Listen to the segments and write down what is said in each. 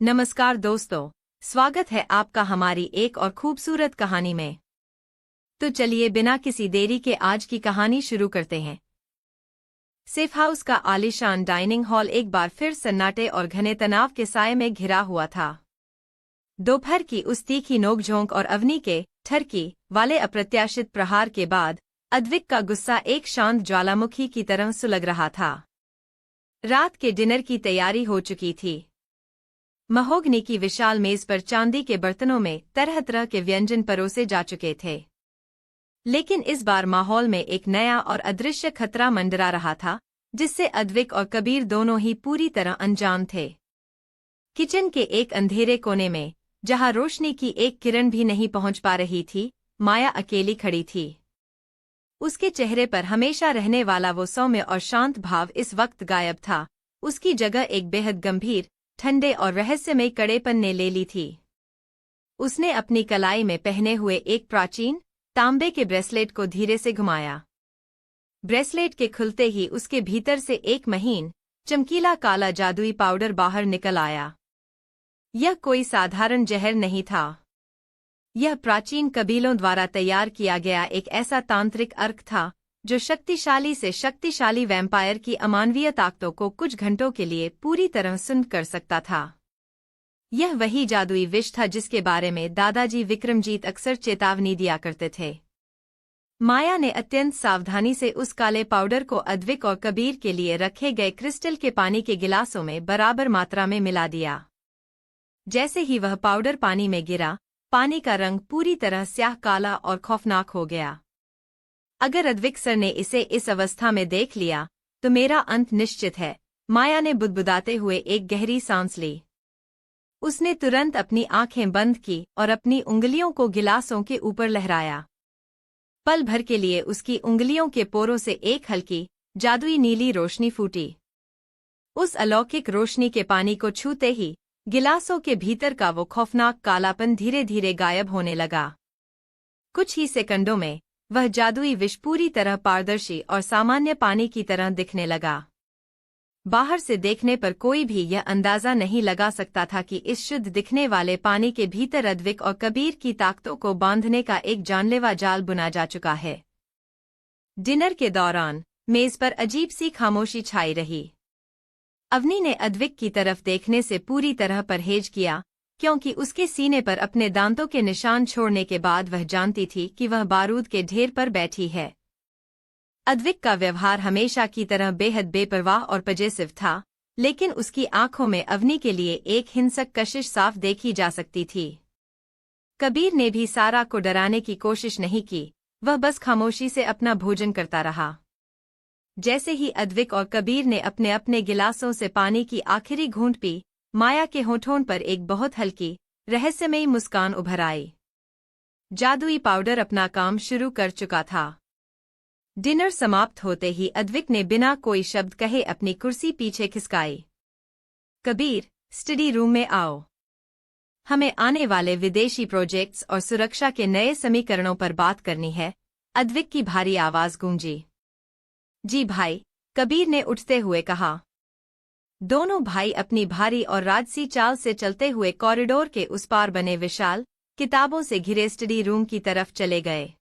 नमस्कार दोस्तों, स्वागत है आपका हमारी एक और खूबसूरत कहानी में। तो चलिए बिना किसी देरी के आज की कहानी शुरू करते हैं। सेफ हाउस का आलीशान डाइनिंग हॉल एक बार फिर सन्नाटे और घने तनाव के साये में घिरा हुआ था। दोपहर की उस तीखी नोकझोंक और अवनी के ठरकी वाले अप्रत्याशित प्रहार के बाद अद्विक का गुस्सा एक शांत ज्वालामुखी की तरह सुलग रहा था। रात के डिनर की तैयारी हो चुकी थी। महोगनी की विशाल मेज पर चांदी के बर्तनों में तरह तरह के व्यंजन परोसे जा चुके थे। लेकिन इस बार माहौल में एक नया और अदृश्य खतरा मंडरा रहा था, जिससे अद्विक और कबीर दोनों ही पूरी तरह अनजान थे। किचन के एक अंधेरे कोने में, जहां रोशनी की एक किरण भी नहीं पहुंच पा रही थी, माया अकेली खड़ी थी। उसके चेहरे पर हमेशा रहने वाला वो सौम्य और शांत भाव इस वक्त गायब था। उसकी जगह एक बेहद गंभीर, ठंडे और रहस्यमय कड़ेपन ने ले ली थी। उसने अपनी कलाई में पहने हुए एक प्राचीन तांबे के ब्रेसलेट को धीरे से घुमाया। ब्रेसलेट के खुलते ही उसके भीतर से एक महीन, चमकीला काला जादुई पाउडर बाहर निकल आया। यह कोई साधारण जहर नहीं था। यह प्राचीन कबीलों द्वारा तैयार किया गया एक ऐसा तांत्रिक अर्क था, जो शक्तिशाली से शक्तिशाली वैम्पायर की अमानवीय ताकतों को कुछ घंटों के लिए पूरी तरह सुन्न कर सकता था। यह वही जादुई विष था जिसके बारे में दादाजी विक्रमजीत अक्सर चेतावनी दिया करते थे। माया ने अत्यंत सावधानी से उस काले पाउडर को अद्विक और कबीर के लिए रखे गए क्रिस्टल के पानी के गिलासों में बराबर मात्रा में मिला दिया। जैसे ही वह पाउडर पानी में गिरा, पानी का रंग पूरी तरह स्याह काला और खौफनाक हो गया। अगर अद्विक सर ने इसे इस अवस्था में देख लिया, तो मेरा अंत निश्चित है, माया ने बुदबुदाते हुए एक गहरी सांस ली। उसने तुरंत अपनी आंखें बंद की और अपनी उंगलियों को गिलासों के ऊपर लहराया। पल भर के लिए उसकी उंगलियों के पोरों से एक हल्की, जादुई नीली रोशनी फूटी। उस अलौकिक रोशनी के पानी को छूते ही गिलासों के भीतर का वो खौफनाक कालापन धीरे धीरे गायब होने लगा। कुछ ही सेकंडों में वह जादुई विष पूरी तरह पारदर्शी और सामान्य पानी की तरह दिखने लगा। बाहर से देखने पर कोई भी यह अंदाजा नहीं लगा सकता था कि इस शुद्ध दिखने वाले पानी के भीतर अद्विक और कबीर की ताकतों को बांधने का एक जानलेवा जाल बुना जा चुका है। डिनर के दौरान मेज पर अजीब सी खामोशी छाई रही। अवनी ने अद्विक की तरफ देखने से पूरी तरह परहेज किया, क्योंकि उसके सीने पर अपने दांतों के निशान छोड़ने के बाद वह जानती थी कि वह बारूद के ढेर पर बैठी है। अद्विक का व्यवहार हमेशा की तरह बेहद बेपरवाह और पजेसिव था, लेकिन उसकी आंखों में अवनी के लिए एक हिंसक कशिश साफ देखी जा सकती थी। कबीर ने भी सारा को डराने की कोशिश नहीं की, वह बस खामोशी से अपना भोजन करता रहा। जैसे ही अद्विक और कबीर ने अपने अपने गिलासों से पानी की आखिरी घूंट पी, माया के होठों पर एक बहुत हल्की, रहस्यमयी मुस्कान उभर आई। जादुई पाउडर अपना काम शुरू कर चुका था। डिनर समाप्त होते ही अद्विक ने बिना कोई शब्द कहे अपनी कुर्सी पीछे खिसकाई। कबीर, स्टडी रूम में आओ। हमें आने वाले विदेशी प्रोजेक्ट्स और सुरक्षा के नए समीकरणों पर बात करनी है, अद्विक की भारी आवाज गूंजी। जी भाई, कबीर ने उठते हुए कहा। दोनों भाई अपनी भारी और राजसी चाल से चलते हुए कॉरिडोर के उस पार बने विशाल, किताबों से घिरे स्टडी रूम की तरफ चले गए।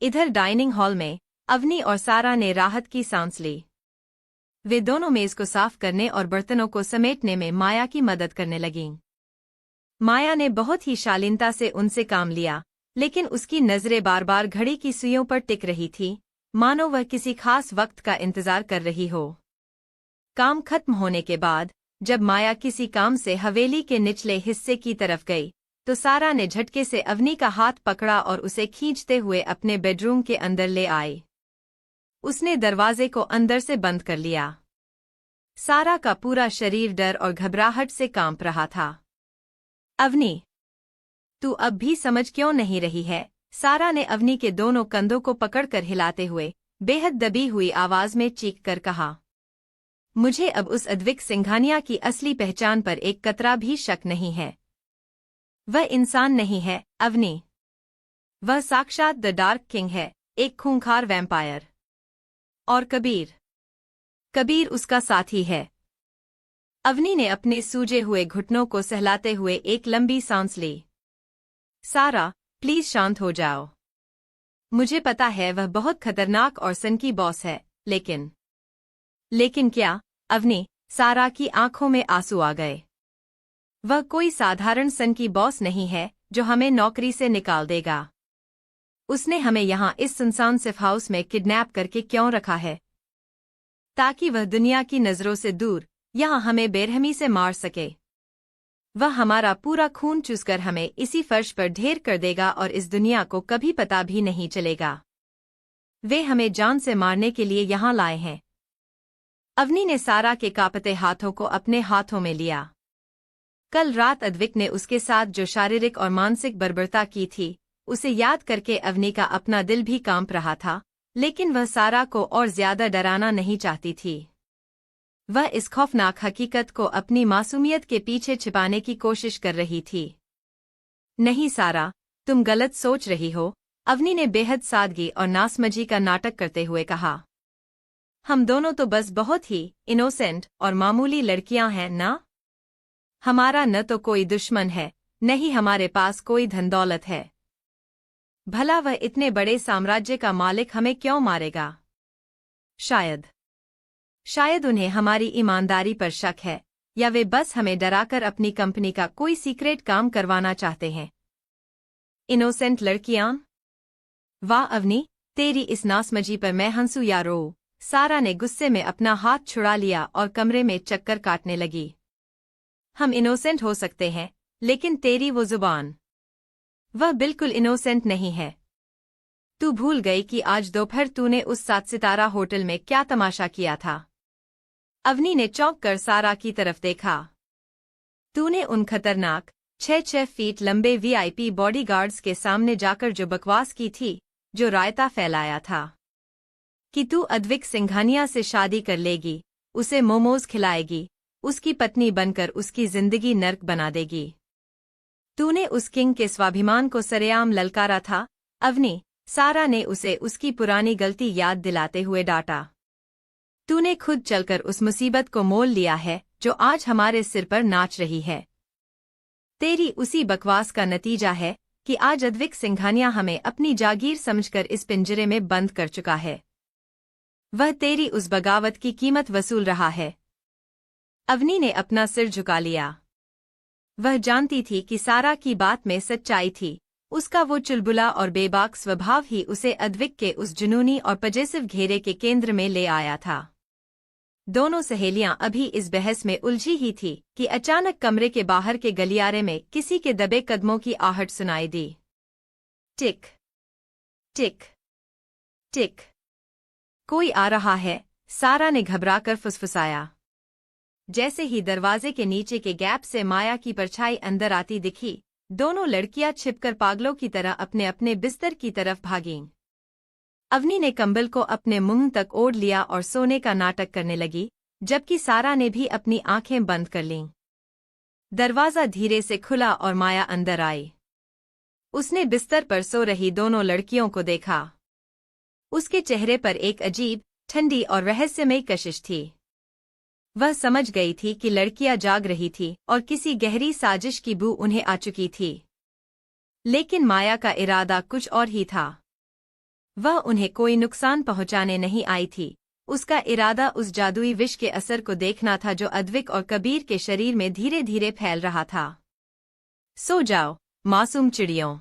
इधर डाइनिंग हॉल में अवनी और सारा ने राहत की सांस ली। वे दोनों मेज को साफ करने और बर्तनों को समेटने में माया की मदद करने लगीं। माया ने बहुत ही शालीनता से उनसे काम लिया, लेकिन उसकी नजरें बार बार घड़ी की सुइयों पर टिक रही थी, मानो वह किसी खास वक्त का इंतजार कर रही हो। काम खत्म होने के बाद जब माया किसी काम से हवेली के निचले हिस्से की तरफ गई, तो सारा ने झटके से अवनी का हाथ पकड़ा और उसे खींचते हुए अपने बेडरूम के अंदर ले आई। उसने दरवाजे को अंदर से बंद कर लिया। सारा का पूरा शरीर डर और घबराहट से कांप रहा था। अवनी, तू अब भी समझ क्यों नहीं रही है? सारा ने अवनी के दोनों कंधों को पकड़कर हिलाते हुए बेहद दबी हुई आवाज में चीख कर कहा। मुझे अब उस अद्विक सिंघानिया की असली पहचान पर एक कतरा भी शक नहीं है। वह इंसान नहीं है, अवनी। वह साक्षात द डार्क किंग है, एक खूंखार वैम्पायर। और कबीर उसका साथी है। अवनी ने अपने सूजे हुए घुटनों को सहलाते हुए एक लंबी सांस ली। सारा, प्लीज शांत हो जाओ। मुझे पता है वह बहुत खतरनाक और सनकी बॉस है, लेकिन क्या? अवनी, सारा की आंखों में आंसू आ गए। वह कोई साधारण सनकी बॉस नहीं है जो हमें नौकरी से निकाल देगा। उसने हमें यहाँ इस सुनसान सेफ हाउस में किडनैप करके क्यों रखा है? ताकि वह दुनिया की नजरों से दूर यहाँ हमें बेरहमी से मार सके। वह हमारा पूरा खून चूसकर हमें इसी फर्श पर ढेर कर देगा और इस दुनिया को कभी पता भी नहीं चलेगा। वे हमें जान से मारने के लिए यहाँ लाए हैं। अवनी ने सारा के कांपते हाथों को अपने हाथों में लिया। कल रात अद्विक ने उसके साथ जो शारीरिक और मानसिक बर्बरता की थी, उसे याद करके अवनी का अपना दिल भी कांप रहा था, लेकिन वह सारा को और ज्यादा डराना नहीं चाहती थी। वह इस खौफनाक हकीकत को अपनी मासूमियत के पीछे छिपाने की कोशिश कर रही थी। नहीं सारा, तुम गलत सोच रही हो, अवनी ने बेहद सादगी और नासमझी का नाटक करते हुए कहा। हम दोनों तो बस बहुत ही इनोसेंट और मामूली लड़कियां हैं ना? हमारा न तो कोई दुश्मन है, न ही हमारे पास कोई धन दौलत है। भला वह इतने बड़े साम्राज्य का मालिक हमें क्यों मारेगा? शायद उन्हें हमारी ईमानदारी पर शक है, या वे बस हमें डराकर अपनी कंपनी का कोई सीक्रेट काम करवाना चाहते हैं। इनोसेंट लड़कियां? वाह अवनी, तेरी इस नासमझी पर मैं हंसू या रो? सारा ने गुस्से में अपना हाथ छुड़ा लिया और कमरे में चक्कर काटने लगी। हम इनोसेंट हो सकते हैं, लेकिन तेरी वो जुबान, वह बिल्कुल इनोसेंट नहीं है। तू भूल गई कि आज दोपहर तूने उस 7 सितारा होटल में क्या तमाशा किया था? अवनी ने चौंक कर सारा की तरफ देखा। तूने उन खतरनाक 6 फीट लंबे वीआईपी बॉडीगार्ड्स के सामने जाकर जो बकवास की थी, जो रायता फैलाया था कि तू अद्विक सिंघानिया से शादी कर लेगी, उसे मोमोज खिलाएगी, उसकी पत्नी बनकर उसकी जिंदगी नर्क बना देगी। तूने उस किंग के स्वाभिमान को सरेआम ललकारा था। अवनी, सारा ने उसे उसकी पुरानी गलती याद दिलाते हुए डांटा। तूने खुद चलकर उस मुसीबत को मोल लिया है जो आज हमारे सिर पर नाच रही है। तेरी उसी बकवास का नतीजा है कि आज अद्विक सिंघानिया हमें अपनी जागीर समझकर इस पिंजरे में बंद कर चुका है। वह तेरी उस बगावत की कीमत वसूल रहा है। अवनी ने अपना सिर झुका लिया। वह जानती थी कि सारा की बात में सच्चाई थी। उसका वो चुलबुला और बेबाक स्वभाव ही उसे अद्विक के उस जुनूनी और पजेसिव घेरे के केंद्र में ले आया था। दोनों सहेलियां अभी इस बहस में उलझी ही थी कि अचानक कमरे के बाहर के गलियारे में किसी के दबे कदमों की आहट सुनाई दी। टिक टिक टिक। कोई आ रहा है, सारा ने घबराकर फुसफुसाया। जैसे ही दरवाजे के नीचे के गैप से माया की परछाई अंदर आती दिखी, दोनों लड़कियां छिपकर पागलों की तरह अपने अपने बिस्तर की तरफ भागीं। अवनी ने कंबल को अपने मुंह तक ओढ़ लिया और सोने का नाटक करने लगी, जबकि सारा ने भी अपनी आंखें बंद कर लीं। दरवाजा धीरे से खुला और माया अंदर आई। उसने बिस्तर पर सो रही दोनों लड़कियों को देखा। उसके चेहरे पर एक अजीब, ठंडी और रहस्यमयी कशिश थी। वह समझ गई थी कि लड़कियां जाग रही थी और किसी गहरी साजिश की बू उन्हें आ चुकी थी। लेकिन माया का इरादा कुछ और ही था। वह उन्हें कोई नुकसान पहुंचाने नहीं आई थी। उसका इरादा उस जादुई विष के असर को देखना था जो अद्विक और कबीर के शरीर में धीरे धीरे फैल रहा था। सो जाओ, मासूम चिड़ियों,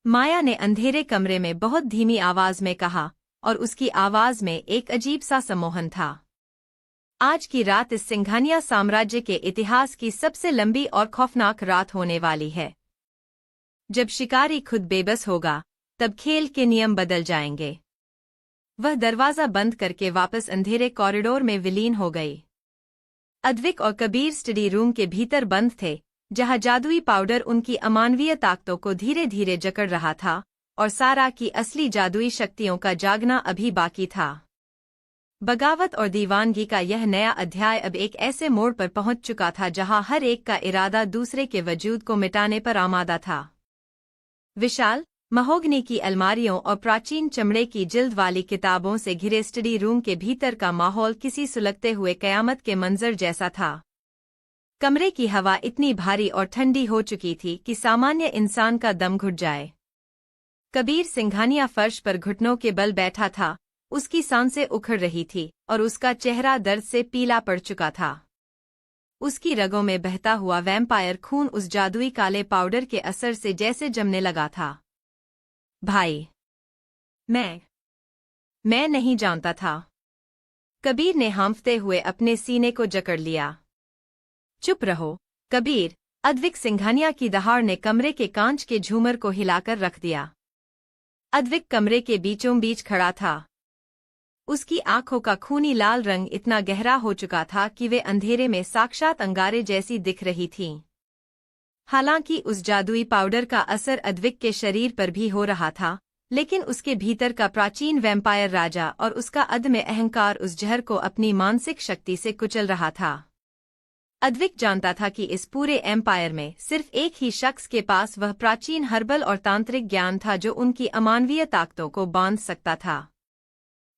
माया ने अंधेरे कमरे में बहुत धीमी आवाज में कहा, और उसकी आवाज में एक अजीब सा सम्मोहन था। आज की रात इस सिंघानिया साम्राज्य के इतिहास की सबसे लंबी और खौफनाक रात होने वाली है। जब शिकारी खुद बेबस होगा, तब खेल के नियम बदल जाएंगे। वह दरवाजा बंद करके वापस अंधेरे कॉरिडोर में विलीन हो गई। अद्विक और कबीर स्टडी रूम के भीतर बंद थे, जहां जादुई पाउडर उनकी अमानवीय ताकतों को धीरे धीरे जकड़ रहा था, और सारा की असली जादुई शक्तियों का जागना अभी बाकी था। बगावत और दीवानगी का यह नया अध्याय अब एक ऐसे मोड़ पर पहुंच चुका था जहां हर एक का इरादा दूसरे के वजूद को मिटाने पर आमादा था। विशाल, महोगनी की अलमारियों और प्राचीन चमड़े की जिल्द वाली किताबों से घिरे स्टडी रूम के भीतर का माहौल किसी सुलगते हुए कयामत के मंजर जैसा था। कमरे की हवा इतनी भारी और ठंडी हो चुकी थी कि सामान्य इंसान का दम घुट जाए। कबीर सिंघानिया फर्श पर घुटनों के बल बैठा था, उसकी सांसें उखड़ रही थी और उसका चेहरा दर्द से पीला पड़ चुका था। उसकी रगों में बहता हुआ वैम्पायर खून उस जादुई काले पाउडर के असर से जैसे जमने लगा था। भाई, मैं नहीं जानता था। कबीर ने हांफते हुए अपने सीने को जकड़ लिया। चुप रहो, कबीर, अद्विक सिंघानिया की दहाड़ ने कमरे के कांच के झूमर को हिलाकर रख दिया। अद्विक कमरे के बीचों बीच खड़ा था। उसकी आंखों का खूनी लाल रंग इतना गहरा हो चुका था कि वे अंधेरे में साक्षात अंगारे जैसी दिख रही थीं। हालांकि उस जादुई पाउडर का असर अद्विक के शरीर पर भी हो रहा था, लेकिन उसके भीतर का प्राचीन वैम्पायर राजा और उसका अदम्य अहंकार उस जहर को अपनी मानसिक शक्ति से कुचल रहा था। अद्विक जानता था कि इस पूरे एम्पायर में सिर्फ एक ही शख्स के पास वह प्राचीन हर्बल और तांत्रिक ज्ञान था जो उनकी अमानवीय ताकतों को बांध सकता था।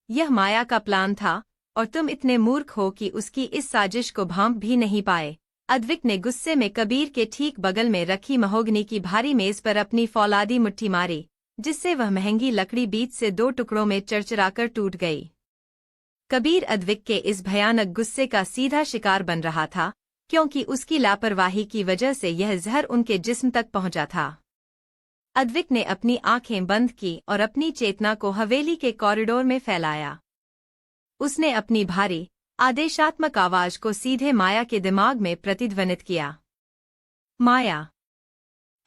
यह माया का प्लान था, और तुम इतने मूर्ख हो कि उसकी इस साजिश को भांप भी नहीं पाए। अद्विक ने गुस्से में कबीर के ठीक बगल में रखी महोगनी की भारी मेज पर अपनी फौलादी मुट्ठी मारी, जिससे वह महंगी लकड़ी बीच से 2 टुकड़ों में चरचराकर टूट गई। कबीर अद्विक के इस भयानक गुस्से का सीधा शिकार बन रहा था, क्योंकि उसकी लापरवाही की वजह से यह जहर उनके जिस्म तक पहुंचा था। अद्विक ने अपनी आंखें बंद की और अपनी चेतना को हवेली के कॉरिडोर में फैलाया। उसने अपनी भारी, आदेशात्मक आवाज को सीधे माया के दिमाग में प्रतिध्वनित किया। माया,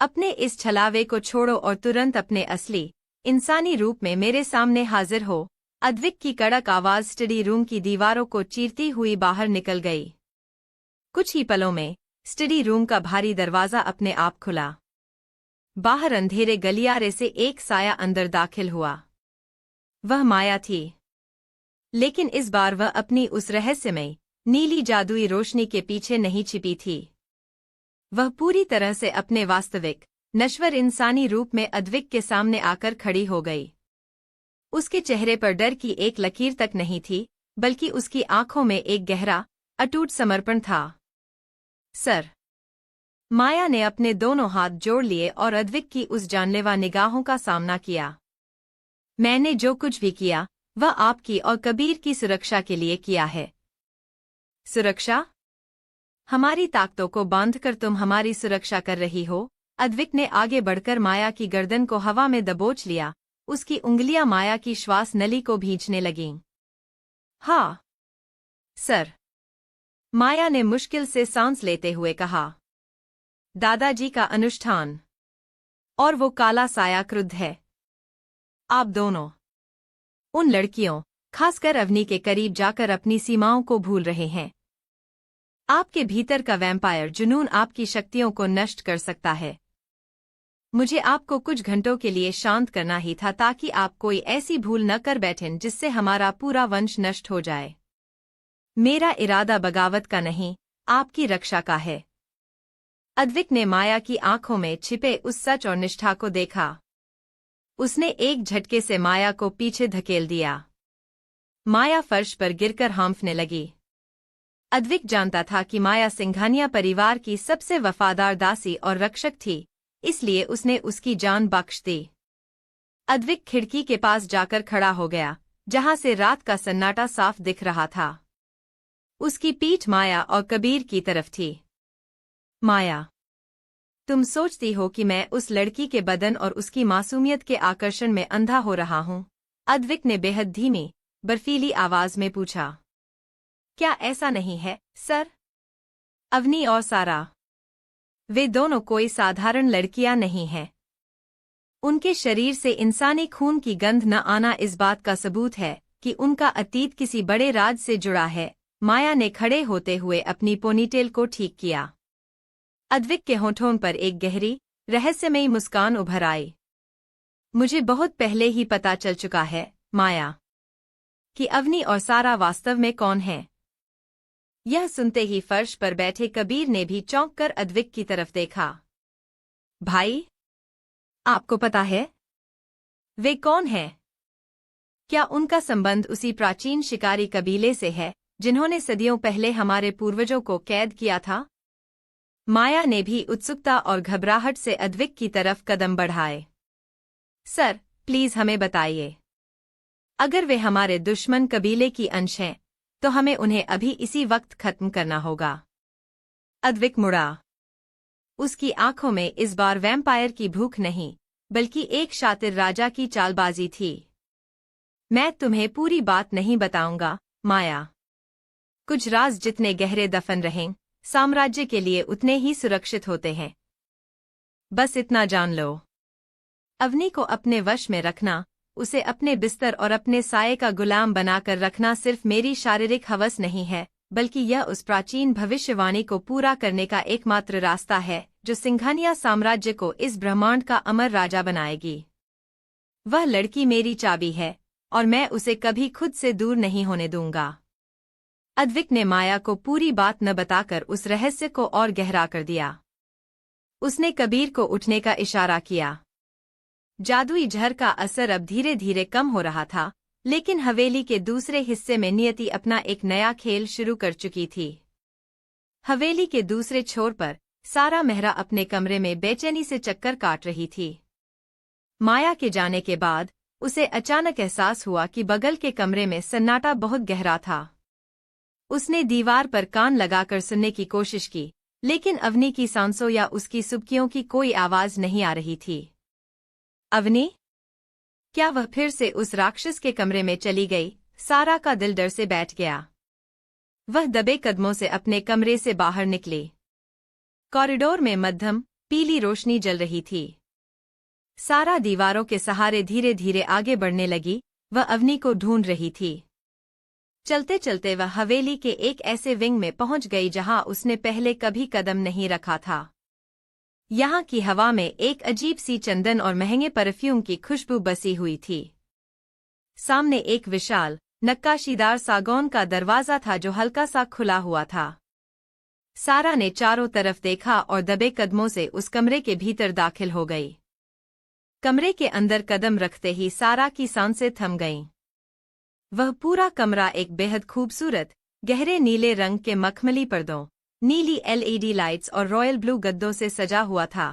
अपने इस छलावे को छोड़ो और तुरंत अपने असली, इंसानी रूप में मेरे सामने हाजिर हो। अद्विक की कड़क आवाज स्टडी रूम की दीवारों को चीरती हुई बाहर निकल गई। कुछ ही पलों में स्टडी रूम का भारी दरवाजा अपने आप खुला। बाहर अंधेरे गलियारे से एक साया अंदर दाखिल हुआ। वह माया थी, लेकिन इस बार वह अपनी उस रहस्यमय, नीली जादुई रोशनी के पीछे नहीं छिपी थी। वह पूरी तरह से अपने वास्तविक, नश्वर इंसानी रूप में अद्विक के सामने आकर खड़ी हो गई। उसके चेहरे पर डर की एक लकीर तक नहीं थी, बल्कि उसकी आंखों में एक गहरा, अटूट समर्पण था। सर, माया ने अपने दोनों हाथ जोड़ लिए और अद्विक की उस जानलेवा निगाहों का सामना किया। मैंने जो कुछ भी किया, वह आपकी और कबीर की सुरक्षा के लिए किया है। सुरक्षा? हमारी ताकतों को बांधकर तुम हमारी सुरक्षा कर रही हो? अद्विक ने आगे बढ़कर माया की गर्दन को हवा में दबोच लिया, उसकी उंगलियां माया की श्वास नली को भींचने लगीं। हाँ, सर, माया ने मुश्किल से सांस लेते हुए कहा। दादाजी का अनुष्ठान, और वो काला साया क्रुद्ध है। आप दोनों उन लड़कियों, खासकर अवनी के करीब जाकर अपनी सीमाओं को भूल रहे हैं। आपके भीतर का वैम्पायर जुनून आपकी शक्तियों को नष्ट कर सकता है। मुझे आपको कुछ घंटों के लिए शांत करना ही था ताकि आप कोई ऐसी भूल न कर बैठें जिससे हमारा पूरा वंश नष्ट हो जाए। मेरा इरादा बगावत का नहीं, आपकी रक्षा का है। अद्विक ने माया की आंखों में छिपे उस सच और निष्ठा को देखा। उसने एक झटके से माया को पीछे धकेल दिया। माया फर्श पर गिरकर हांफने लगी। अद्विक जानता था कि माया सिंघानिया परिवार की सबसे वफादार दासी और रक्षक थी, इसलिए उसने उसकी जान बख्श दी। अद्विक खिड़की के पास जाकर खड़ा हो गया, जहां से रात का सन्नाटा साफ दिख रहा था। उसकी पीठ माया और कबीर की तरफ थी। माया, तुम सोचती हो कि मैं उस लड़की के बदन और उसकी मासूमियत के आकर्षण में अंधा हो रहा हूं? अद्विक ने बेहद धीमी, बर्फीली आवाज में पूछा। क्या ऐसा नहीं है, सर? अवनी और सारा, वे दोनों कोई साधारण लड़कियां नहीं हैं। उनके शरीर से इंसानी खून की गंध न आना इस बात का सबूत है कि उनका अतीत किसी बड़े राज से जुड़ा है। माया ने खड़े होते हुए अपनी पोनीटेल को ठीक किया। अद्विक के होठों पर एक गहरी, रहस्यमयी मुस्कान उभर आई। मुझे बहुत पहले ही पता चल चुका है, माया, कि अवनी और सारा वास्तव में कौन हैं। यह सुनते ही फर्श पर बैठे कबीर ने भी चौंक कर अद्विक की तरफ देखा। भाई, आपको पता है वे कौन हैं? क्या उनका संबंध उसी प्राचीन शिकारी कबीले से है जिन्होंने सदियों पहले हमारे पूर्वजों को कैद किया था? माया ने भी उत्सुकता और घबराहट से अद्विक की तरफ कदम बढ़ाए। सर, प्लीज हमें बताइए। अगर वे हमारे दुश्मन कबीले की अंश हैं, तो हमें उन्हें अभी इसी वक्त खत्म करना होगा। अद्विक मुड़ा। उसकी आंखों में इस बार वैम्पायर की भूख नहीं, बल्कि एक शातिर राजा की चालबाजी थी। मैं तुम्हें पूरी बात नहीं बताऊंगा, माया। कुछ राज जितने गहरे दफन रहें, साम्राज्य के लिए उतने ही सुरक्षित होते हैं। बस इतना जान लो। अवनी को अपने वश में रखना, उसे अपने बिस्तर और अपने साये का गुलाम बनाकर रखना सिर्फ मेरी शारीरिक हवस नहीं है, बल्कि यह उस प्राचीन भविष्यवाणी को पूरा करने का एकमात्र रास्ता है जो सिंघानिया साम्राज्य को इस ब्रह्मांड का अमर राजा बनाएगी। वह लड़की मेरी चाबी है, और मैं उसे कभी खुद से दूर नहीं होने दूंगा। अद्विक ने माया को पूरी बात न बताकर उस रहस्य को और गहरा कर दिया। उसने कबीर को उठने का इशारा किया। जादुई जहर का असर अब धीरे धीरे कम हो रहा था, लेकिन हवेली के दूसरे हिस्से में नियति अपना एक नया खेल शुरू कर चुकी थी। हवेली के दूसरे छोर पर सारा मेहरा अपने कमरे में बेचैनी से चक्कर काट रही थी। माया के जाने के बाद उसे अचानक एहसास हुआ कि बगल के कमरे में सन्नाटा बहुत गहरा था। उसने दीवार पर कान लगाकर सुनने की कोशिश की, लेकिन अवनी की सांसों या उसकी सुबकियों की कोई आवाज नहीं आ रही थी। अवनी? क्या वह फिर से उस राक्षस के कमरे में चली गई? सारा का दिल डर से बैठ गया। वह दबे कदमों से अपने कमरे से बाहर निकली। कॉरिडोर में मध्यम पीली रोशनी जल रही थी। सारा दीवारों के सहारे धीरे धीरे आगे बढ़ने लगी। वह अवनी को ढूंढ रही थी। चलते चलते वह हवेली के एक ऐसे विंग में पहुंच गई जहां उसने पहले कभी कदम नहीं रखा था। यहाँ की हवा में एक अजीब सी चंदन और महंगे परफ्यूम की खुशबू बसी हुई थी। सामने एक विशाल नक्काशीदार सागौन का दरवाजा था जो हल्का सा खुला हुआ था। सारा ने चारों तरफ देखा और दबे कदमों से उस कमरे के भीतर दाखिल हो गई। कमरे के अंदर कदम रखते ही सारा की सांसें थम गईं। वह पूरा कमरा एक बेहद खूबसूरत गहरे नीले रंग के मखमली पर्दों, नीली एलईडी लाइट्स और रॉयल ब्लू गद्दों से सजा हुआ था।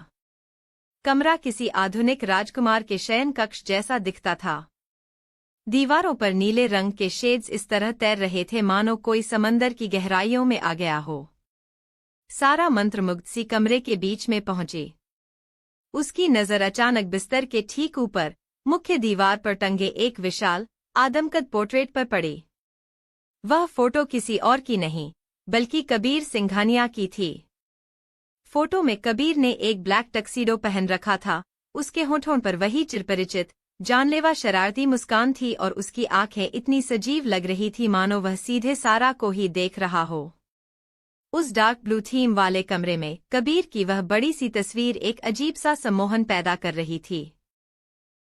कमरा किसी आधुनिक राजकुमार के शयन कक्ष जैसा दिखता था। दीवारों पर नीले रंग के शेड्स इस तरह तैर रहे थे मानो कोई समंदर की गहराइयों में आ गया हो। सारा मंत्रमुग्ध सी कमरे के बीच में पहुंची। उसकी नजर अचानक बिस्तर के ठीक ऊपर मुख्य दीवार पर टंगे एक विशाल आदमकद पोर्ट्रेट पर पड़ी। वह फोटो किसी और की नहीं, बल्कि कबीर सिंघानिया की थी। फोटो में कबीर ने एक ब्लैक टक्सीडो पहन रखा था। उसके होठों पर वही चिरपरिचित जानलेवा शरारती मुस्कान थी और उसकी आंखें इतनी सजीव लग रही थी मानो वह सीधे सारा को ही देख रहा हो। उस डार्क ब्लू थीम वाले कमरे में कबीर की वह बड़ी सी तस्वीर एक अजीब सा सम्मोहन पैदा कर रही थी।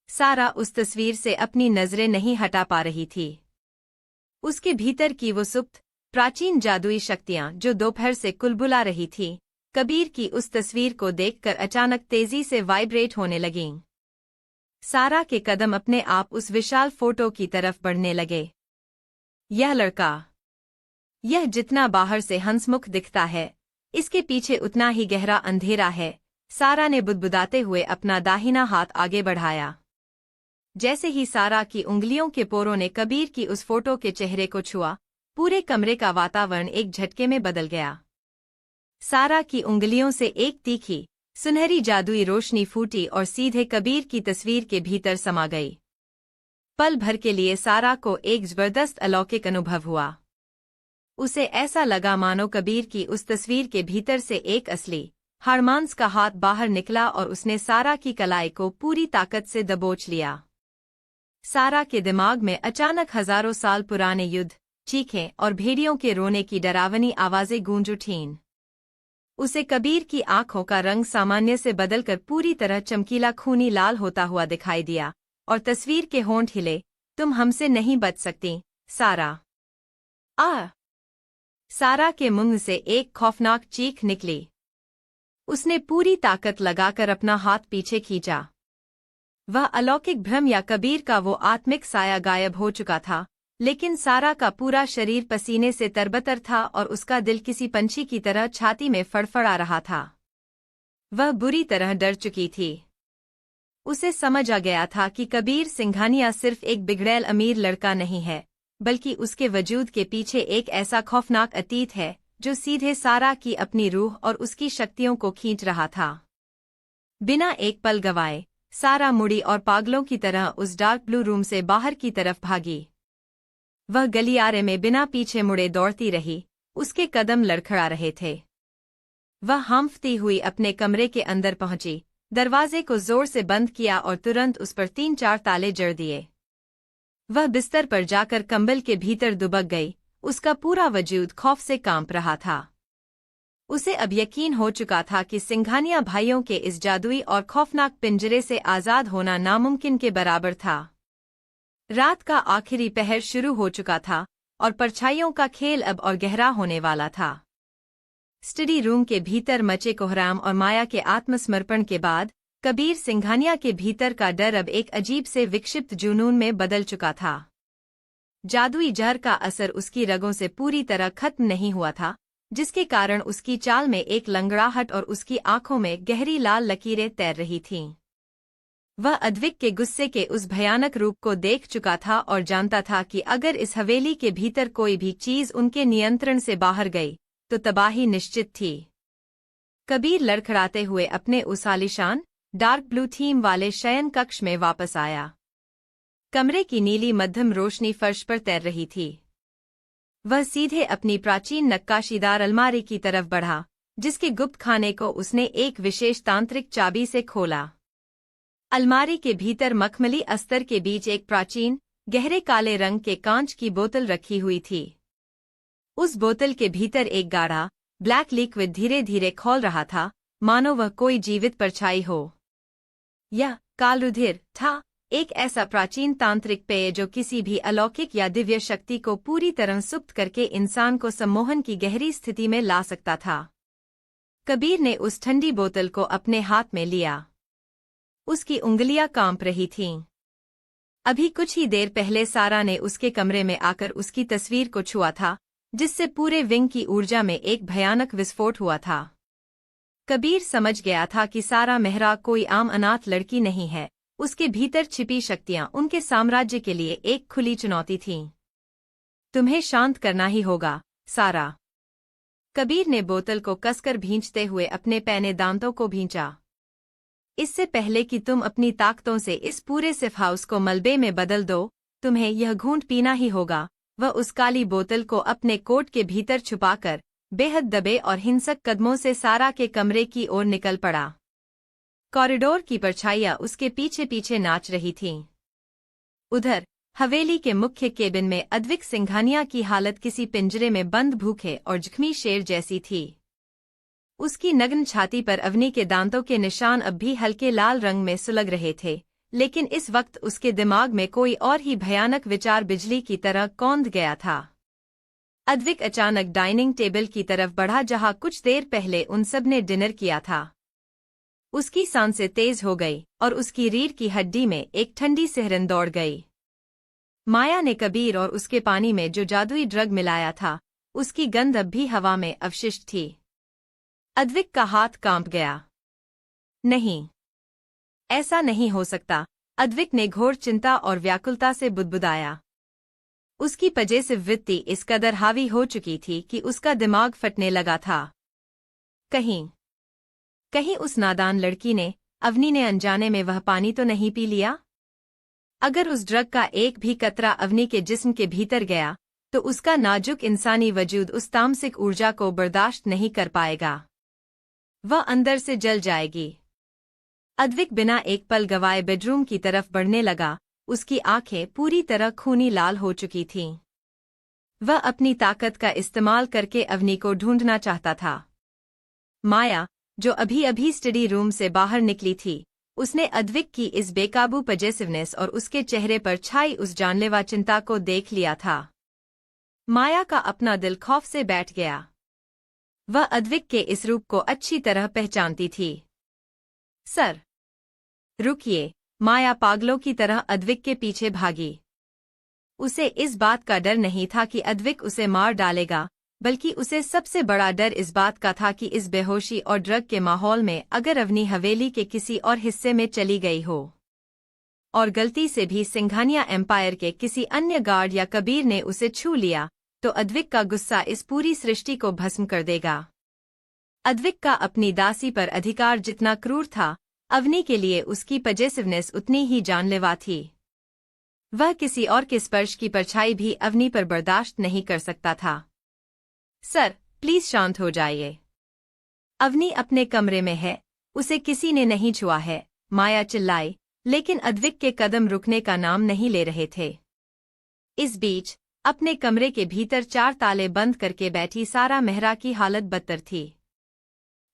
सारा उस तस्वीर से अपनी नजरें नहीं हटा पा रही थी। उसके भीतर की वो सुप्त प्राचीन जादुई शक्तियां जो दोपहर से कुलबुला रही थी, कबीर की उस तस्वीर को देखकर अचानक तेजी से वाइब्रेट होने लगीं। सारा के कदम अपने आप उस विशाल फोटो की तरफ बढ़ने लगे। यह लड़का, यह जितना बाहर से हंसमुख दिखता है, इसके पीछे उतना ही गहरा अंधेरा है। सारा ने बुदबुदाते हुए अपना दाहिना हाथ आगे बढ़ाया। जैसे ही सारा की उंगलियों के पोरों ने कबीर की उस फोटो के चेहरे को छुआ, पूरे कमरे का वातावरण एक झटके में बदल गया। सारा की उंगलियों से एक तीखी सुनहरी जादुई रोशनी फूटी और सीधे कबीर की तस्वीर के भीतर समा गई। पल भर के लिए सारा को एक जबरदस्त अलौकिक अनुभव हुआ। उसे ऐसा लगा मानो कबीर की उस तस्वीर के भीतर से एक असली हाड़मांस का हाथ बाहर निकला और उसने सारा की कलाई को पूरी ताकत से दबोच लिया। सारा के दिमाग में अचानक हजारों साल पुराने युद्ध, चीखें और भेड़ियों के रोने की डरावनी आवाजें गूंज उठीं। उसे कबीर की आंखों का रंग सामान्य से बदलकर पूरी तरह चमकीला खूनी लाल होता हुआ दिखाई दिया और तस्वीर के होंठ हिले। तुम हमसे नहीं बच सकती, सारा। आ! सारा के मुंह से एक खौफनाक चीख निकली। उसने पूरी ताकत लगाकर अपना हाथ पीछे खींचा। वह अलौकिक भ्रम या कबीर का वो आत्मिक साया गायब हो चुका था, लेकिन सारा का पूरा शरीर पसीने से तरबतर था और उसका दिल किसी पंछी की तरह छाती में फड़फड़ा रहा था। वह बुरी तरह डर चुकी थी। उसे समझ आ गया था कि कबीर सिंघानिया सिर्फ एक बिगड़ैल अमीर लड़का नहीं है, बल्कि उसके वजूद के पीछे एक ऐसा खौफनाक अतीत है जो सीधे सारा की अपनी रूह और उसकी शक्तियों को खींच रहा था। बिना एक पल गवाए सारा मुड़ी और पागलों की तरह उस डार्क ब्लू रूम से बाहर की तरफ भागी। वह गलियारे में बिना पीछे मुड़े दौड़ती रही, उसके कदम लड़खड़ा रहे थे। वह हांफती हुई अपने कमरे के अंदर पहुंची, दरवाजे को जोर से बंद किया और तुरंत उस पर 3-4 ताले जड़ दिए। वह बिस्तर पर जाकर कंबल के भीतर दुबक गई, उसका पूरा वजूद खौफ से कांप रहा था। उसे अब यकीन हो चुका था कि सिंघानिया भाइयों के इस जादुई और खौफनाक पिंजरे से आजाद होना नामुमकिन के बराबर था। रात का आखिरी पहर शुरू हो चुका था और परछाइयों का खेल अब और गहरा होने वाला था। स्टडी रूम के भीतर मचे कोहराम और माया के आत्मसमर्पण के बाद कबीर सिंघानिया के भीतर का डर अब एक अजीब से विक्षिप्त जुनून में बदल चुका था। जादुई जहर का असर उसकी रगों से पूरी तरह खत्म नहीं हुआ था, जिसके कारण उसकी चाल में एक लंगड़ाहट और उसकी आंखों में गहरी लाल लकीरें तैर रही थीं। वह अद्विक के गुस्से के उस भयानक रूप को देख चुका था और जानता था कि अगर इस हवेली के भीतर कोई भी चीज उनके नियंत्रण से बाहर गई तो तबाही निश्चित थी। कबीर लड़खड़ाते हुए अपने उस आलीशान डार्क ब्लू थीम वाले शयन कक्ष में वापस आया। कमरे की नीली मध्यम रोशनी फर्श पर तैर रही थी। वह सीधे अपनी प्राचीन नक्काशीदार अलमारी की तरफ बढ़ा, जिसके गुप्त खाने को उसने एक विशेष तांत्रिक चाबी से खोला। अलमारी के भीतर मखमली अस्तर के बीच एक प्राचीन, गहरे काले रंग के कांच की बोतल रखी हुई थी। उस बोतल के भीतर एक गाढ़ा, ब्लैक लिक्विड धीरे धीरे खौल रहा था, मानो वह कोई जीवित परछाई हो। यह कालरुधिर था, एक ऐसा प्राचीन तांत्रिक पेय जो किसी भी अलौकिक या दिव्य शक्ति को पूरी तरह सुप्त करके इंसान को सम्मोहन की गहरी स्थिति में ला सकता था। कबीर ने उस ठंडी बोतल को अपने हाथ में लिया। उसकी उंगलियां कांप रही थीं। अभी कुछ ही देर पहले सारा ने उसके कमरे में आकर उसकी तस्वीर को छुआ था, जिससे पूरे विंग की ऊर्जा में एक भयानक विस्फोट हुआ था। कबीर समझ गया था कि सारा मेहरा कोई आम अनाथ लड़की नहीं है, उसके भीतर छिपी शक्तियां उनके साम्राज्य के लिए एक खुली चुनौती थीं। तुम्हें शांत करना ही होगा, सारा। कबीर ने बोतल को कसकर भींचते हुए अपने पैने दांतों को भींचा। इससे पहले कि तुम अपनी ताकतों से इस पूरे सिफ हाउस को मलबे में बदल दो, तुम्हें यह घूंट पीना ही होगा। वह उस काली बोतल को अपने कोट के भीतर छुपाकर बेहद दबे और हिंसक कदमों से सारा के कमरे की ओर निकल पड़ा। कॉरिडोर की परछाइयां उसके पीछे पीछे नाच रही थीं। उधर हवेली के मुख्य केबिन में अद्विक सिंघानिया की हालत किसी पिंजरे में बंद भूखे और जख्मी शेर जैसी थी। उसकी नग्न छाती पर अवनी के दांतों के निशान अब भी हल्के लाल रंग में सुलग रहे थे, लेकिन इस वक्त उसके दिमाग में कोई और ही भयानक विचार बिजली की तरह कौंध गया था। अद्विक अचानक डाइनिंग टेबल की तरफ बढ़ा जहां कुछ देर पहले उन सब ने डिनर किया था। उसकी सांसें तेज हो गई और उसकी रीढ़ की हड्डी में एक ठंडी सिहरन दौड़ गई। माया ने कबीर और उसके पानी में जो जादुई ड्रग मिलाया था, उसकी गंध अब भी हवा में अवशिष्ट थी। अद्विक का हाथ कांप गया। नहीं, ऐसा नहीं हो सकता, अद्विक ने घोर चिंता और व्याकुलता से बुदबुदाया। उसकी पजेसिव वृत्ति इस कदर हावी हो चुकी थी कि उसका दिमाग फटने लगा था। कहीं उस नादान लड़की ने, अवनी ने अनजाने में वह पानी तो नहीं पी लिया? अगर उस ड्रग का एक भी कतरा अवनी के जिस्म के भीतर गया, तो उसका नाजुक इंसानी वजूद उस तामसिक ऊर्जा को बर्दाश्त नहीं कर पाएगा। वह अंदर से जल जाएगी। अद्विक बिना एक पल गवाए बेडरूम की तरफ बढ़ने लगा, उसकी आंखें पूरी तरह खूनी लाल हो चुकी थीं। वह अपनी ताकत का इस्तेमाल करके अवनी को ढूंढना चाहता था। माया, जो अभी अभी स्टडी रूम से बाहर निकली थी, उसने अद्विक की इस बेकाबू पजेसिवनेस और उसके चेहरे पर छाई उस जानलेवा चिंता को देख लिया था। माया का अपना दिल खौफ से बैठ गया। वह अद्विक के इस रूप को अच्छी तरह पहचानती थी। सर, रुकिए, माया पागलों की तरह अद्विक के पीछे भागी। उसे इस बात का डर नहीं था कि अद्विक उसे मार डालेगा, बल्कि उसे सबसे बड़ा डर इस बात का था कि इस बेहोशी और ड्रग के माहौल में अगर अवनी हवेली के किसी और हिस्से में चली गई हो और गलती से भी सिंघानिया एम्पायर के किसी अन्य गार्ड या कबीर ने उसे छू लिया, तो अद्विक का गुस्सा इस पूरी सृष्टि को भस्म कर देगा। अद्विक का अपनी दासी पर अधिकार जितना क्रूर था, अवनी के लिए उसकी पजेसिवनेस उतनी ही जानलेवा थी। वह किसी और के स्पर्श की परछाई भी अवनी पर बर्दाश्त नहीं कर सकता था। सर, प्लीज शांत हो जाइए। अवनी अपने कमरे में है, उसे किसी ने नहीं छुआ है, माया चिल्लाई, लेकिन अद्विक के कदम रुकने का नाम नहीं ले रहे थे। इस बीच अपने कमरे के भीतर 4 ताले बंद करके बैठी सारा मेहरा की हालत बदतर थी।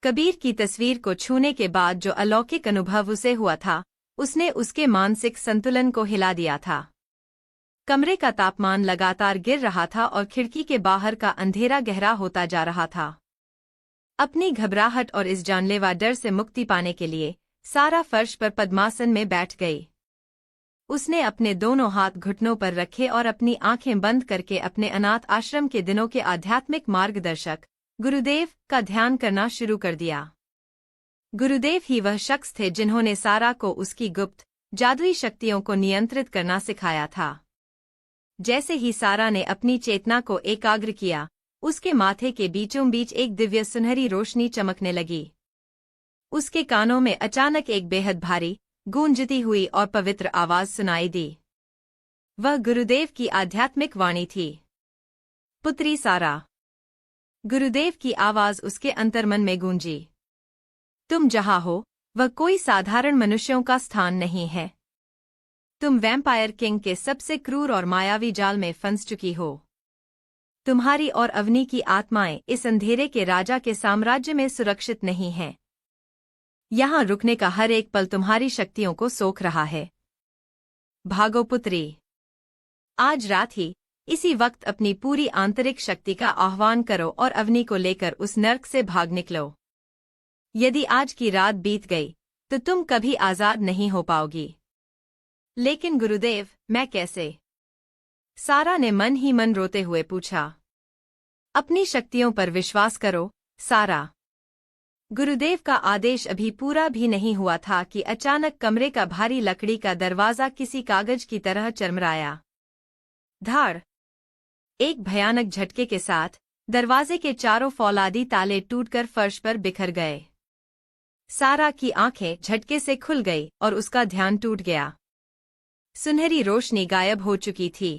कबीर की तस्वीर को छूने के बाद जो अलौकिक अनुभव उसे हुआ था, उसने उसके मानसिक संतुलन को हिला दिया था। कमरे का तापमान लगातार गिर रहा था और खिड़की के बाहर का अंधेरा गहरा होता जा रहा था। अपनी घबराहट और इस जानलेवा डर से मुक्ति पाने के लिए सारा फर्श पर पद्मासन में बैठ गई। उसने अपने दोनों हाथ घुटनों पर रखे और अपनी आंखें बंद करके अपने अनाथ आश्रम के दिनों के आध्यात्मिक मार्गदर्शक गुरुदेव का ध्यान करना शुरू कर दिया। गुरुदेव ही वह शख्स थे जिन्होंने सारा को उसकी गुप्त जादुई शक्तियों को नियंत्रित करना सिखाया था। जैसे ही सारा ने अपनी चेतना को एकाग्र किया, उसके माथे के बीचों बीच एक दिव्य सुनहरी रोशनी चमकने लगी। उसके कानों में अचानक एक बेहद भारी, गूंजती हुई और पवित्र आवाज सुनाई दी। वह गुरुदेव की आध्यात्मिक वाणी थी। पुत्री सारा। गुरुदेव की आवाज उसके अंतर्मन में गूंजी। तुम जहां हो, वह कोई साधारण मनुष्यों का स्थान नहीं है। तुम वैम्पायर किंग के सबसे क्रूर और मायावी जाल में फंस चुकी हो। तुम्हारी और अवनी की आत्माएं इस अंधेरे के राजा के साम्राज्य में सुरक्षित नहीं हैं। यहां रुकने का हर एक पल तुम्हारी शक्तियों को सोख रहा है। भागो पुत्री। आज रात ही, इसी वक्त अपनी पूरी आंतरिक शक्ति का आह्वान करो और अवनी को लेकर उस नर्क से भाग निकलो। यदि आज की रात बीत गई, तो तुम कभी आजाद नहीं हो पाओगी। लेकिन गुरुदेव, मैं कैसे? सारा ने मन ही मन रोते हुए पूछा। अपनी शक्तियों पर विश्वास करो, सारा। गुरुदेव का आदेश अभी पूरा भी नहीं हुआ था कि अचानक कमरे का भारी लकड़ी का दरवाजा किसी कागज की तरह चरमराया। धाड़! एक भयानक झटके के साथ दरवाजे के चारों फौलादी ताले टूटकर फर्श पर बिखर गए। सारा की आंखें झटके से खुल गई और उसका ध्यान टूट गया। सुनहरी रोशनी गायब हो चुकी थी।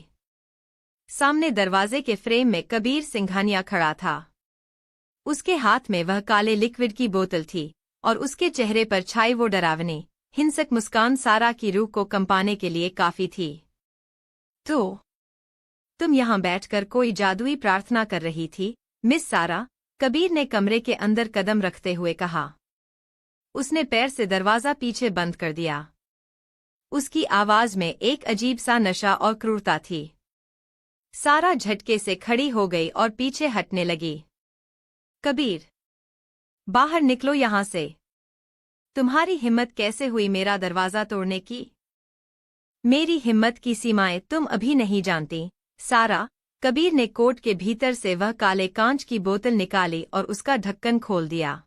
सामने दरवाजे के फ्रेम में कबीर सिंघानिया खड़ा था। उसके हाथ में वह काले लिक्विड की बोतल थी और उसके चेहरे पर छाई वो डरावनी, हिंसक मुस्कान सारा की रूह को कंपाने के लिए काफी थी। तो तुम यहां बैठकर कोई जादुई प्रार्थना कर रही थी, मिस सारा? कबीर ने कमरे के अंदर कदम रखते हुए कहा। उसने पैर से दरवाजा पीछे बंद कर दिया। उसकी आवाज में एक अजीब सा नशा और क्रूरता थी। सारा झटके से खड़ी हो गई और पीछे हटने लगी। कबीर, बाहर निकलो यहां से। तुम्हारी हिम्मत कैसे हुई मेरा दरवाजा तोड़ने की? मेरी हिम्मत की सीमाएं तुम अभी नहीं जानती, सारा। कबीर ने कोट के भीतर से वह काले कांच की बोतल निकाली और उसका ढक्कन खोल दिया।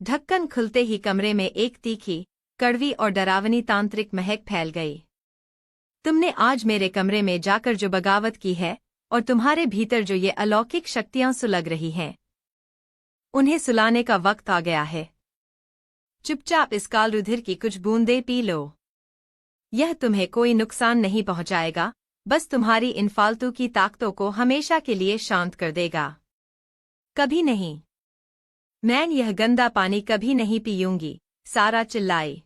ढक्कन खुलते ही कमरे में एक तीखी, कड़वी और डरावनी तांत्रिक महक फैल गई। तुमने आज मेरे कमरे में जाकर जो बगावत की है और तुम्हारे भीतर जो ये अलौकिक शक्तियां सुलग रही हैं, उन्हें सुलाने का वक्त आ गया है। चुपचाप इस कालरुधिर की कुछ बूंदें पी लो। यह तुम्हें कोई नुकसान नहीं पहुंचाएगा, बस तुम्हारी इन फालतू की ताकतों को हमेशा के लिए शांत कर देगा। कभी नहीं। मैं यह गंदा पानी कभी नहीं पीऊंगी, सारा चिल्लाई।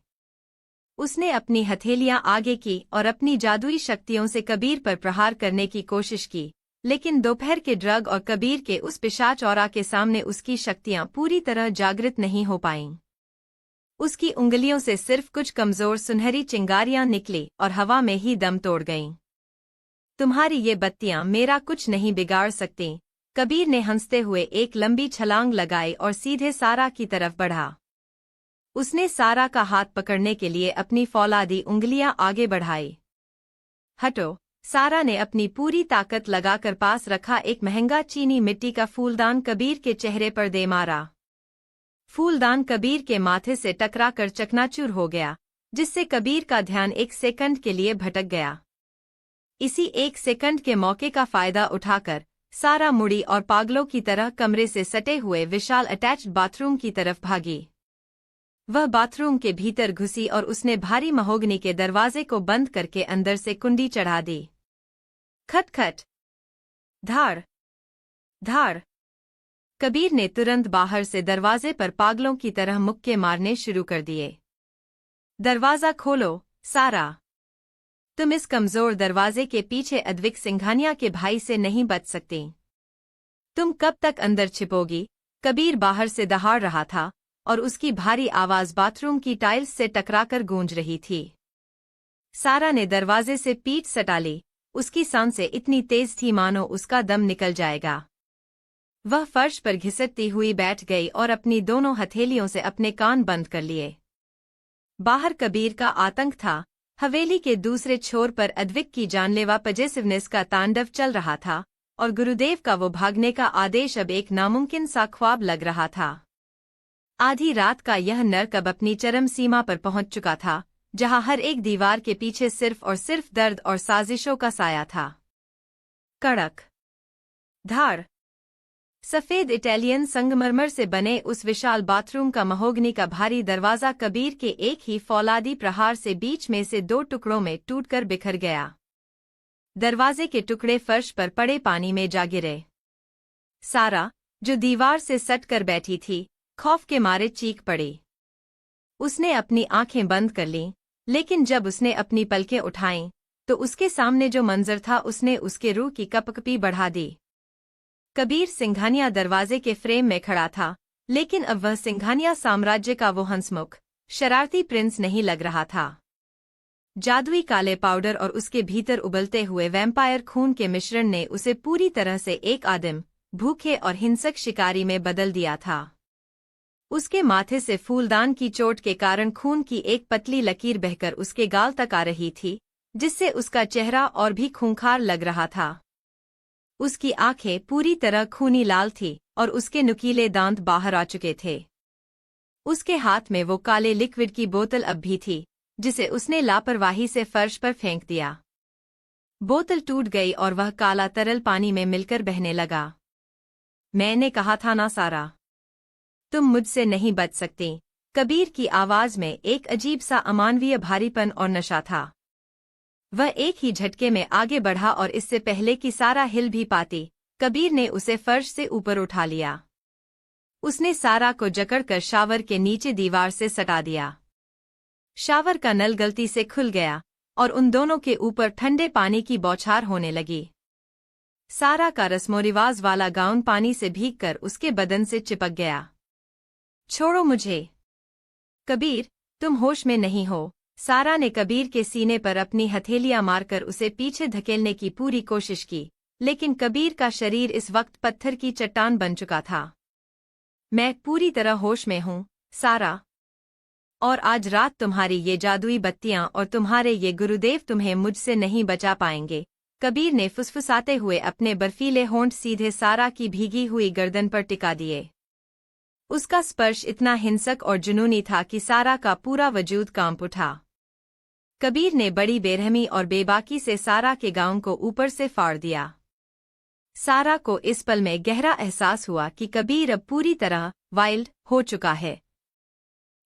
उसने अपनी हथेलियां आगे की और अपनी जादुई शक्तियों से कबीर पर प्रहार करने की कोशिश की, लेकिन दोपहर के ड्रग और कबीर के उस पिशाच औरा के सामने उसकी शक्तियां पूरी तरह जागृत नहीं हो पाईं। उसकी उंगलियों से सिर्फ कुछ कमजोर सुनहरी चिंगारियां निकली और हवा में ही दम तोड़ गईं। तुम्हारी ये बत्तियां मेरा कुछ नहीं बिगाड़ सकती। कबीर ने हंसते हुए एक लंबी छलांग लगाई और सीधे सारा की तरफ बढ़ा। उसने सारा का हाथ पकड़ने के लिए अपनी फौलादी उंगलियां आगे बढ़ाई। हटो, सारा ने अपनी पूरी ताकत लगाकर पास रखा एक महंगा चीनी मिट्टी का फूलदान कबीर के चेहरे पर दे मारा। फूलदान कबीर के माथे से टकराकर चकनाचूर हो गया, जिससे कबीर का ध्यान एक सेकंड के लिए भटक गया। इसी एक सेकंड के मौके का फायदा उठाकर सारा मुड़ी और पागलों की तरह कमरे से सटे हुए विशाल अटैच्ड बाथरूम की तरफ भागी। वह बाथरूम के भीतर घुसी और उसने भारी महोगनी के दरवाजे को बंद करके अंदर से कुंडी चढ़ा दी। खटखट, धाड़ धाड़। कबीर ने तुरंत बाहर से दरवाजे पर पागलों की तरह मुक्के मारने शुरू कर दिए। दरवाजा खोलो, सारा। तुम इस कमजोर दरवाजे के पीछे अद्विक सिंघानिया के भाई से नहीं बच सकती। तुम कब तक अंदर छिपोगी? कबीर बाहर से दहाड़ रहा था और उसकी भारी आवाज बाथरूम की टाइल्स से टकराकर गूंज रही थी। सारा ने दरवाजे से पीठ सटा ली। उसकी सांसें इतनी तेज थी मानो उसका दम निकल जाएगा। वह फर्श पर घिसटती हुई बैठ गई और अपनी दोनों हथेलियों से अपने कान बंद कर लिए। बाहर कबीर का आतंक था। हवेली के दूसरे छोर पर अद्विक की जानलेवा पजेसिवनेस का तांडव चल रहा था और गुरुदेव का वो भागने का आदेश अब एक नामुमकिन सा ख्वाब लग रहा था। आधी रात का यह नर्क अब अपनी चरम सीमा पर पहुंच चुका था, जहां हर एक दीवार के पीछे सिर्फ और सिर्फ दर्द और साजिशों का साया था। कड़क, धाड़, सफेद इटालियन संगमरमर से बने उस विशाल बाथरूम का महोगनी का भारी दरवाजा कबीर के एक ही फौलादी प्रहार से बीच में से 2 टुकड़ों में टूटकर बिखर गया। दरवाजे के टुकड़े फर्श पर पड़े पानी में जा गिरे। सारा, जो दीवार से सट कर बैठी थी, खौफ के मारे चीख पड़ी। उसने अपनी आंखें बंद कर लीं, लेकिन जब उसने अपनी पलकें उठाईं, तो उसके सामने जो मंजर था उसने उसके रूह की कपकपी बढ़ा दी। कबीर सिंघानिया दरवाजे के फ्रेम में खड़ा था, लेकिन अब वह सिंघानिया साम्राज्य का वो हंसमुख, शरारती प्रिंस नहीं लग रहा था। जादुई काले पाउडर और उसके भीतर उबलते हुए वैम्पायर खून के मिश्रण ने उसे पूरी तरह से एक आदिम, भूखे और हिंसक शिकारी में बदल दिया था। उसके माथे से फूलदान की चोट के कारण खून की एक पतली लकीर बहकर उसके गाल तक आ रही थी, जिससे उसका चेहरा और भी खूंखार लग रहा था। उसकी आंखें पूरी तरह खूनी लाल थी और उसके नुकीले दांत बाहर आ चुके थे। उसके हाथ में वो काले लिक्विड की बोतल अब भी थी, जिसे उसने लापरवाही से फर्श पर फेंक दिया। बोतल टूट गई और वह काला तरल पानी में मिलकर बहने लगा। मैंने कहा था ना सारा, तुम मुझसे नहीं बच सकती। कबीर की आवाज में एक अजीब सा अमानवीय भारीपन और नशा था। वह एक ही झटके में आगे बढ़ा और इससे पहले कि सारा हिल भी पाती, कबीर ने उसे फर्श से ऊपर उठा लिया। उसने सारा को जकड़कर शावर के नीचे दीवार से सटा दिया। शावर का नल गलती से खुल गया और उन दोनों के ऊपर ठंडे पानी की बौछार होने लगी। सारा का रस्मोरिवाज वाला गाउन पानी से भीगकर उसके बदन से चिपक गया। छोड़ो मुझे कबीर, तुम होश में नहीं हो। सारा ने कबीर के सीने पर अपनी हथेलियां मारकर उसे पीछे धकेलने की पूरी कोशिश की, लेकिन कबीर का शरीर इस वक्त पत्थर की चट्टान बन चुका था। मैं पूरी तरह होश में हूँ, सारा। और आज रात तुम्हारी ये जादुई बत्तियां और तुम्हारे ये गुरुदेव तुम्हें मुझसे नहीं बचा पाएंगे। कबीर ने फुसफुसाते हुए अपने बर्फीले होंठ सीधे सारा की भीगी हुई गर्दन पर टिका दिए। उसका स्पर्श इतना हिंसक और जुनूनी था कि सारा का पूरा वजूद कांप उठा। कबीर ने बड़ी बेरहमी और बेबाकी से सारा के गाउन को ऊपर से फाड़ दिया। सारा को इस पल में गहरा एहसास हुआ कि कबीर अब पूरी तरह वाइल्ड हो चुका है।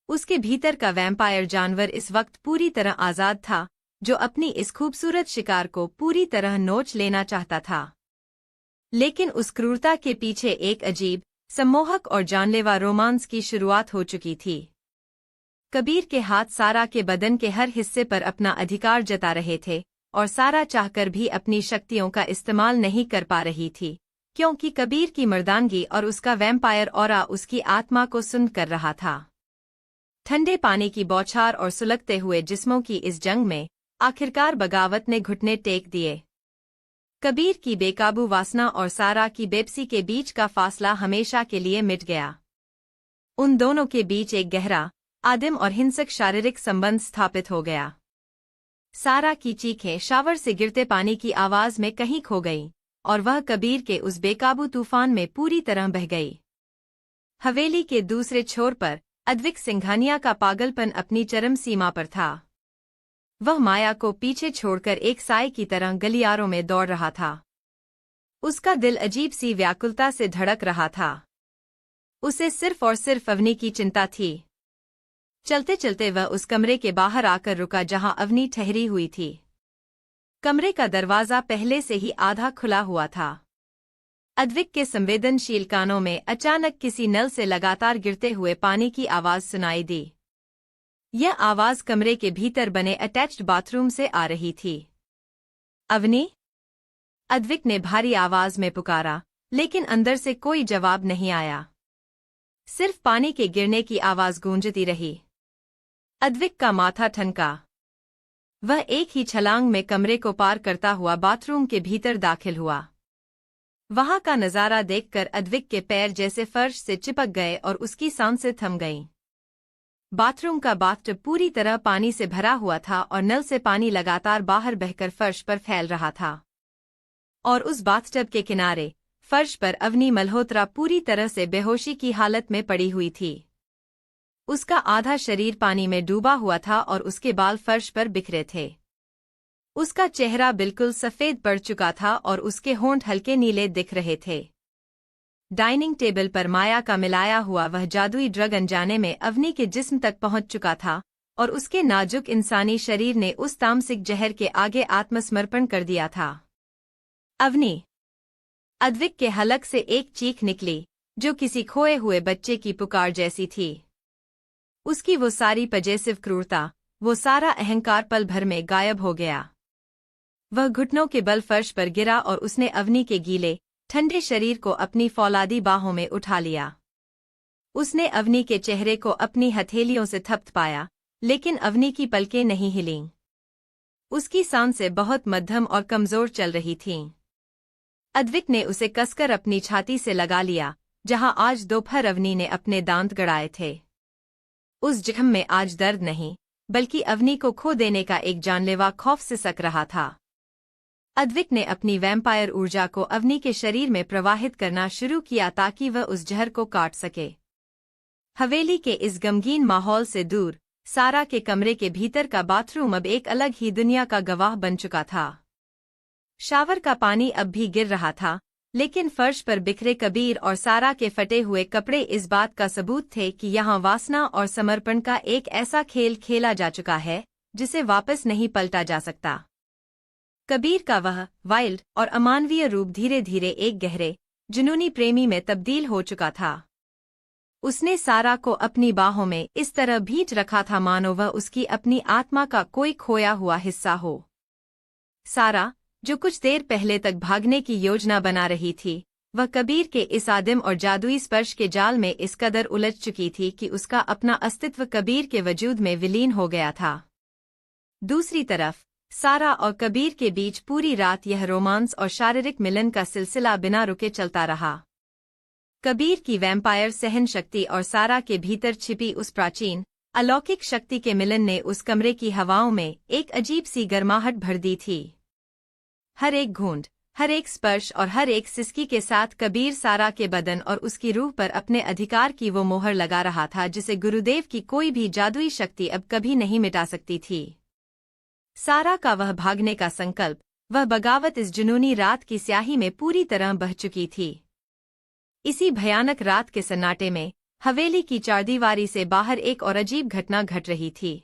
उसके भीतर का वैम्पायर जानवर इस वक्त पूरी तरह आजाद था, जो अपनी इस खूबसूरत शिकार को पूरी तरह नोच लेना चाहता था। लेकिन उस क्रूरता के पीछे एक अजीब, सम्मोहक और जानलेवा रोमांस की शुरुआत हो चुकी थी। कबीर के हाथ सारा के बदन के हर हिस्से पर अपना अधिकार जता रहे थे और सारा चाहकर भी अपनी शक्तियों का इस्तेमाल नहीं कर पा रही थी, क्योंकि कबीर की मर्दानगी और उसका वैम्पायर ऑरा उसकी आत्मा को सुन्न कर रहा था। ठंडे पानी की बौछार और सुलगते हुए जिस्मों की इस जंग में आखिरकार बगावत ने घुटने टेक दिए। कबीर की बेकाबू वासना और सारा की बेबसी के बीच का फासला हमेशा के लिए मिट गया। उन दोनों के बीच एक गहरा, आदिम और हिंसक शारीरिक संबंध स्थापित हो गया। सारा की चीखें शावर से गिरते पानी की आवाज में कहीं खो गईं, और वह कबीर के उस बेकाबू तूफान में पूरी तरह बह गई। हवेली के दूसरे छोर पर अद्विक सिंघानिया का पागलपन अपनी चरम सीमा पर था। वह माया को पीछे छोड़कर एक साए की तरह गलियारों में दौड़ रहा था। उसका दिल अजीब सी व्याकुलता से धड़क रहा था। उसे सिर्फ और सिर्फ अवनी की चिंता थी। चलते चलते वह उस कमरे के बाहर आकर रुका जहां अवनी ठहरी हुई थी। कमरे का दरवाजा पहले से ही आधा खुला हुआ था। अद्विक के संवेदनशील कानों में अचानक किसी नल से लगातार गिरते हुए पानी की आवाज सुनाई दी। यह आवाज कमरे के भीतर बने अटैच्ड बाथरूम से आ रही थी। अवनी? अद्विक ने भारी आवाज में पुकारा, लेकिन अंदर से कोई जवाब नहीं आया। सिर्फ पानी के गिरने की आवाज गूंजती रही। अद्विक का माथा ठनका। वह एक ही छलांग में कमरे को पार करता हुआ बाथरूम के भीतर दाखिल हुआ। वहां का नजारा देखकर अद्विक के पैर जैसे फर्श से चिपक गए और उसकी सांसें थम गईं। बाथरूम का बाथटब पूरी तरह पानी से भरा हुआ था और नल से पानी लगातार बाहर बहकर फर्श पर फैल रहा था। और उस बाथटब के किनारे फर्श पर अवनी मल्होत्रा पूरी तरह से बेहोशी की हालत में पड़ी हुई थी। उसका आधा शरीर पानी में डूबा हुआ था और उसके बाल फर्श पर बिखरे थे। उसका चेहरा बिल्कुल सफेद पड़ चुका था और उसके होंठ हल्के नीले दिख रहे थे। डाइनिंग टेबल पर माया का मिलाया हुआ वह जादुई ड्रग अनजाने में अवनी के जिस्म तक पहुंच चुका था और उसके नाजुक इंसानी शरीर ने उस तामसिक जहर के आगे आत्मसमर्पण कर दिया था। अवनी! अद्विक के हलक से एक चीख निकली, जो किसी खोए हुए बच्चे की पुकार जैसी थी। उसकी वो सारी पजेसिव क्रूरता, वो सारा अहंकार पल भर में गायब हो गया। वह घुटनों के बल फर्श पर गिरा और उसने अवनी के गीले, ठंडे शरीर को अपनी फौलादी बाहों में उठा लिया। उसने अवनी के चेहरे को अपनी हथेलियों से थपथ पाया, लेकिन अवनी की पलकें नहीं हिलीं। उसकी सांसें बहुत मध्यम और कमजोर चल रही थीं। अद्विक ने उसे कसकर अपनी छाती से लगा लिया, जहां आज दोपहर अवनी ने अपने दांत गड़ाए थे। उस जख्म में आज दर्द नहीं, बल्कि अवनी को खो देने का एक जानलेवा खौफ सिसक रहा था। अद्विक ने अपनी वैम्पायर ऊर्जा को अवनी के शरीर में प्रवाहित करना शुरू किया ताकि वह उस जहर को काट सके। हवेली के इस गमगीन माहौल से दूर, सारा के कमरे के भीतर का बाथरूम अब एक अलग ही दुनिया का गवाह बन चुका था। शावर का पानी अब भी गिर रहा था, लेकिन फर्श पर बिखरे कबीर और सारा के फटे हुए कपड़े इस बात का सबूत थे कि यहाँ वासना और समर्पण का एक ऐसा खेल खेला जा चुका है, जिसे वापस नहीं पलटा जा सकता। कबीर का वह वाइल्ड और अमानवीय रूप धीरे धीरे एक गहरे, जुनूनी प्रेमी में तब्दील हो चुका था। उसने सारा को अपनी बाहों में इस तरह भींच रखा था मानो वह उसकी अपनी आत्मा का कोई खोया हुआ हिस्सा हो। सारा, जो कुछ देर पहले तक भागने की योजना बना रही थी, वह कबीर के इस आदिम और जादुई स्पर्श के जाल में इस कदर उलझ चुकी थी कि उसका अपना अस्तित्व कबीर के वजूद में विलीन हो गया था। दूसरी तरफ, सारा और कबीर के बीच पूरी रात यह रोमांस और शारीरिक मिलन का सिलसिला बिना रुके चलता रहा। कबीर की वैम्पायर सहन शक्ति और सारा के भीतर छिपी उस प्राचीन, अलौकिक शक्ति के मिलन ने उस कमरे की हवाओं में एक अजीब सी गर्माहट भर दी थी। हर एक घूंट, हर एक स्पर्श और हर एक सिसकी के साथ कबीर सारा के बदन और उसकी रूह पर अपने अधिकार की वो मोहर लगा रहा था जिसे गुरुदेव की कोई भी जादुई शक्ति अब कभी नहीं मिटा सकती थी। सारा का वह भागने का संकल्प, वह बगावत इस जुनूनी रात की स्याही में पूरी तरह बह चुकी थी। इसी भयानक रात के सन्नाटे में हवेली की चारदीवारी से बाहर एक और अजीब घटना घट रही थी।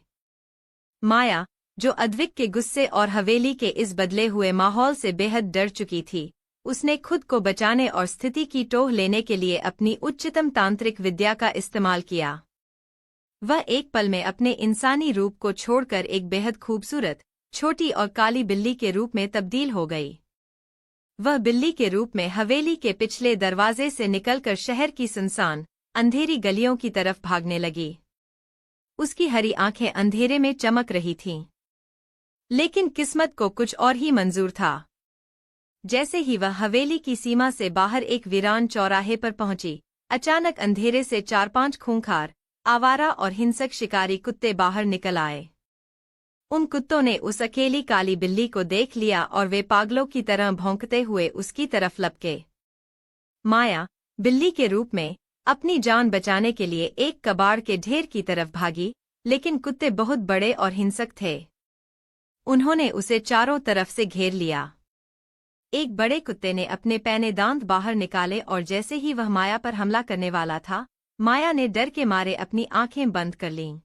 माया, जो अद्विक के गुस्से और हवेली के इस बदले हुए माहौल से बेहद डर चुकी थी, उसने खुद को बचाने और स्थिति की टोह लेने के लिए अपनी उच्चतम तांत्रिक विद्या का इस्तेमाल किया। वह एक पल में अपने इंसानी रूप को छोड़कर एक बेहद खूबसूरत, छोटी और काली बिल्ली के रूप में तब्दील हो गई। वह बिल्ली के रूप में हवेली के पिछले दरवाजे से निकलकर शहर की सुनसान, अंधेरी गलियों की तरफ भागने लगी। उसकी हरी आंखें अंधेरे में चमक रही थीं। लेकिन किस्मत को कुछ और ही मंजूर था। जैसे ही वह हवेली की सीमा से बाहर एक वीरान चौराहे पर पहुंची, अचानक अंधेरे से 4-5 खूंखार, आवारा और हिंसक शिकारी कुत्ते बाहर निकल आए। उन कुत्तों ने उस अकेली काली बिल्ली को देख लिया और वे पागलों की तरह भौंकते हुए उसकी तरफ लपके। माया, बिल्ली के रूप में, अपनी जान बचाने के लिए एक कबाड़ के ढेर की तरफ भागी, लेकिन कुत्ते बहुत बड़े और हिंसक थे। उन्होंने उसे चारों तरफ से घेर लिया। एक बड़े कुत्ते ने अपने पैने दांत बाहर निकाले और जैसे ही वह माया पर हमला करने वाला था, माया ने डर के मारे अपनी आंखें बंद कर लीं।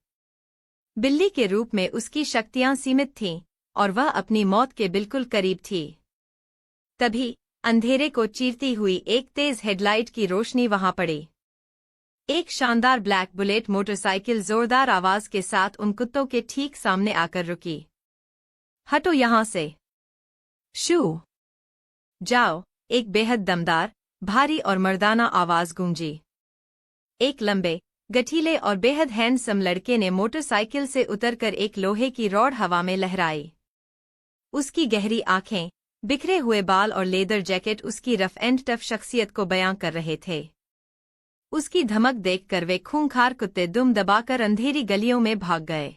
बिल्ली के रूप में उसकी शक्तियां सीमित थीं और वह अपनी मौत के बिल्कुल करीब थी। तभी अंधेरे को चीरती हुई एक तेज हेडलाइट की रोशनी वहां पड़ी। एक शानदार ब्लैक बुलेट मोटरसाइकिल जोरदार आवाज के साथ उन कुत्तों के ठीक सामने आकर रुकी। हटो यहां से! शू! जाओ! एक बेहद दमदार, भारी और मर्दाना आवाज गूंजी। एक लंबे, गठीले और बेहद हैंडसम लड़के ने मोटरसाइकिल से उतरकर एक लोहे की रॉड हवा में लहराई। उसकी गहरी आंखें, बिखरे हुए बाल और लेदर जैकेट उसकी रफ एंड टफ शख्सियत को बयां कर रहे थे। उसकी धमक देखकर वे खूंखार कुत्ते दुम दबाकर अंधेरी गलियों में भाग गए।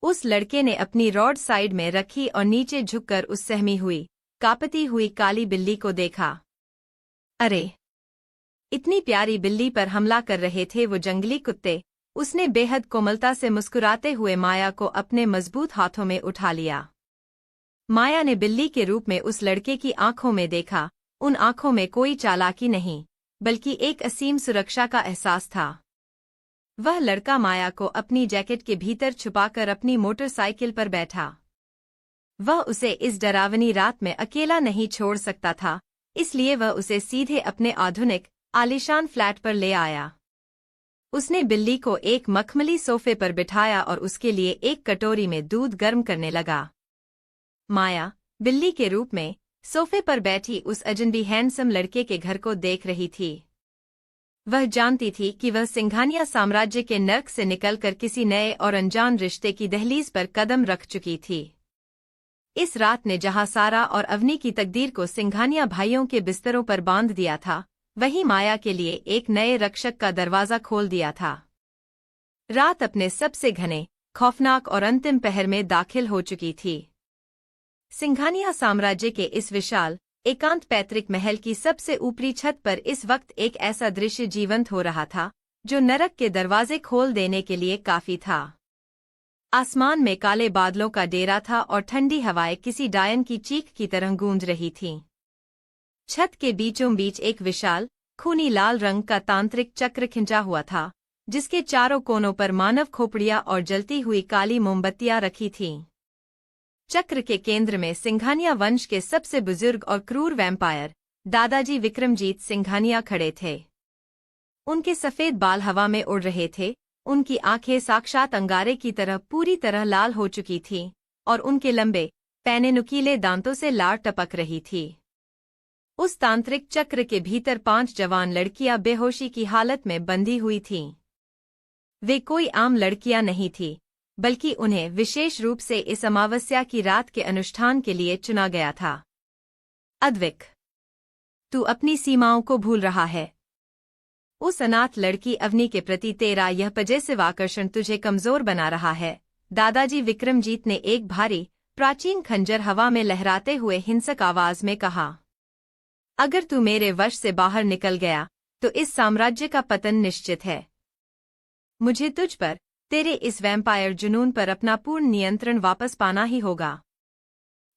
उस लड़के ने अपनी रॉड साइड में रखी और नीचे झुककर उस सहमी हुई, कांपती हुई काली बिल्ली को देखा। अरे! इतनी प्यारी बिल्ली पर हमला कर रहे थे वो जंगली कुत्ते। उसने बेहद कोमलता से मुस्कुराते हुए माया को अपने मजबूत हाथों में उठा लिया। माया ने बिल्ली के रूप में उस लड़के की आंखों में देखा। उन आंखों में कोई चालाकी नहीं, बल्कि एक असीम सुरक्षा का एहसास था। वह लड़का माया को अपनी जैकेट के भीतर छुपाकर अपनी मोटरसाइकिल पर बैठा। वह उसे इस डरावनी रात में अकेला नहीं छोड़ सकता था, इसलिए वह उसे सीधे अपने आधुनिक, आलीशान फ्लैट पर ले आया। उसने बिल्ली को एक मखमली सोफे पर बिठाया और उसके लिए एक कटोरी में दूध गर्म करने लगा। माया, बिल्ली के रूप में, सोफे पर बैठी उस अजनबी हैंडसम लड़के के घर को देख रही थी। वह जानती थी कि वह सिंघानिया साम्राज्य के नर्क से निकलकर किसी नए और अनजान रिश्ते की दहलीज पर कदम रख चुकी थी। इस रात ने जहां सारा और अवनी की तकदीर को सिंघानिया भाइयों के बिस्तरों पर बांध दिया था, वहीं माया के लिए एक नए रक्षक का दरवाजा खोल दिया था। रात अपने सबसे घने, खौफनाक और अंतिम पहर में दाखिल हो चुकी थी। सिंघानिया साम्राज्य के इस विशाल, एकांत पैतृक महल की सबसे ऊपरी छत पर इस वक्त एक ऐसा दृश्य जीवंत हो रहा था, जो नरक के दरवाजे खोल देने के लिए काफी था। आसमान में काले बादलों का डेरा था और ठंडी हवाएं किसी डायन की चीख की तरह गूंज रही थीं। छत के बीचों बीच एक विशाल, खूनी लाल रंग का तांत्रिक चक्र खिंचा हुआ था, जिसके चारों कोनों पर मानव खोपड़ियां और जलती हुई काली मोमबत्तियां रखी थीं। चक्र के केंद्र में सिंघानिया वंश के सबसे बुजुर्ग और क्रूर वैम्पायर, दादाजी विक्रमजीत सिंघानिया खड़े थे। उनके सफेद बाल हवा में उड़ रहे थे, उनकी आंखें साक्षात अंगारे की तरह पूरी तरह लाल हो चुकी थीं, और उनके लंबे, पैने नुकीले दांतों से लार टपक रही थी। उस तांत्रिक चक्र के भीतर 5 जवान लड़कियां बेहोशी की हालत में बंधी हुई थीं। वे कोई आम लड़कियां नहीं थीं, बल्कि उन्हें विशेष रूप से इस अमावस्या की रात के अनुष्ठान के लिए चुना गया था। अद्विक, तू अपनी सीमाओं को भूल रहा है। उस अनाथ लड़की अवनी के प्रति तेरा यह पजेसिव आकर्षण तुझे कमजोर बना रहा है, दादाजी विक्रमजीत ने एक भारी, प्राचीन खंजर हवा में लहराते हुए हिंसक आवाज में कहा। अगर तू मेरे वश से बाहर निकल गया, तो इस साम्राज्य का पतन निश्चित है। मुझे तुझ पर, तेरे इस वैम्पायर जुनून पर अपना पूर्ण नियंत्रण वापस पाना ही होगा।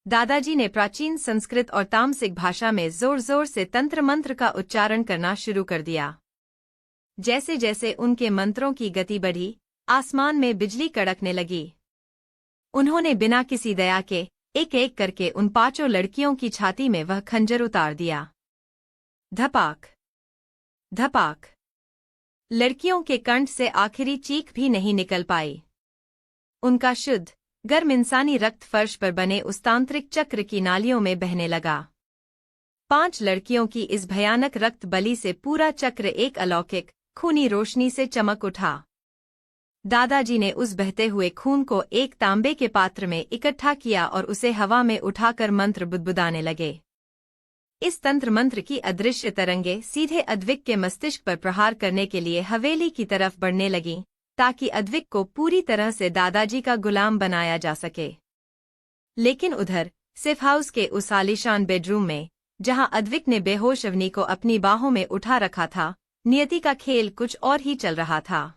दादाजी ने प्राचीन संस्कृत और तामसिक भाषा में जोर जोर से तंत्र मंत्र का उच्चारण करना शुरू कर दिया। जैसे जैसे उनके मंत्रों की गति बढ़ी, आसमान में बिजली कड़कने लगी। उन्होंने बिना किसी दया के, एक एक करके उन 5 लड़कियों की छाती में वह खंजर उतार दिया। धपाक, धपाक। लड़कियों के कंठ से आखिरी चीख भी नहीं निकल पाई। उनका शुद्ध, गर्म इंसानी रक्त फर्श पर बने उस तांत्रिक चक्र की नालियों में बहने लगा। 5 लड़कियों की इस भयानक रक्त बलि से पूरा चक्र एक अलौकिक, खूनी रोशनी से चमक उठा। दादाजी ने उस बहते हुए खून को एक तांबे के पात्र में इकट्ठा किया और उसे हवा में उठाकर मंत्र बुदबुदाने लगे। इस तंत्र मंत्र की अदृश्य तरंगे सीधे अद्विक के मस्तिष्क पर प्रहार करने के लिए हवेली की तरफ बढ़ने लगीं, ताकि अद्विक को पूरी तरह से दादाजी का गुलाम बनाया जा सके। लेकिन उधर सेफ हाउस के उस आलीशान बेडरूम में, जहां अद्विक ने बेहोश अवनी को अपनी बाहों में उठा रखा था, नियति का खेल कुछ और ही चल रहा था।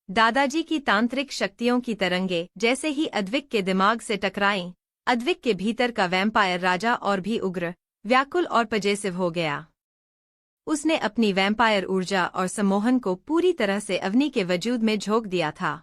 दादाजी की तांत्रिक शक्तियों की तरंगे जैसे ही अद्विक के दिमाग से टकराईं, अद्विक के भीतर का वैम्पायर राजा और भी उग्र, व्याकुल और पजेसिव हो गया। उसने अपनी वैम्पायर ऊर्जा और सम्मोहन को पूरी तरह से अवनी के वजूद में झोंक दिया था।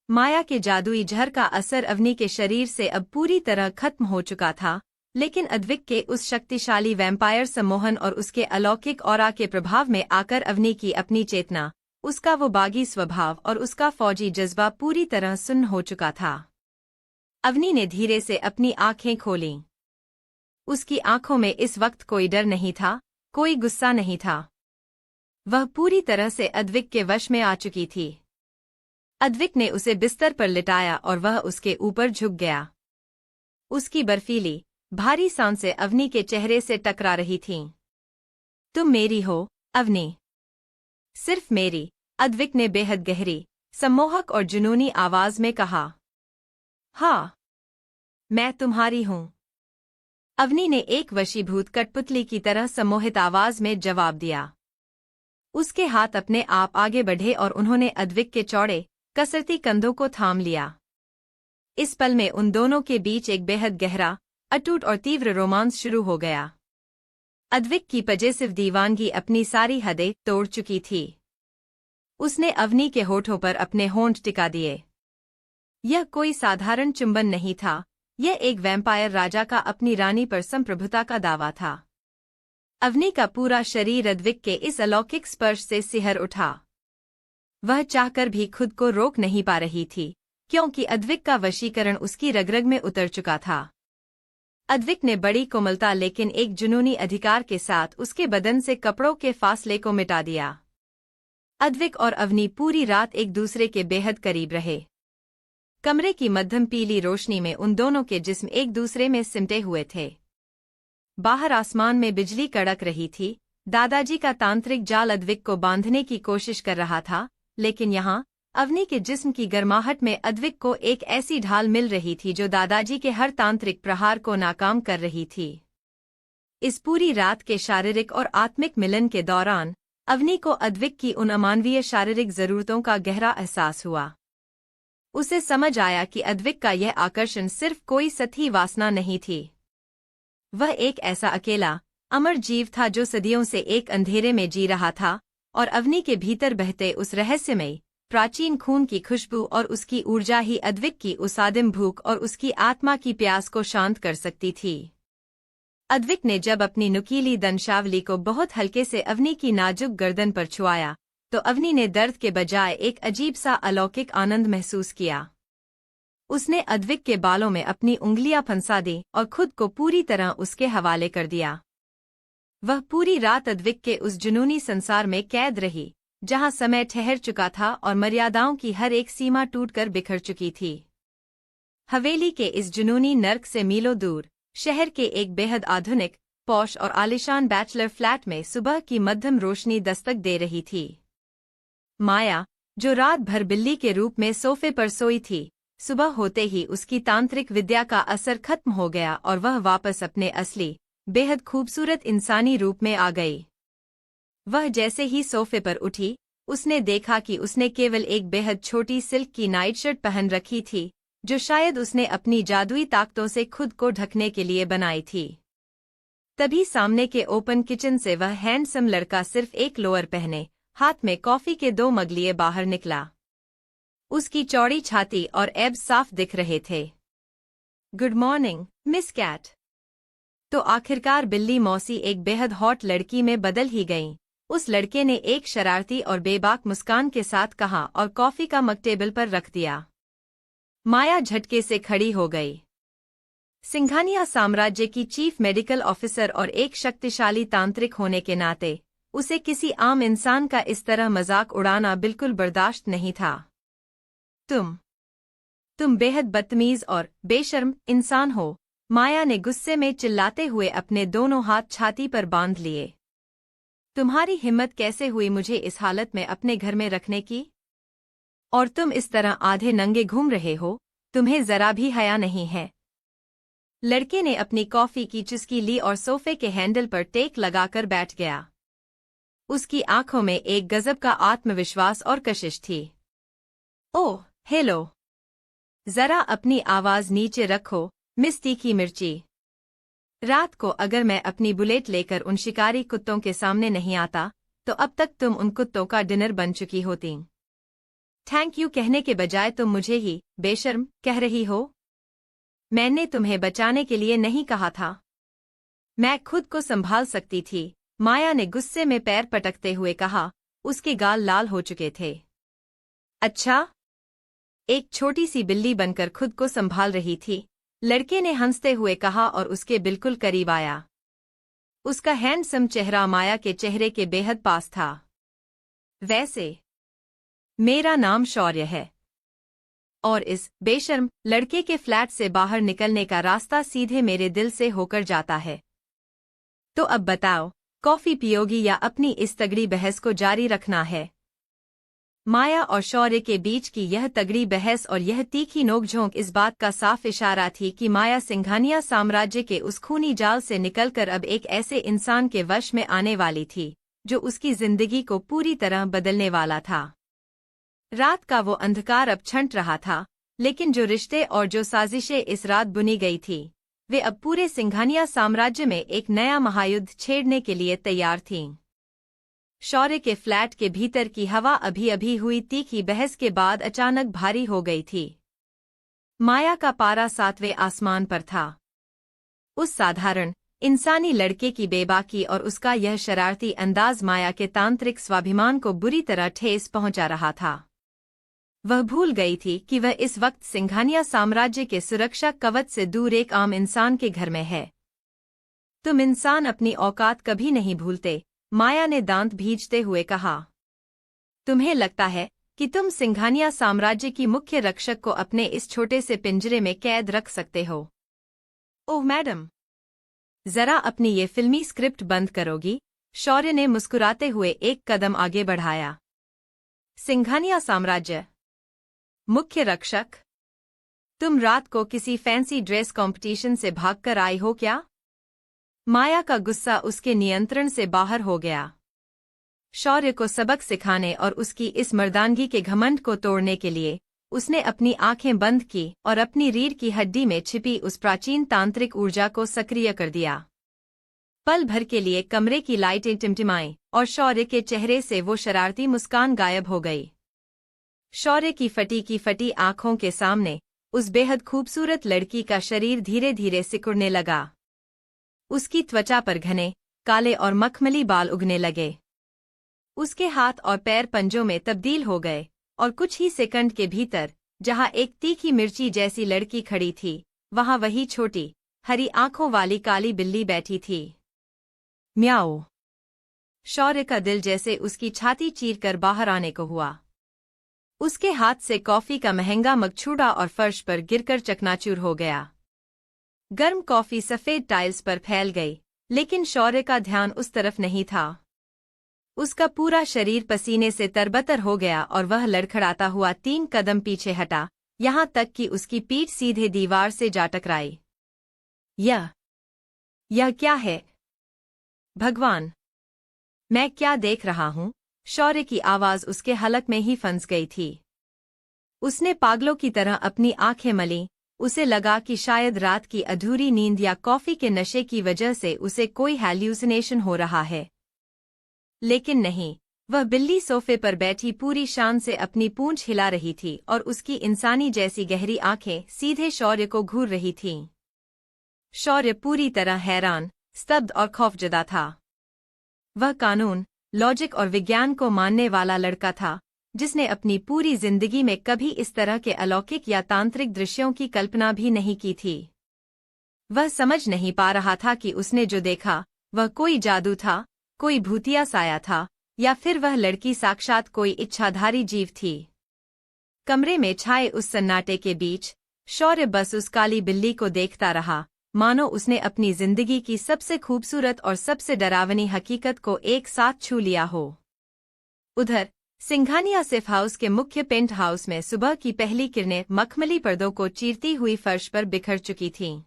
माया के जादुई जहर का असर अवनी के शरीर से अब पूरी तरह खत्म हो चुका था, लेकिन अद्विक के उस शक्तिशाली वैम्पायर सम्मोहन और उसके अलौकिक ऑरा के प्रभाव में आकर अवनी की अपनी चेतना, उसका वो बागी स्वभाव और उसका फौजी जज्बा पूरी तरह सुन्न हो चुका था। अवनी ने धीरे से अपनी आंखें खोलीं। उसकी आंखों में इस वक्त कोई डर नहीं था, कोई गुस्सा नहीं था। वह पूरी तरह से अद्विक के वश में आ चुकी थी। अद्विक ने उसे बिस्तर पर लिटाया और वह उसके ऊपर झुक गया। उसकी बर्फीली, भारी सांसें अवनी के चेहरे से टकरा रही थीं। तुम मेरी हो, अवनी। सिर्फ मेरी, अद्विक ने बेहद गहरी, सम्मोहक और जुनूनी आवाज में कहा। हाँ, मैं तुम्हारी हूं। अवनी ने एक वशीभूत कठपुतली की तरह सम्मोहित आवाज में जवाब दिया। उसके हाथ अपने आप आगे बढ़े और उन्होंने अद्विक के चौड़े, कसरती कंधों को थाम लिया। इस पल में उन दोनों के बीच एक बेहद गहरा, अटूट और तीव्र रोमांस शुरू हो गया। अद्विक की पजेसिव दीवानगी अपनी सारी हदें तोड़ चुकी थी। उसने अवनी के होठों पर अपने होंठ टिका दिए। यह कोई साधारण चुंबन नहीं था, यह एक वैम्पायर राजा का अपनी रानी पर संप्रभुता का दावा था। अवनी का पूरा शरीर अद्विक के इस अलौकिक स्पर्श से सिहर उठा। वह चाहकर भी खुद को रोक नहीं पा रही थी, क्योंकि अद्विक का वशीकरण उसकी रगरग में उतर चुका था। अद्विक ने बड़ी कोमलता लेकिन एक जुनूनी अधिकार के साथ उसके बदन से कपड़ों के फासले को मिटा दिया। अद्विक और अवनी पूरी रात एक दूसरे के बेहद करीब रहे। कमरे की मध्यम पीली रोशनी में उन दोनों के जिस्म एक दूसरे में सिमटे हुए थे। बाहर आसमान में बिजली कड़क रही थी। दादाजी का तांत्रिक जाल अद्विक को बांधने की कोशिश कर रहा था, लेकिन यहाँ अवनी के जिस्म की गर्माहट में अद्विक को एक ऐसी ढाल मिल रही थी जो दादाजी के हर तांत्रिक प्रहार को नाकाम कर रही थी। इस पूरी रात के शारीरिक और आत्मिक मिलन के दौरान अवनी को अद्विक की उन अमानवीय शारीरिक जरूरतों का गहरा एहसास हुआ। उसे समझ आया कि अद्विक का यह आकर्षण सिर्फ कोई सतही वासना नहीं थी। वह एक ऐसा अकेला, अमर जीव था जो सदियों से एक अंधेरे में जी रहा था, और अवनी के भीतर बहते उस रहस्यमयी, प्राचीन खून की खुशबू और उसकी ऊर्जा ही अद्विक की उस आदिम भूख और उसकी आत्मा की प्यास को शांत कर सकती थी। अद्विक ने जब अपनी नुकीली दंशावली को बहुत हल्के से अवनी की नाजुक गर्दन पर छुआया, तो अवनी ने दर्द के बजाय एक अजीब सा अलौकिक आनंद महसूस किया। उसने अद्विक के बालों में अपनी उंगलियां फंसा दी और खुद को पूरी तरह उसके हवाले कर दिया। वह पूरी रात अद्विक के उस जुनूनी संसार में कैद रही, जहां समय ठहर चुका था और मर्यादाओं की हर एक सीमा टूटकर बिखर चुकी थी। हवेली के इस जुनूनी नर्क से मीलों दूर, शहर के एक बेहद आधुनिक, पॉश और आलिशान बैचलर फ्लैट में सुबह की मध्यम रोशनी दस्तक दे रही थी। माया, जो रात भर बिल्ली के रूप में सोफे पर सोई थी, सुबह होते ही उसकी तांत्रिक विद्या का असर खत्म हो गया और वह वापस अपने असली, बेहद खूबसूरत इंसानी रूप में आ गई। वह जैसे ही सोफे पर उठी, उसने देखा कि उसने केवल एक बेहद छोटी सिल्क की नाइट शर्ट पहन रखी थी, जो शायद उसने अपनी जादुई ताकतों से खुद को ढकने के लिए बनाई थी। तभी सामने के ओपन किचन से वह हैंडसम लड़का सिर्फ एक लोअर पहने, हाथ में कॉफी के 2 मग लिए बाहर निकला। उसकी चौड़ी छाती और एब्स साफ दिख रहे थे। Good morning, miss cat. तो आखिरकार बिल्ली मौसी एक बेहद हॉट लड़की में बदल ही गईं। उस लड़के ने एक शरारती और बेबाक मुस्कान के साथ कहा और कॉफी का मग टेबल पर रख दिया। माया झटके से खड़ी हो गई। सिंघानिया साम्राज्य की चीफ मेडिकल ऑफिसर और एक शक्तिशाली तांत्रिक होने के नाते उसे किसी आम इंसान का इस तरह मजाक उड़ाना बिल्कुल बर्दाश्त नहीं था। तुम बेहद बदतमीज और बेशर्म इंसान हो, माया ने गुस्से में चिल्लाते हुए अपने दोनों हाथ छाती पर बांध लिए। तुम्हारी हिम्मत कैसे हुई मुझे इस हालत में अपने घर में रखने की? और तुम इस तरह आधे नंगे घूम रहे हो, तुम्हें जरा भी हया नहीं है। लड़के ने अपनी कॉफी की चुस्की ली और सोफे के हैंडल पर टेक लगाकर बैठ गया। उसकी आंखों में एक गजब का आत्मविश्वास और कशिश थी। ओह, हेलो। जरा अपनी आवाज नीचे रखो, मिस तीखी मिर्ची। रात को अगर मैं अपनी बुलेट लेकर उन शिकारी कुत्तों के सामने नहीं आता, तो अब तक तुम उन कुत्तों का डिनर बन चुकी होती। थैंक यू कहने के बजाय तुम मुझे ही बेशर्म कह रही हो। मैंने तुम्हें बचाने के लिए नहीं कहा था। मैं खुद को संभाल सकती थी, माया ने गुस्से में पैर पटकते हुए कहा। उसके गाल लाल हो चुके थे। अच्छा? एक छोटी सी बिल्ली बनकर खुद को संभाल रही थी, लड़के ने हंसते हुए कहा और उसके बिल्कुल करीब आया। उसका हैंडसम चेहरा माया के चेहरे के बेहद पास था। वैसे मेरा नाम शौर्य है, और इस बेशर्म लड़के के फ्लैट से बाहर निकलने का रास्ता सीधे मेरे दिल से होकर जाता है। तो अब बताओ, कॉफी पियोगी या अपनी इस तगड़ी बहस को जारी रखना है? माया और शौर्य के बीच की यह तगड़ी बहस और यह तीखी नोकझोंक इस बात का साफ इशारा थी कि माया सिंघानिया साम्राज्य के उस खूनी जाल से निकलकर अब एक ऐसे इंसान के वश में आने वाली थी, जो उसकी जिंदगी को पूरी तरह बदलने वाला था। रात का वो अंधकार अब छंट रहा था, लेकिन जो रिश्ते और जो साजिशें इस रात बुनी गई थी, वे अब पूरे सिंघानिया साम्राज्य में एक नया महायुद्ध छेड़ने के लिए तैयार थीं। शौर्य के फ्लैट के भीतर की हवा अभी अभी हुई तीखी बहस के बाद अचानक भारी हो गई थी। माया का पारा 7वें आसमान पर था। उस साधारण इंसानी लड़के की बेबाकी और उसका यह शरारती अंदाज माया के तांत्रिक स्वाभिमान को बुरी तरह ठेस पहुंचा रहा था। वह भूल गई थी कि वह इस वक्त सिंघानिया साम्राज्य के सुरक्षा कवच से दूर एक आम इंसान के घर में है। तुम इंसान अपनी औकात कभी नहीं भूलते, माया ने दांत भींचते हुए कहा। तुम्हें लगता है कि तुम सिंघानिया साम्राज्य की मुख्य रक्षक को अपने इस छोटे से पिंजरे में कैद रख सकते हो? ओह मैडम, जरा अपनी ये फिल्मी स्क्रिप्ट बंद करोगी? शौर्य ने मुस्कुराते हुए एक कदम आगे बढ़ाया। सिंघानिया साम्राज्य मुख्य रक्षक? तुम रात को किसी फैंसी ड्रेस कंपटीशन से भागकर आई हो क्या? माया का गुस्सा उसके नियंत्रण से बाहर हो गया। शौर्य को सबक सिखाने और उसकी इस मर्दानगी के घमंड को तोड़ने के लिए उसने अपनी आंखें बंद की और अपनी रीढ़ की हड्डी में छिपी उस प्राचीन तांत्रिक ऊर्जा को सक्रिय कर दिया। पल भर के लिए कमरे की लाइटें टिमटिमाईं और शौर्य के चेहरे से वो शरारती मुस्कान गायब हो गई। शौर्य की फटी आंखों के सामने उस बेहद खूबसूरत लड़की का शरीर धीरे धीरे सिकुड़ने लगा। उसकी त्वचा पर घने, काले और मखमली बाल उगने लगे। उसके हाथ और पैर पंजों में तब्दील हो गए और कुछ ही सेकंड के भीतर जहां एक तीखी मिर्ची जैसी लड़की खड़ी थी, वहां वही छोटी, हरी आंखों वाली काली बिल्ली बैठी थी। म्याऊ। शौर्य का दिल जैसे उसकी छाती चीरकर बाहर आने को हुआ। उसके हाथ से कॉफी का महंगा मग छूटा और फर्श पर गिरकर चकनाचूर हो गया। गर्म कॉफी सफेद टाइल्स पर फैल गई, लेकिन शौर्य का ध्यान उस तरफ नहीं था। उसका पूरा शरीर पसीने से तरबतर हो गया और वह लड़खड़ाता हुआ 3 कदम पीछे हटा, यहां तक कि उसकी पीठ सीधे दीवार से जा टकराई। यह क्या है? भगवान, मैं क्या देख रहा हूं? शौर्य की आवाज उसके हलक में ही फंस गई थी। उसने पागलों की तरह अपनी आंखें मलीं। उसे लगा कि शायद रात की अधूरी नींद या कॉफी के नशे की वजह से उसे कोई हैल्यूसिनेशन हो रहा है। लेकिन नहीं, वह बिल्ली सोफे पर बैठी पूरी शान से अपनी पूंछ हिला रही थी और उसकी इंसानी जैसी गहरी आंखें सीधे शौर्य को घूर रही थीं। शौर्य पूरी तरह हैरान, स्तब्ध और खौफजदा था। वह कानून, लॉजिक और विज्ञान को मानने वाला लड़का था, जिसने अपनी पूरी जिंदगी में कभी इस तरह के अलौकिक या तांत्रिक दृश्यों की कल्पना भी नहीं की थी। वह समझ नहीं पा रहा था कि उसने जो देखा वह कोई जादू था, कोई भूतिया साया था, या फिर वह लड़की साक्षात कोई इच्छाधारी जीव थी। कमरे में छाए उस सन्नाटे के बीच शौर्य बस उस काली बिल्ली को देखता रहा, मानो उसने अपनी जिंदगी की सबसे खूबसूरत और सबसे डरावनी हकीकत को एक साथ छू लिया हो। उधर सिंघानिया सेफ हाउस के मुख्य पेंट हाउस में सुबह की पहली किरणें मखमली पर्दों को चीरती हुई फर्श पर बिखर चुकी थीं।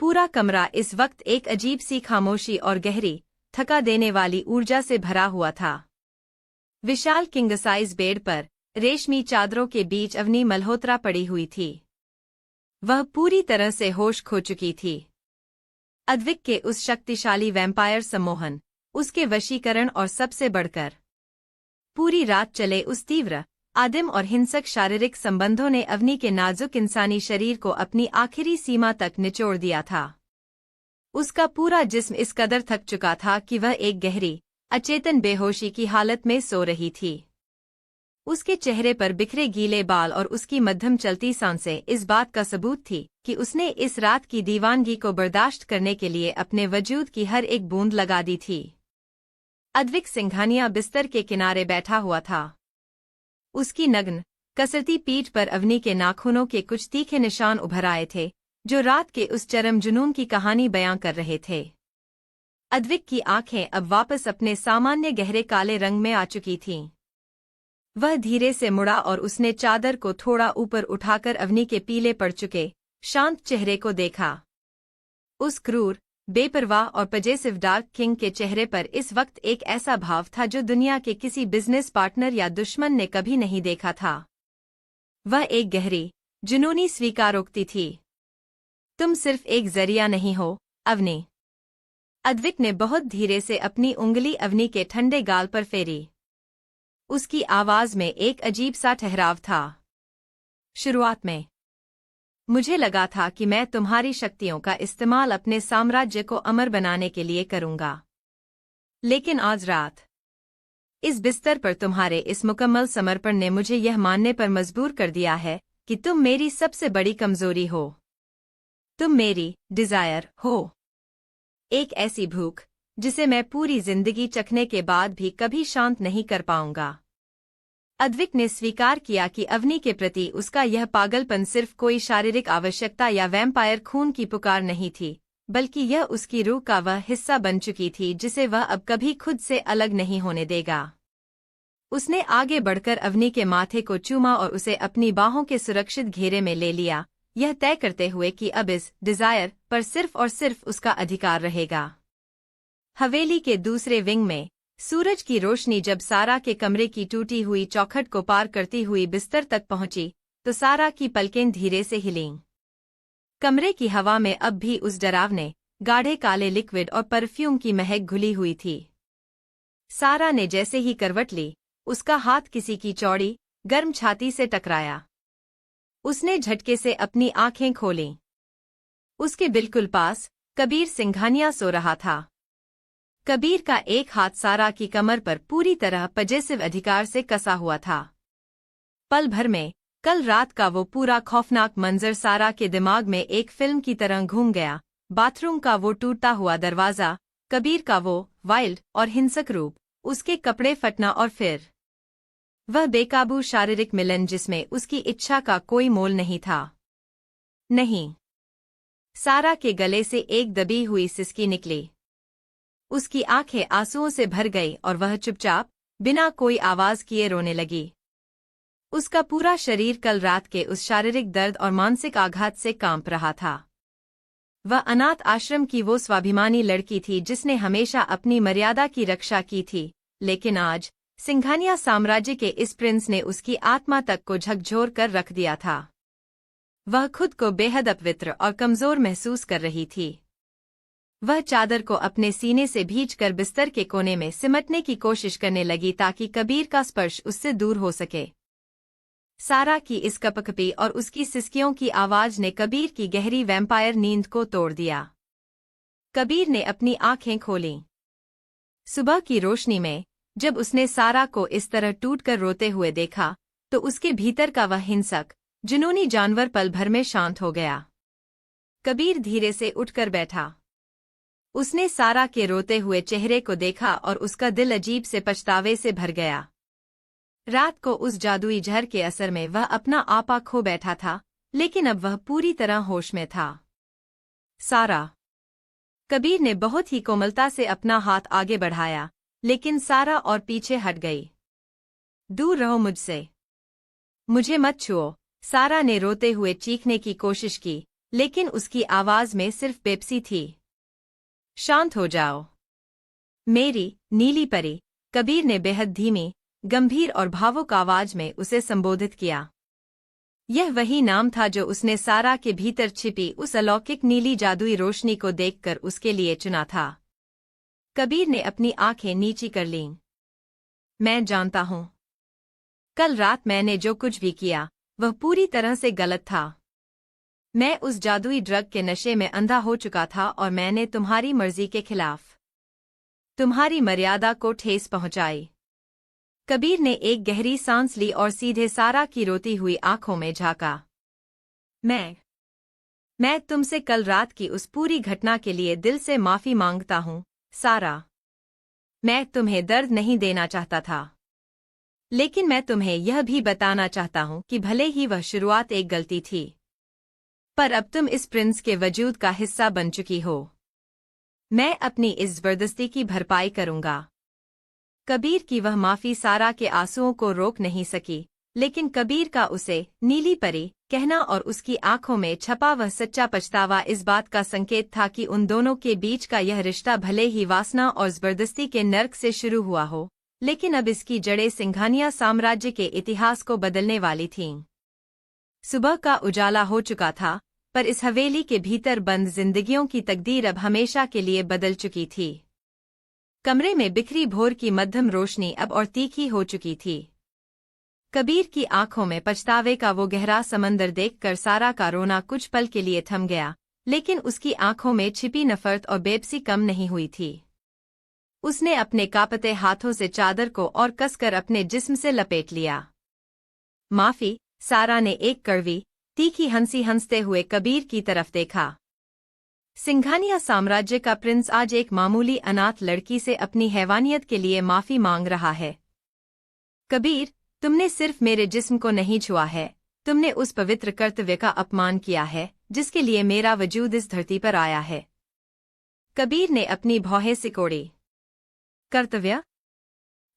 पूरा कमरा इस वक्त एक अजीब सी खामोशी और गहरी, थका देने वाली ऊर्जा से भरा हुआ था। विशाल किंग साइज बेड पर रेशमी चादरों के बीच अवनी मल्होत्रा पड़ी हुई थी। वह पूरी तरह से होश खो चुकी थी। अद्विक के उस शक्तिशाली वैम्पायर सम्मोहन, उसके वशीकरण और सबसे बढ़कर पूरी रात चले उस तीव्र, आदिम और हिंसक शारीरिक संबंधों ने अवनी के नाजुक इंसानी शरीर को अपनी आखिरी सीमा तक निचोड़ दिया था। उसका पूरा जिस्म इस कदर थक चुका था कि वह एक गहरी, अचेतन बेहोशी की हालत में सो रही थी। उसके चेहरे पर बिखरे गीले बाल और उसकी मध्यम चलती सांसें इस बात का सबूत थी कि उसने इस रात की दीवानगी को बर्दाश्त करने के लिए अपने वजूद की हर एक बूंद लगा दी थी। अद्विक सिंघानिया बिस्तर के किनारे बैठा हुआ था। उसकी नग्न, कसरती पीठ पर अवनी के नाखूनों के कुछ तीखे निशान उभर आए थे, जो रात के उस चरम जुनून की कहानी बयां कर रहे थे। अद्विक की आंखें अब वापस अपने सामान्य गहरे काले रंग में आ चुकी थीं। वह धीरे से मुड़ा और उसने चादर को थोड़ा ऊपर उठाकर अवनी के पीले पड़ चुके, शांत चेहरे को देखा। उस क्रूर, बेपरवाह और पजेसिव डार्क किंग के चेहरे पर इस वक्त एक ऐसा भाव था जो दुनिया के किसी बिजनेस पार्टनर या दुश्मन ने कभी नहीं देखा था। वह एक गहरी, जुनूनी स्वीकारोक्ति थी। तुम सिर्फ एक जरिया नहीं हो, अवनी। अद्विक ने बहुत धीरे से अपनी उंगली अवनी के ठंडे गाल पर फेरी। उसकी आवाज में एक अजीब सा ठहराव था। शुरुआत में मुझे लगा था कि मैं तुम्हारी शक्तियों का इस्तेमाल अपने साम्राज्य को अमर बनाने के लिए करूंगा। लेकिन आज रात इस बिस्तर पर तुम्हारे इस मुकम्मल समर्पण ने मुझे यह मानने पर मजबूर कर दिया है कि तुम मेरी सबसे बड़ी कमजोरी हो। तुम मेरी डिजायर हो। एक ऐसी भूख जिसे मैं पूरी जिंदगी चखने के बाद भी कभी शांत नहीं कर पाऊंगा। अद्विक ने स्वीकार किया कि अवनी के प्रति उसका यह पागलपन सिर्फ कोई शारीरिक आवश्यकता या वैम्पायर खून की पुकार नहीं थी, बल्कि यह उसकी रूह का वह हिस्सा बन चुकी थी जिसे वह अब कभी खुद से अलग नहीं होने देगा। उसने आगे बढ़कर अवनी के माथे को चूमा और उसे अपनी बाहों के सुरक्षित घेरे में ले लिया, यह तय करते हुए कि अब इस डिजायर पर सिर्फ और सिर्फ उसका अधिकार रहेगा। हवेली के दूसरे विंग में सूरज की रोशनी जब सारा के कमरे की टूटी हुई चौखट को पार करती हुई बिस्तर तक पहुंची, तो सारा की पलकें धीरे से हिलीं। कमरे की हवा में अब भी उस डरावने, गाढ़े काले लिक्विड और परफ्यूम की महक घुली हुई थी। सारा ने जैसे ही करवट ली, उसका हाथ किसी की चौड़ी, गर्म छाती से टकराया। उसने झटके से अपनी आंखें खोलीं। उसके बिल्कुल पास कबीर सिंघानिया सो रहा था। कबीर का एक हाथ सारा की कमर पर पूरी तरह पजेसिव अधिकार से कसा हुआ था। पल भर में कल रात का वो पूरा खौफनाक मंजर सारा के दिमाग में एक फिल्म की तरह घूम गया। बाथरूम का वो टूटता हुआ दरवाजा, कबीर का वो वाइल्ड और हिंसक रूप, उसके कपड़े फटना और फिर वह बेकाबू शारीरिक मिलन जिसमें उसकी इच्छा का कोई मोल नहीं था। नहीं। सारा के गले से एक दबी हुई सिसकी निकली। उसकी आंखें आंसुओं से भर गई और वह चुपचाप, बिना कोई आवाज किए रोने लगी। उसका पूरा शरीर कल रात के उस शारीरिक दर्द और मानसिक आघात से कांप रहा था। वह अनाथ आश्रम की वो स्वाभिमानी लड़की थी जिसने हमेशा अपनी मर्यादा की रक्षा की थी, लेकिन आज सिंघानिया साम्राज्य के इस प्रिंस ने उसकी आत्मा तक को झकझोर कर रख दिया था। वह खुद को बेहद अपवित्र और कमजोर महसूस कर रही थी। वह चादर को अपने सीने से भींचकर बिस्तर के कोने में सिमटने की कोशिश करने लगी ताकि कबीर का स्पर्श उससे दूर हो सके। सारा की इस कपकपी और उसकी सिसकियों की आवाज ने कबीर की गहरी वैम्पायर नींद को तोड़ दिया। कबीर ने अपनी आंखें खोलीं। सुबह की रोशनी में जब उसने सारा को इस तरह टूटकर रोते हुए देखा, तो उसके भीतर का वह हिंसक, जुनूनी जानवर पल भर में शांत हो गया। कबीर धीरे से उठकर बैठा। उसने सारा के रोते हुए चेहरे को देखा और उसका दिल अजीब से पछतावे से भर गया। रात को उस जादुई जहर के असर में वह अपना आपा खो बैठा था, लेकिन अब वह पूरी तरह होश में था। सारा। कबीर ने बहुत ही कोमलता से अपना हाथ आगे बढ़ाया, लेकिन सारा और पीछे हट गई। दूर रहो मुझसे। मुझे मत छुओ। सारा ने रोते हुए चीखने की कोशिश की, लेकिन उसकी आवाज में सिर्फ बेपसी थी। शांत हो जाओ मेरी नीली परी, कबीर ने बेहद धीमी, गंभीर और भावुक आवाज में उसे संबोधित किया। यह वही नाम था जो उसने सारा के भीतर छिपी उस अलौकिक नीली जादुई रोशनी को देखकर उसके लिए चुना था। कबीर ने अपनी आंखें नीची कर लीं। मैं जानता हूं। कल रात मैंने जो कुछ भी किया वह पूरी तरह से गलत था। मैं उस जादुई ड्रग के नशे में अंधा हो चुका था और मैंने तुम्हारी मर्जी के खिलाफ तुम्हारी मर्यादा को ठेस पहुंचाई। कबीर ने एक गहरी सांस ली और सीधे सारा की रोती हुई आंखों में झांका। मैं तुमसे कल रात की उस पूरी घटना के लिए दिल से माफी मांगता हूं, सारा। मैं तुम्हें दर्द नहीं देना चाहता था, लेकिन मैं तुम्हें यह भी बताना चाहता हूं कि भले ही वह शुरुआत एक गलती थी, पर अब तुम इस प्रिंस के वजूद का हिस्सा बन चुकी हो। मैं अपनी इस जबरदस्ती की भरपाई करूंगा। कबीर की वह माफी सारा के आंसुओं को रोक नहीं सकी, लेकिन कबीर का उसे नीली परी कहना और उसकी आंखों में छपा वह सच्चा पछतावा इस बात का संकेत था कि उन दोनों के बीच का यह रिश्ता भले ही वासना और जबरदस्ती के नर्क से शुरू हुआ हो, लेकिन अब इसकी जड़ें सिंघानिया साम्राज्य के इतिहास को बदलने वाली थीं। सुबह का उजाला हो चुका था, पर इस हवेली के भीतर बंद जिंदगियों की तकदीर अब हमेशा के लिए बदल चुकी थी। कमरे में बिखरी भोर की मध्यम रोशनी अब और तीखी हो चुकी थी। कबीर की आंखों में पछतावे का वो गहरा समंदर देखकर सारा का रोना कुछ पल के लिए थम गया, लेकिन उसकी आंखों में छिपी नफरत और बेबसी कम नहीं हुई थी। उसने अपने कांपते हाथों से चादर को और कसकर अपने जिस्म से लपेट लिया। माफी, सारा ने एक कड़वी, तीखी हंसी हंसते हुए कबीर की तरफ देखा। सिंघानिया साम्राज्य का प्रिंस आज एक मामूली अनाथ लड़की से अपनी हैवानियत के लिए माफी मांग रहा है। कबीर, तुमने सिर्फ मेरे जिस्म को नहीं छुआ है, तुमने उस पवित्र कर्तव्य का अपमान किया है जिसके लिए मेरा वजूद इस धरती पर आया है। कबीर ने अपनी भौहें सिकोड़ी। कर्तव्य?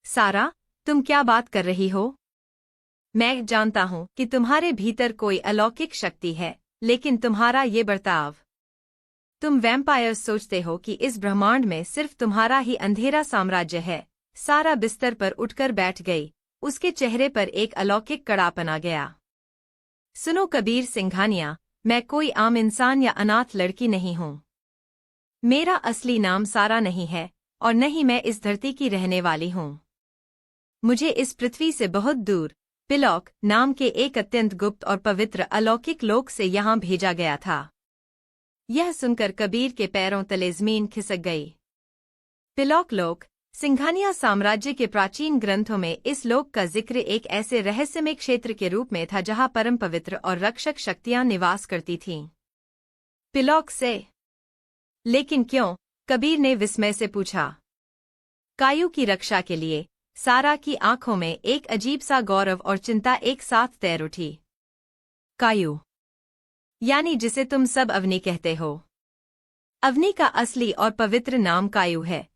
सारा, तुम क्या बात कर रही हो? मैं जानता हूं कि तुम्हारे भीतर कोई अलौकिक शक्ति है, लेकिन तुम्हारा ये बर्ताव। तुम वैम्पायर्स सोचते हो कि इस ब्रह्मांड में सिर्फ तुम्हारा ही अंधेरा साम्राज्य है। सारा बिस्तर पर उठकर बैठ गई, उसके चेहरे पर एक अलौकिक कड़ापन आ गया। सुनो कबीर सिंघानिया, मैं कोई आम इंसान या अनाथ लड़की नहीं हूं। मेरा असली नाम सारा नहीं है, और न ही मैं इस धरती की रहने वाली हूं। मुझे इस पृथ्वी से बहुत दूर पिलॉक नाम के एक अत्यंत गुप्त और पवित्र अलौकिक लोक से यहाँ भेजा गया था। यह सुनकर कबीर के पैरों तले जमीन खिसक गई। पिलॉक लोक, सिंघानिया साम्राज्य के प्राचीन ग्रंथों में इस लोक का जिक्र एक ऐसे रहस्यमय क्षेत्र के रूप में था जहां परम पवित्र और रक्षक शक्तियां निवास करती थीं। पिलॉक से? लेकिन क्यों? कबीर ने विस्मय से पूछा। कायू की रक्षा के लिए। सारा की आंखों में एक अजीब सा गौरव और चिंता एक साथ तैर उठी। कायू? यानी जिसे तुम सब अवनी कहते हो। अवनी का असली और पवित्र नाम कायू है।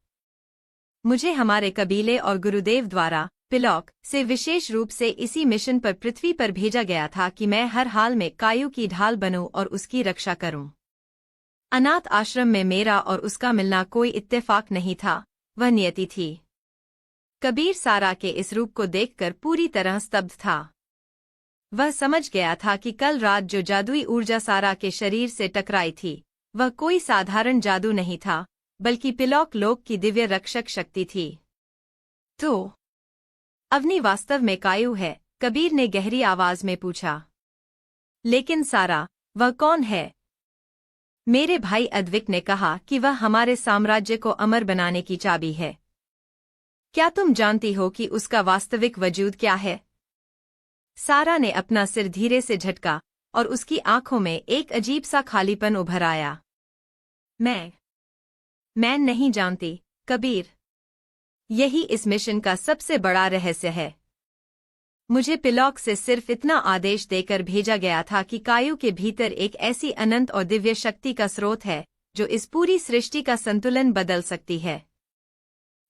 मुझे हमारे कबीले और गुरुदेव द्वारा पिलॉक से विशेष रूप से इसी मिशन पर पृथ्वी पर भेजा गया था कि मैं हर हाल में कायू की ढाल बनूं और उसकी रक्षा करूं। अनाथ आश्रम में मेरा और उसका मिलना कोई इत्तेफाक नहीं था, वह नियति थी। कबीर सारा के इस रूप को देखकर पूरी तरह स्तब्ध था। वह समझ गया था कि कल रात जो जादुई ऊर्जा सारा के शरीर से टकराई थी, वह कोई साधारण जादू नहीं था, बल्कि पिलॉक लोक की दिव्य रक्षक शक्ति थी। तो अवनी वास्तव में कायू है? कबीर ने गहरी आवाज में पूछा। लेकिन सारा, वह कौन है? मेरे भाई अद्विक ने कहा कि वह हमारे साम्राज्य को अमर बनाने की चाबी है। क्या तुम जानती हो कि उसका वास्तविक वजूद क्या है? सारा ने अपना सिर धीरे से झटका और उसकी आंखों में एक अजीब सा खालीपन उभर आया। मैं नहीं जानती, कबीर। यही इस मिशन का सबसे बड़ा रहस्य है। मुझे पिलॉक से सिर्फ इतना आदेश देकर भेजा गया था कि कायू के भीतर एक ऐसी अनंत और दिव्य शक्ति का स्रोत है जो इस पूरी सृष्टि का संतुलन बदल सकती है।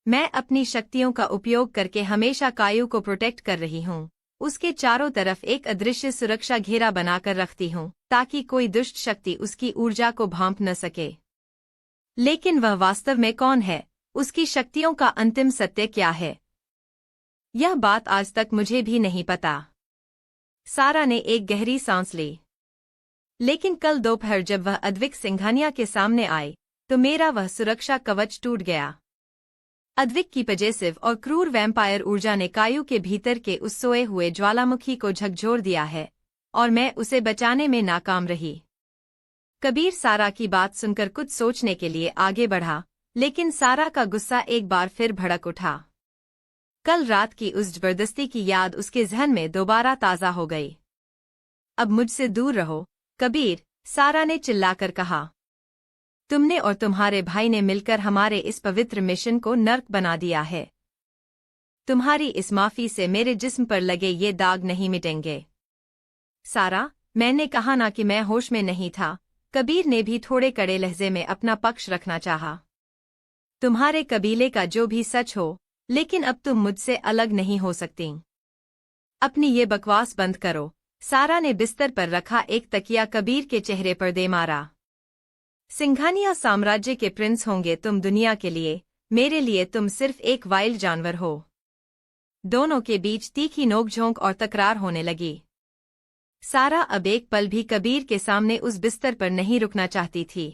मैं अपनी शक्तियों का उपयोग करके हमेशा कायू को प्रोटेक्ट कर रही हूँ। उसके चारों तरफ एक अदृश्य सुरक्षा घेरा बनाकर रखती हूँ ताकि कोई दुष्ट शक्ति उसकी ऊर्जा को भांप न सके। लेकिन वह वास्तव में कौन है? उसकी शक्तियों का अंतिम सत्य क्या है? यह बात आज तक मुझे भी नहीं पता। सारा ने एक गहरी सांस ली। लेकिन कल दोपहर जब वह अद्विक सिंघानिया के सामने आए तो मेरा वह सुरक्षा कवच टूट गया। अद्विक की पजेसिव और क्रूर वैम्पायर ऊर्जा ने कायू के भीतर के उस सोए हुए ज्वालामुखी को झकझोर दिया है और मैं उसे बचाने में नाकाम रही। कबीर सारा की बात सुनकर कुछ सोचने के लिए आगे बढ़ा, लेकिन सारा का गुस्सा एक बार फिर भड़क उठा। कल रात की उस जबरदस्ती की याद उसके जहन में दोबारा ताज़ा हो गई। अब मुझसे दूर रहो कबीर, सारा ने चिल्लाकर कहा। तुमने और तुम्हारे भाई ने मिलकर हमारे इस पवित्र मिशन को नर्क बना दिया है। तुम्हारी इस माफी से मेरे जिस्म पर लगे ये दाग नहीं मिटेंगे। सारा, मैंने कहा ना कि मैं होश में नहीं था। कबीर ने भी थोड़े कड़े लहजे में अपना पक्ष रखना चाहा। तुम्हारे कबीले का जो भी सच हो, लेकिन अब तुम मुझसे अलग नहीं हो सकती। अपनी ये बकवास बंद करो। सारा ने बिस्तर पर रखा एक तकिया कबीर के चेहरे पर दे मारा। सिंघानिया साम्राज्य के प्रिंस होंगे तुम दुनिया के लिए, मेरे लिए तुम सिर्फ एक वाइल्ड जानवर हो। दोनों के बीच तीखी नोकझोंक और तकरार होने लगी। सारा अब एक पल भी कबीर के सामने उस बिस्तर पर नहीं रुकना चाहती थी।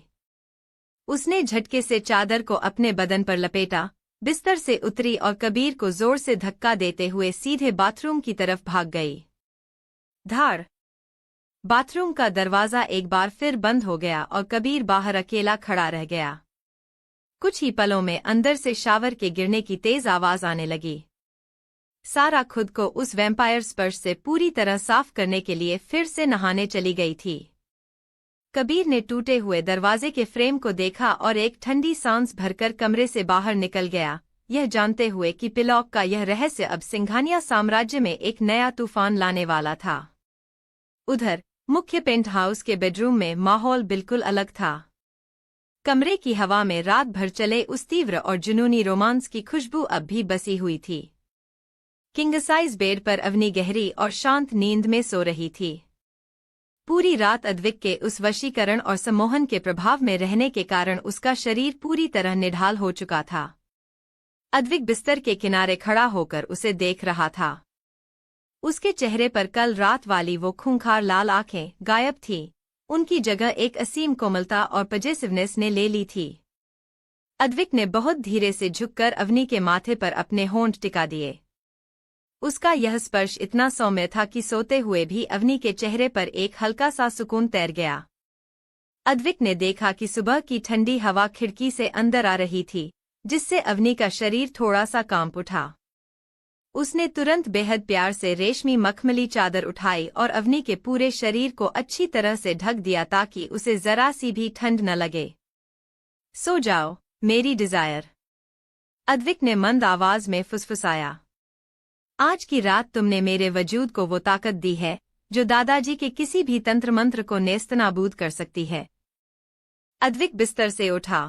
उसने झटके से चादर को अपने बदन पर लपेटा, बिस्तर से उतरी और कबीर को जोर से धक्का देते हुए सीधे बाथरूम की तरफ भाग गई। धाड़! बाथरूम का दरवाजा एक बार फिर बंद हो गया और कबीर बाहर अकेला खड़ा रह गया। कुछ ही पलों में अंदर से शावर के गिरने की तेज आवाज आने लगी। सारा खुद को उस वैम्पायर स्पर्श से पूरी तरह साफ करने के लिए फिर से नहाने चली गई थी। कबीर ने टूटे हुए दरवाजे के फ्रेम को देखा और एक ठंडी सांस भरकर कमरे से बाहर निकल गया, यह जानते हुए कि पिलॉक का यह रहस्य अब सिंघानिया साम्राज्य में एक नया तूफान लाने वाला था। उधर मुख्य पेंट हाउस के बेडरूम में माहौल बिल्कुल अलग था। कमरे की हवा में रात भर चले उस तीव्र और जुनूनी रोमांस की खुशबू अब भी बसी हुई थी। किंग साइज बेड पर अवनी गहरी और शांत नींद में सो रही थी। पूरी रात अद्विक के उस वशीकरण और सम्मोहन के प्रभाव में रहने के कारण उसका शरीर पूरी तरह निढाल हो चुका था। अद्विक बिस्तर के किनारे खड़ा होकर उसे देख रहा था। उसके चेहरे पर कल रात वाली वो खूंखार लाल आंखें गायब थीं, उनकी जगह एक असीम कोमलता और पजेसिवनेस ने ले ली थी। अद्विक ने बहुत धीरे से झुककर अवनी के माथे पर अपने होंठ टिका दिए। उसका यह स्पर्श इतना सौम्य था कि सोते हुए भी अवनी के चेहरे पर एक हल्का सा सुकून तैर गया। अद्विक ने देखा कि सुबह की ठंडी हवा खिड़की से अंदर आ रही थी, जिससे अवनी का शरीर थोड़ा सा कांप उठा। उसने तुरंत बेहद प्यार से रेशमी मखमली चादर उठाई और अवनी के पूरे शरीर को अच्छी तरह से ढक दिया ताकि उसे जरा सी भी ठंड न लगे। सो जाओ, मेरी डिजायर, अद्विक ने मंद आवाज में फुसफुसाया। आज की रात तुमने मेरे वजूद को वो ताकत दी है जो दादाजी के किसी भी तंत्र मंत्र को नेस्तनाबूद कर सकती है। अद्विक बिस्तर से उठा।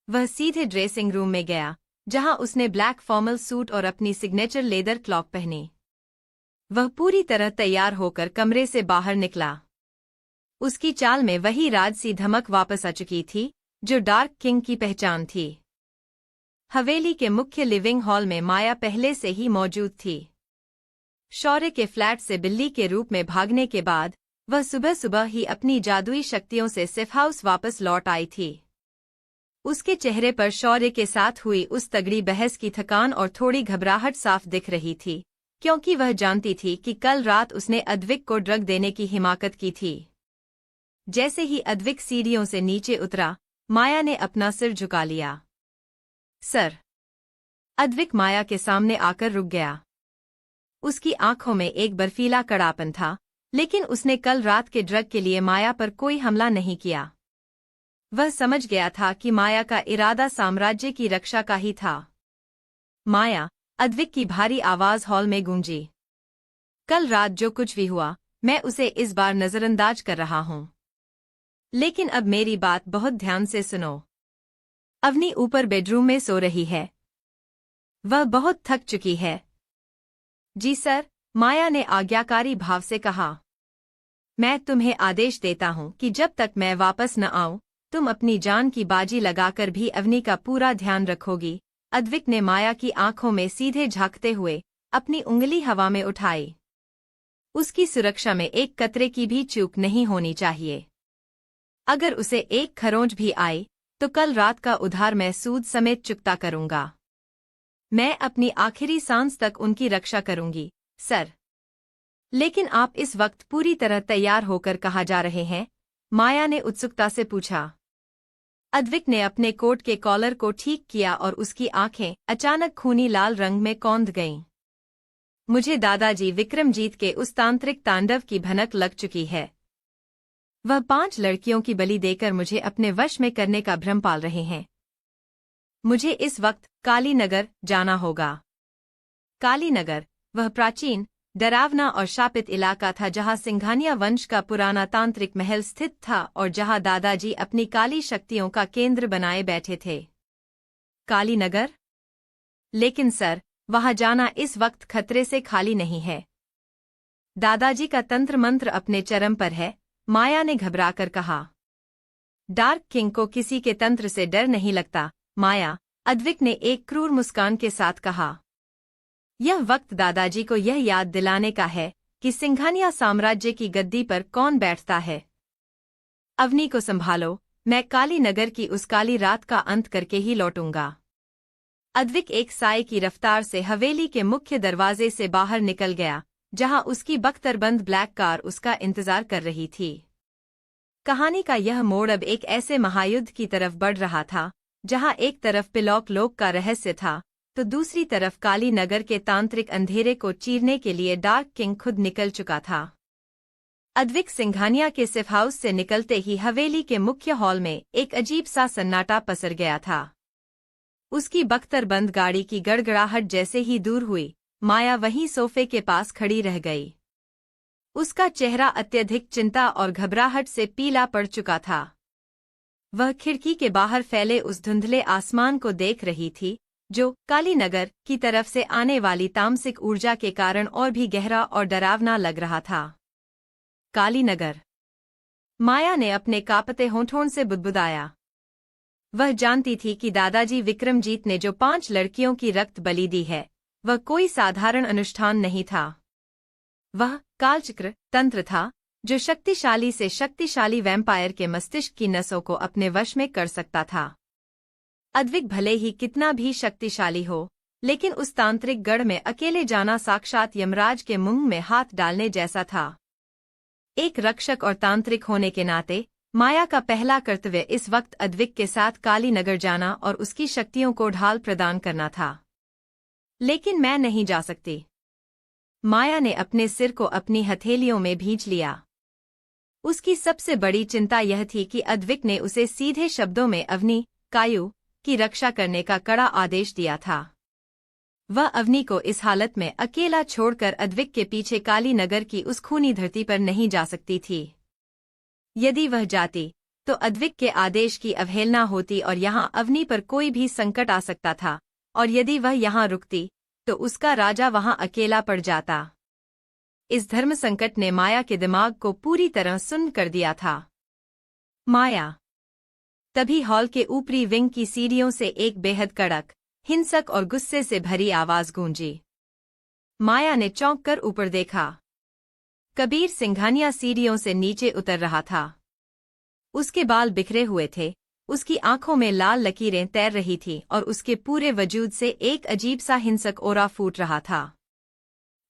वह सीधे ड्रेसिंग रूम में गया, जहां उसने ब्लैक फॉर्मल सूट और अपनी सिग्नेचर लेदर क्लॉक पहनी। वह पूरी तरह तैयार होकर कमरे से बाहर निकला। उसकी चाल में वही राजसी धमक वापस आ चुकी थी जो डार्क किंग की पहचान थी। हवेली के मुख्य लिविंग हॉल में माया पहले से ही मौजूद थी। शौर्य के फ्लैट से बिल्ली के रूप में भागने के बाद वह सुबह सुबह ही अपनी जादुई शक्तियों से सेफ हाउस वापस लौट आई थी। उसके चेहरे पर शौर्य के साथ हुई उस तगड़ी बहस की थकान और थोड़ी घबराहट साफ दिख रही थी, क्योंकि वह जानती थी कि कल रात उसने अद्विक को ड्रग देने की हिमाकत की थी। जैसे ही अद्विक सीढ़ियों से नीचे उतरा, माया ने अपना सिर झुका लिया। सर! अद्विक माया के सामने आकर रुक गया। उसकी आंखों में एक बर्फीला कड़ापन था, लेकिन उसने कल रात के ड्रग के लिए माया पर कोई हमला नहीं किया। वह समझ गया था कि माया का इरादा साम्राज्य की रक्षा का ही था। माया, अद्विक की भारी आवाज हॉल में गूंजी। कल रात जो कुछ भी हुआ, मैं उसे इस बार नजरअंदाज कर रहा हूं। लेकिन अब मेरी बात बहुत ध्यान से सुनो। अवनी ऊपर बेडरूम में सो रही है, वह बहुत थक चुकी है। जी सर, माया ने आज्ञाकारी भाव से कहा। मैं तुम्हें आदेश देता हूँ कि जब तक मैं वापस न आऊं, तुम अपनी जान की बाजी लगाकर भी अवनी का पूरा ध्यान रखोगी। अद्विक ने माया की आंखों में सीधे झांकते हुए अपनी उंगली हवा में उठाई। उसकी सुरक्षा में एक कतरे की भी चूक नहीं होनी चाहिए। अगर उसे एक खरोंच भी आई तो कल रात का उधार मैं सूद समेत चुकता करूंगा। मैं अपनी आखिरी सांस तक उनकी रक्षा करूंगी, सर। लेकिन आप इस वक्त पूरी तरह तैयार होकर कहाँ जा रहे हैं? माया ने उत्सुकता से पूछा। अद्विक ने अपने कोट के कॉलर को ठीक किया और उसकी आंखें अचानक खूनी लाल रंग में कौंध गईं। मुझे दादाजी विक्रमजीत के उस तांत्रिक तांडव की भनक लग चुकी है। वह 5 लड़कियों की बलि देकर मुझे अपने वश में करने का भ्रम पाल रहे हैं। मुझे इस वक्त कालीनगर जाना होगा। कालीनगर, वह प्राचीन, डरावना और शापित इलाका था जहां सिंघानिया वंश का पुराना तांत्रिक महल स्थित था और जहां दादाजी अपनी काली शक्तियों का केंद्र बनाए बैठे थे। कालीनगर? लेकिन सर, वहां जाना इस वक्त खतरे से खाली नहीं है। दादाजी का तंत्र मंत्र अपने चरम पर है, माया ने घबराकर कहा। डार्क किंग को किसी के तंत्र से डर नहीं लगता, माया, अद्विक ने एक क्रूर मुस्कान के साथ कहा। यह वक्त दादाजी को यह याद दिलाने का है कि सिंघानिया साम्राज्य की गद्दी पर कौन बैठता है। अवनी को संभालो, मैं कालीनगर की उस काली रात का अंत करके ही लौटूंगा। अद्विक एक साए की रफ्तार से हवेली के मुख्य दरवाजे से बाहर निकल गया, जहां उसकी बख्तरबंद ब्लैक कार उसका इंतजार कर रही थी। कहानी का यह मोड़ अब एक ऐसे महायुद्ध की तरफ बढ़ रहा था, जहां एक तरफ पिलौक लोक का रहस्य था, तो दूसरी तरफ कालीनगर के तांत्रिक अंधेरे को चीरने के लिए डार्क किंग खुद निकल चुका था। अद्विक सिंघानिया के सेफ हाउस से निकलते ही हवेली के मुख्य हॉल में एक अजीब सा सन्नाटा पसर गया था। उसकी बख्तरबंद गाड़ी की गड़गड़ाहट जैसे ही दूर हुई, माया वहीं सोफे के पास खड़ी रह गई। उसका चेहरा अत्यधिक चिंता और घबराहट से पीला पड़ चुका था। वह खिड़की के बाहर फैले उस धुंधले आसमान को देख रही थी, जो कालीनगर की तरफ से आने वाली तामसिक ऊर्जा के कारण और भी गहरा और डरावना लग रहा था। कालीनगर, माया ने अपने कांपते होठों से बुदबुदाया। वह जानती थी कि दादाजी विक्रमजीत ने जो 5 लड़कियों की रक्त बलि दी है, वह कोई साधारण अनुष्ठान नहीं था। वह कालचक्र तंत्र था, जो शक्तिशाली से शक्तिशाली वैम्पायर के मस्तिष्क की नसों को अपने वश में कर सकता था। अद्विक भले ही कितना भी शक्तिशाली हो, लेकिन उस तांत्रिक गढ़ में अकेले जाना साक्षात यमराज के मुंह में हाथ डालने जैसा था। एक रक्षक और तांत्रिक होने के नाते माया का पहला कर्तव्य इस वक्त अद्विक के साथ कालीनगर जाना और उसकी शक्तियों को ढाल प्रदान करना था। लेकिन मैं नहीं जा सकती। माया ने अपने सिर को अपनी हथेलियों में भींच लिया। उसकी सबसे बड़ी चिंता यह थी कि अद्विक ने उसे सीधे शब्दों में अवनी, कायु की रक्षा करने का कड़ा आदेश दिया था। वह अवनी को इस हालत में अकेला छोड़कर अद्विक के पीछे कालीनगर की उस खूनी धरती पर नहीं जा सकती थी। यदि वह जाती, तो अद्विक के आदेश की अवहेलना होती और यहाँ अवनी पर कोई भी संकट आ सकता था, और यदि वह यहाँ रुकती, तो उसका राजा वहाँ अकेला पड़ जाता। इस धर्म संकट ने माया के दिमाग को पूरी तरह सुन्न कर दिया था। माया। तभी हॉल के ऊपरी विंग की सीढ़ियों से एक बेहद कड़क, हिंसक और गुस्से से भरी आवाज गूंजी। माया ने चौंक कर ऊपर देखा। कबीर सिंघानिया सीढ़ियों से नीचे उतर रहा था। उसके बाल बिखरे हुए थे, उसकी आंखों में लाल लकीरें तैर रही थीं और उसके पूरे वजूद से एक अजीब सा हिंसक ओरा फूट रहा था।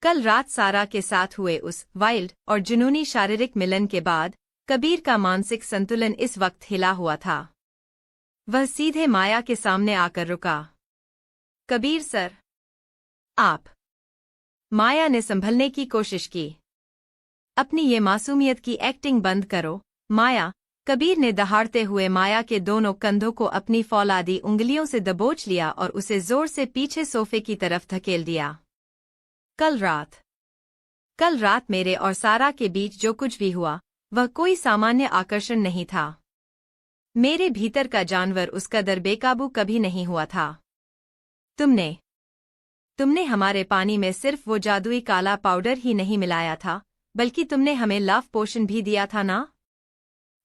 कल रात सारा के साथ हुए उस वाइल्ड और जुनूनी शारीरिक मिलन के बाद कबीर का मानसिक संतुलन इस वक्त हिला हुआ था। वह सीधे माया के सामने आकर रुका। कबीर सर, आप। माया ने संभलने की कोशिश की। अपनी ये मासूमियत की एक्टिंग बंद करो, माया। कबीर ने दहाड़ते हुए माया के दोनों कंधों को अपनी फौलादी उंगलियों से दबोच लिया और उसे जोर से पीछे सोफे की तरफ धकेल दिया। कल रात मेरे और सारा के बीच जो कुछ भी हुआ, वह कोई सामान्य आकर्षण नहीं था। मेरे भीतर का जानवर उस कदर बेकाबू कभी नहीं हुआ था। तुमने तुमने हमारे पानी में सिर्फ वो जादुई काला पाउडर ही नहीं मिलाया था, बल्कि तुमने हमें लव पोशन भी दिया था ना?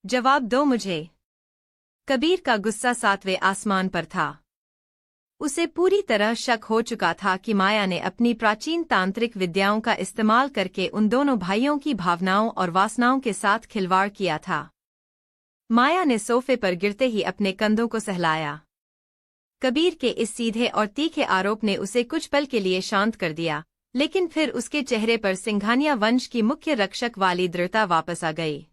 जवाब दो मुझे। कबीर का गुस्सा 7वें आसमान पर था। उसे पूरी तरह शक हो चुका था कि माया ने अपनी प्राचीन तांत्रिक विद्याओं का इस्तेमाल करके उन दोनों भाइयों की भावनाओं और वासनाओं के साथ खिलवाड़ किया था। माया ने सोफे पर गिरते ही अपने कंधों को सहलाया। कबीर के इस सीधे और तीखे आरोप ने उसे कुछ पल के लिए शांत कर दिया, लेकिन फिर उसके चेहरे पर सिंघानिया वंश की मुख्य रक्षक वाली दृढ़ता वापस आ गई।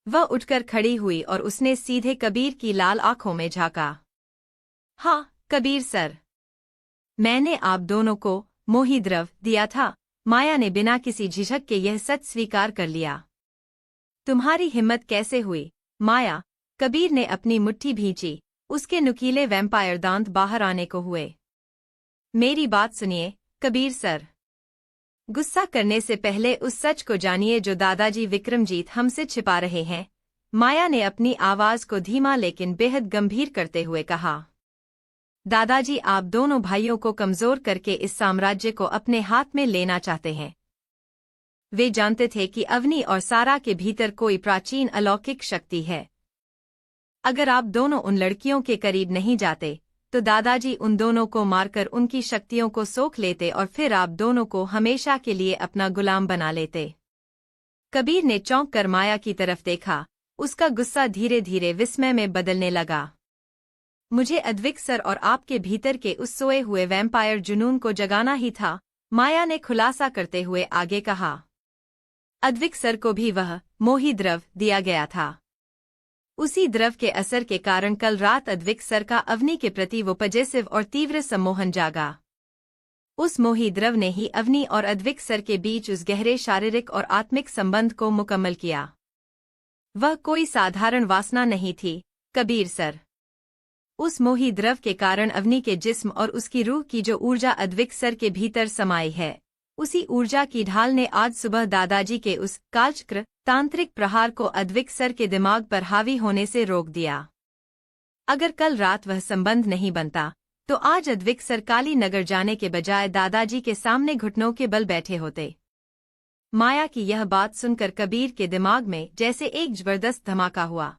वह उठकर खड़ी हुई और उसने सीधे कबीर की लाल आंखों में झांका। हाँ, कबीर सर, मैंने आप दोनों को मोही द्रव दिया था। माया ने बिना किसी झिझक के यह सच स्वीकार कर लिया। तुम्हारी हिम्मत कैसे हुई, माया? कबीर ने अपनी मुट्ठी भींची। उसके नुकीले वैम्पायर दांत बाहर आने को हुए। मेरी बात सुनिए, कबीर सर। गुस्सा करने से पहले उस सच को जानिए जो दादाजी विक्रमजीत हमसे छिपा रहे हैं। माया ने अपनी आवाज को धीमा लेकिन बेहद गंभीर करते हुए कहा। दादाजी आप दोनों भाइयों को कमजोर करके इस साम्राज्य को अपने हाथ में लेना चाहते हैं। वे जानते थे कि अवनी और सारा के भीतर कोई प्राचीन अलौकिक शक्ति है। अगर आप दोनों उन लड़कियों के करीब नहीं जाते, तो दादाजी उन दोनों को मारकर उनकी शक्तियों को सोख लेते और फिर आप दोनों को हमेशा के लिए अपना गुलाम बना लेते। कबीर ने चौंक कर माया की तरफ देखा। उसका गुस्सा धीरे धीरे विस्मय में बदलने लगा। मुझे अद्विक सर और आपके भीतर के उस सोए हुए वैम्पायर जुनून को जगाना ही था, माया ने खुलासा करते हुए आगे कहा। अद्विक सर को भी वह मोही द्रव दिया गया था। उसी द्रव के असर के कारण कल रात अद्विक सर का अवनी के प्रति वो पजेसिव और तीव्र सम्मोहन जागा। उस मोही द्रव ने ही अवनी और अद्विक सर के बीच उस गहरे शारीरिक और आत्मिक संबंध को मुकम्मल किया। वह कोई साधारण वासना नहीं थी, कबीर सर। उस मोही द्रव के कारण अवनी के जिस्म और उसकी रूह की जो ऊर्जा अद्विक सर के भीतर समाई है, उसी ऊर्जा की ढाल ने आज सुबह दादाजी के उस कालचक्र तांत्रिक प्रहार को अद्विक सर के दिमाग पर हावी होने से रोक दिया। अगर कल रात वह संबंध नहीं बनता, तो आज अद्विक सर काली नगर जाने के बजाय दादाजी के सामने घुटनों के बल बैठे होते। माया की यह बात सुनकर कबीर के दिमाग में जैसे एक जबरदस्त धमाका हुआ।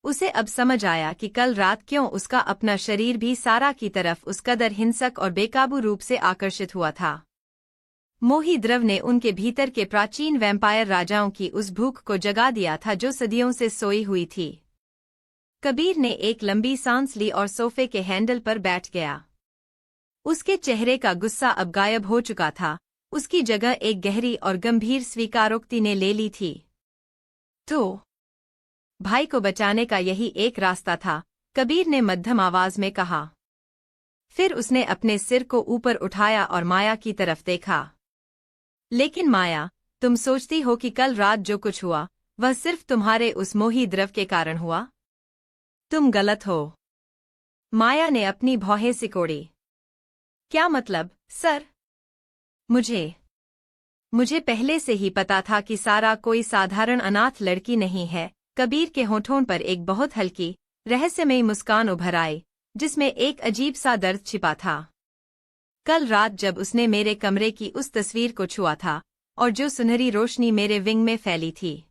उसे अब समझ आया कि कल रात क्यों उसका अपना शरीर भी सारा की तरफ उस कदर हिंसक और बेकाबू रूप से आकर्षित हुआ था। मोही द्रव ने उनके भीतर के प्राचीन वैम्पायर राजाओं की उस भूख को जगा दिया था जो सदियों से सोई हुई थी। कबीर ने एक लंबी सांस ली और सोफे के हैंडल पर बैठ गया। उसके चेहरे का गुस्सा अब गायब हो चुका था। उसकी जगह एक गहरी और गंभीर स्वीकारोक्ति ने ले ली थी। तो भाई को बचाने का यही एक रास्ता था, कबीर ने मध्यम आवाज में कहा। फिर उसने अपने सिर को ऊपर उठाया और माया की तरफ देखा। लेकिन माया, तुम सोचती हो कि कल रात जो कुछ हुआ, वह सिर्फ तुम्हारे उस मोही द्रव के कारण हुआ? तुम गलत हो। माया ने अपनी भौहें सिकोड़ी। क्या मतलब, सर? मुझे पहले से ही पता था कि सारा कोई साधारण अनाथ लड़की नहीं है। कबीर के होठों पर एक बहुत हल्की, रहस्यमयी मुस्कान उभर आई, जिसमें एक अजीब सा दर्द छिपा था। कल रात जब उसने मेरे कमरे की उस तस्वीर को छुआ था और जो सुनहरी रोशनी मेरे विंग में फैली थी,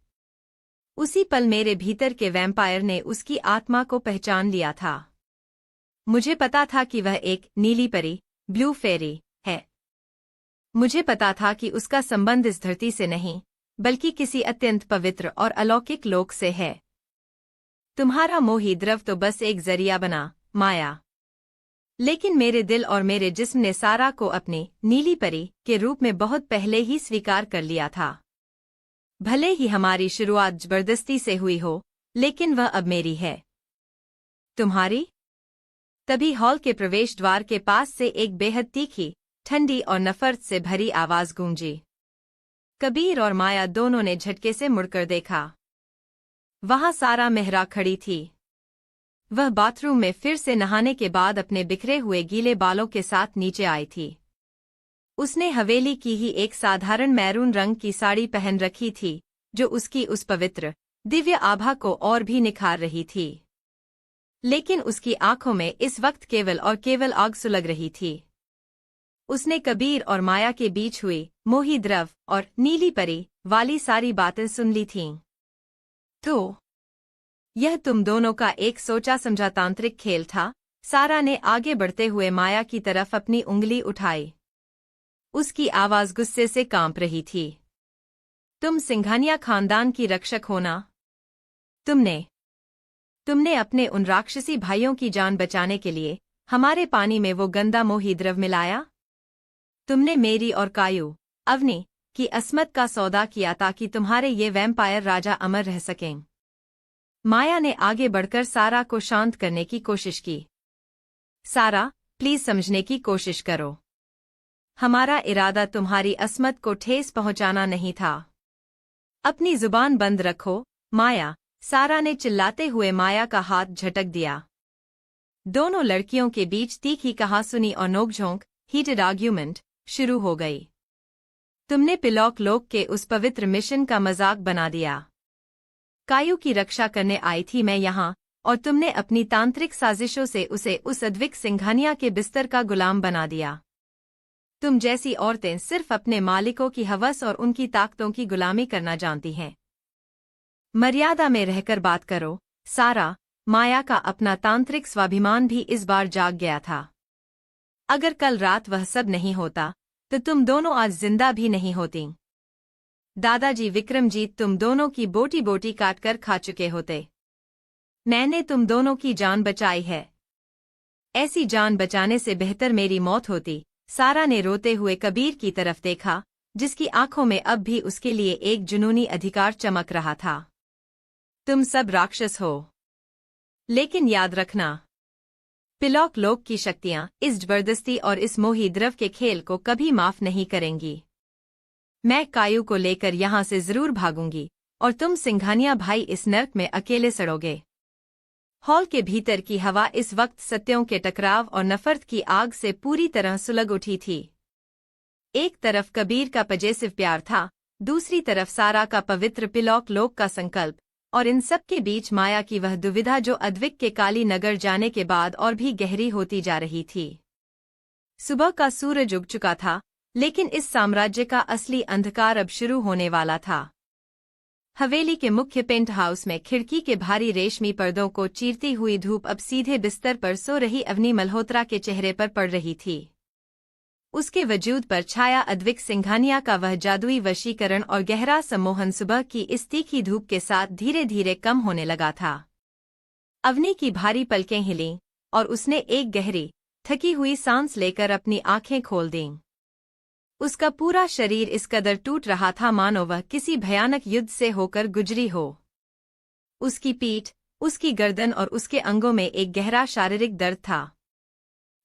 उसी पल मेरे भीतर के वैम्पायर ने उसकी आत्मा को पहचान लिया था। मुझे पता था कि वह एक नीली परी, ब्लू फेरी है। मुझे पता था कि उसका संबंध इस धरती से नहीं, बल्कि किसी अत्यंत पवित्र और अलौकिक लोक से है। तुम्हारा मोही द्रव तो बस एक जरिया बना, माया। लेकिन मेरे दिल और मेरे जिस्म ने सारा को अपनी नीली परी के रूप में बहुत पहले ही स्वीकार कर लिया था। भले ही हमारी शुरुआत जबरदस्ती से हुई हो, लेकिन वह अब मेरी है। तुम्हारी? तभी हॉल के प्रवेश द्वार के पास से एक बेहद तीखी, ठंडी और नफरत से भरी आवाज गूंजी। कबीर और माया दोनों ने झटके से मुड़कर देखा। वहां सारा मेहरा खड़ी थी। वह बाथरूम में फिर से नहाने के बाद अपने बिखरे हुए गीले बालों के साथ नीचे आई थी। उसने हवेली की ही एक साधारण मैरून रंग की साड़ी पहन रखी थी, जो उसकी उस पवित्र, दिव्य आभा को और भी निखार रही थी। लेकिन उसकी आंखों में इस वक्त केवल और केवल आग सुलग रही थी। उसने कबीर और माया के बीच हुई मोही द्रव और नीली परी वाली सारी बातें सुन ली थीं। तो यह तुम दोनों का एक सोचा समझा तांत्रिक खेल था? सारा ने आगे बढ़ते हुए माया की तरफ अपनी उंगली उठाई। उसकी आवाज गुस्से से कांप रही थी। तुम सिंघानिया खानदान की रक्षक हो ना? तुमने अपने उन राक्षसी भाइयों की जान बचाने के लिए हमारे पानी में वो गंदा मोही द्रव मिलाया? तुमने मेरी और कायू, अवनी की अस्मत का सौदा किया ताकि तुम्हारे ये वैम्पायर राजा अमर रह सकें। माया ने आगे बढ़कर सारा को शांत करने की कोशिश की। सारा, प्लीज समझने की कोशिश करो। हमारा इरादा तुम्हारी अस्मत को ठेस पहुंचाना नहीं था। अपनी जुबान बंद रखो, माया, सारा ने चिल्लाते हुए माया का हाथ झटक दिया। दोनों लड़कियों के बीच तीखी कहासुनी और नोकझोंक, हीटेड आर्ग्यूमेंट, शुरू हो गई। तुमने पिलॉक लोक के उस पवित्र मिशन का मजाक बना दिया। कायू की रक्षा करने आई थी मैं यहाँ, और तुमने अपनी तांत्रिक साजिशों से उसे उस अद्विक सिंघानिया के बिस्तर का गुलाम बना दिया। तुम जैसी औरतें सिर्फ अपने मालिकों की हवस और उनकी ताकतों की गुलामी करना जानती हैं। मर्यादा में रहकर बात करो, सारा। माया का अपना तांत्रिक स्वाभिमान भी इस बार जाग गया था। अगर कल रात वह सब नहीं होता तो तुम दोनों आज जिंदा भी नहीं होती। दादाजी विक्रमजीत तुम दोनों की बोटी बोटी काटकर खा चुके होते। मैंने तुम दोनों की जान बचाई है। ऐसी जान बचाने से बेहतर मेरी मौत होती। सारा ने रोते हुए कबीर की तरफ देखा, जिसकी आंखों में अब भी उसके लिए एक जुनूनी अधिकार चमक रहा था। तुम सब राक्षस हो, लेकिन याद रखना, पिलॉक लोक की शक्तियां इस जबरदस्ती और इस मोही द्रव के खेल को कभी माफ नहीं करेंगी। मैं कायू को लेकर यहां से जरूर भागूंगी और तुम सिंघानिया भाई इस नर्क में अकेले सड़ोगे। हॉल के भीतर की हवा इस वक्त सत्यों के टकराव और नफरत की आग से पूरी तरह सुलग उठी थी। एक तरफ कबीर का पजेसिव प्यार था, दूसरी तरफ सारा का पवित्र पिलॉक लोक का संकल्प, और इन सब के बीच माया की वह दुविधा जो अद्विक के काली नगर जाने के बाद और भी गहरी होती जा रही थी। सुबह का सूरज उग चुका था, लेकिन इस साम्राज्य का असली अंधकार अब शुरू होने वाला था। हवेली के मुख्य पेंट हाउस में खिड़की के भारी रेशमी पर्दों को चीरती हुई धूप अब सीधे बिस्तर पर सो रही अवनी मल्होत्रा के चेहरे पर पड़ रही थी। उसके वजूद पर छाया अद्विक सिंघानिया का वह जादुई वशीकरण और गहरा सम्मोहन सुबह की इस तीखी धूप के साथ धीरे धीरे कम होने लगा था। अवनी की भारी पलकें हिलीं और उसने एक गहरी, थकी हुई सांस लेकर अपनी आंखें खोल दीं। उसका पूरा शरीर इस कदर टूट रहा था मानो वह किसी भयानक युद्ध से होकर गुजरी हो। उसकी पीठ, उसकी गर्दन और उसके अंगों में एक गहरा शारीरिक दर्द था।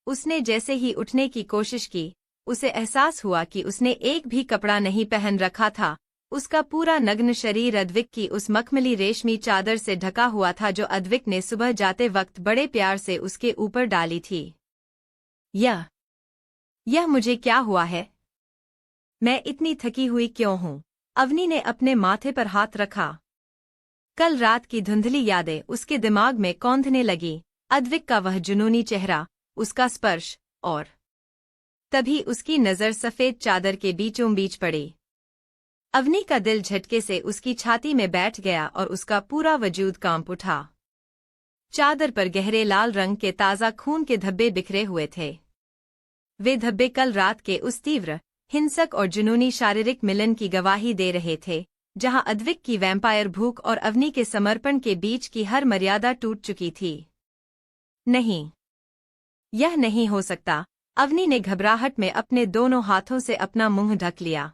उसने जैसे ही उठने की कोशिश की, उसे एहसास हुआ कि उसने एक भी कपड़ा नहीं पहन रखा था। उसका पूरा नग्न शरीर अद्विक की उस मखमली रेशमी चादर से ढका हुआ था जो अद्विक ने सुबह जाते वक्त बड़े प्यार से उसके ऊपर डाली थी। यह मुझे क्या हुआ है? मैं इतनी थकी हुई क्यों हूँ? अवनी ने अपने माथे पर हाथ रखा। कल रात की धुंधली यादें उसके दिमाग में कौंधने लगी। अद्विक का वह जुनूनी चेहरा, उसका स्पर्श, और तभी उसकी नजर सफेद चादर के बीचों बीच पड़ी। अवनी का दिल झटके से उसकी छाती में बैठ गया और उसका पूरा वजूद कांप उठा। चादर पर गहरे लाल रंग के ताज़ा खून के धब्बे बिखरे हुए थे। वे धब्बे कल रात के उस तीव्र, हिंसक और जुनूनी शारीरिक मिलन की गवाही दे रहे थे, जहां अद्विक की वैम्पायर भूख और अवनी के समर्पण के बीच की हर मर्यादा टूट चुकी थी। नहीं, यह नहीं हो सकता। अवनी ने घबराहट में अपने दोनों हाथों से अपना मुंह ढक लिया।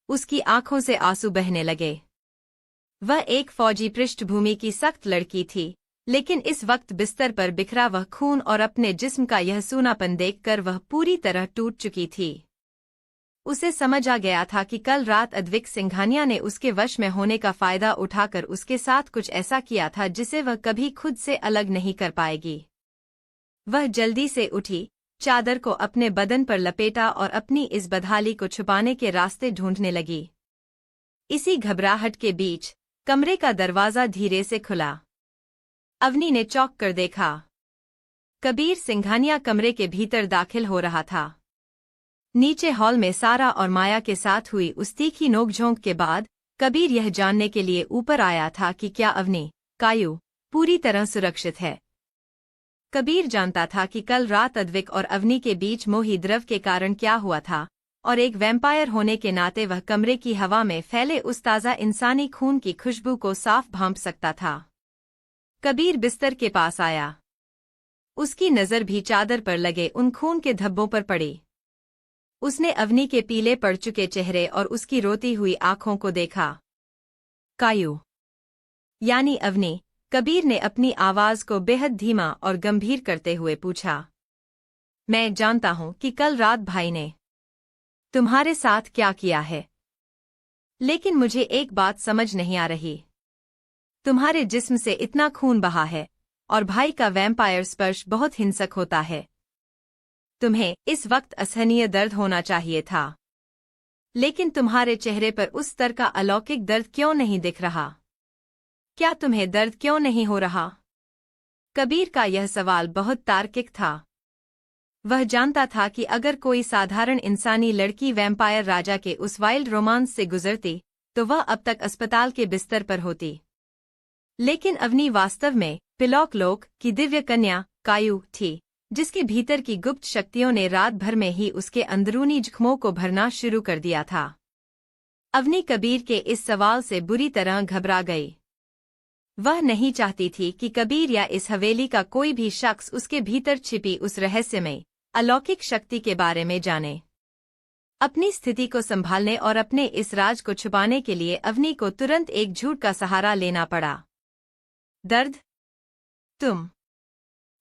उसकी आंखों से आंसू बहने लगे। वह एक फौजी पृष्ठभूमि की सख्त लड़की थी, लेकिन इस वक्त बिस्तर पर बिखरा वह खून और अपने जिस्म का यह सूनापन देखकर वह पूरी तरह टूट चुकी थी। उसे समझ आ गया था कि कल रात अद्विक सिंघानिया ने उसके वश में होने का फायदा उठाकर उसके साथ कुछ ऐसा किया था जिसे वह कभी खुद से अलग नहीं कर पाएगी। वह जल्दी से उठी, चादर को अपने बदन पर लपेटा और अपनी इस बदहाली को छुपाने के रास्ते ढूंढने लगी। इसी घबराहट के बीच कमरे का दरवाजा धीरे से खुला। अवनी ने चौंक कर देखा। कबीर सिंघानिया कमरे के भीतर दाखिल हो रहा था। नीचे हॉल में सारा और माया के साथ हुई उस तीखी नोकझोंक के बाद कबीर यह जानने के लिए ऊपर आया था कि क्या अवनी, कायू, पूरी तरह सुरक्षित है। कबीर जानता था कि कल रात अद्विक और अवनी के बीच मोही द्रव के कारण क्या हुआ था, और एक वैम्पायर होने के नाते वह कमरे की हवा में फैले उस ताज़ा इंसानी खून की खुशबू को साफ भांप सकता था। कबीर बिस्तर के पास आया। उसकी नज़र भी चादर पर लगे उन खून के धब्बों पर पड़ी। उसने अवनी के पीले पड़ चुके चेहरे और उसकी रोती हुई आंखों को देखा। कायू, यानी अवनी, कबीर ने अपनी आवाज को बेहद धीमा और गंभीर करते हुए पूछा। मैं जानता हूं कि कल रात भाई ने तुम्हारे साथ क्या किया है, लेकिन मुझे एक बात समझ नहीं आ रही। तुम्हारे जिस्म से इतना खून बहा है और भाई का वैम्पायर स्पर्श बहुत हिंसक होता है। तुम्हें इस वक्त असहनीय दर्द होना चाहिए था, लेकिन तुम्हारे चेहरे पर उस स्तर का अलौकिक दर्द क्यों नहीं दिख रहा? क्या तुम्हें दर्द क्यों नहीं हो रहा? कबीर का यह सवाल बहुत तार्किक था। वह जानता था कि अगर कोई साधारण इंसानी लड़की वैम्पायर राजा के उस वाइल्ड रोमांस से गुजरती तो वह अब तक अस्पताल के बिस्तर पर होती। लेकिन अवनी वास्तव में पिलॉक लोक की दिव्य कन्या कायू थी, जिसके भीतर की गुप्त शक्तियों ने रात भर में ही उसके अंदरूनी जख्मों को भरना शुरू कर दिया था। अवनी कबीर के इस सवाल से बुरी तरह घबरा गई। वह नहीं चाहती थी कि कबीर या इस हवेली का कोई भी शख्स उसके भीतर छिपी उस रहस्यमय अलौकिक शक्ति के बारे में जाने। अपनी स्थिति को संभालने और अपने इस राज को छुपाने के लिए अवनी को तुरंत एक झूठ का सहारा लेना पड़ा। दर्द?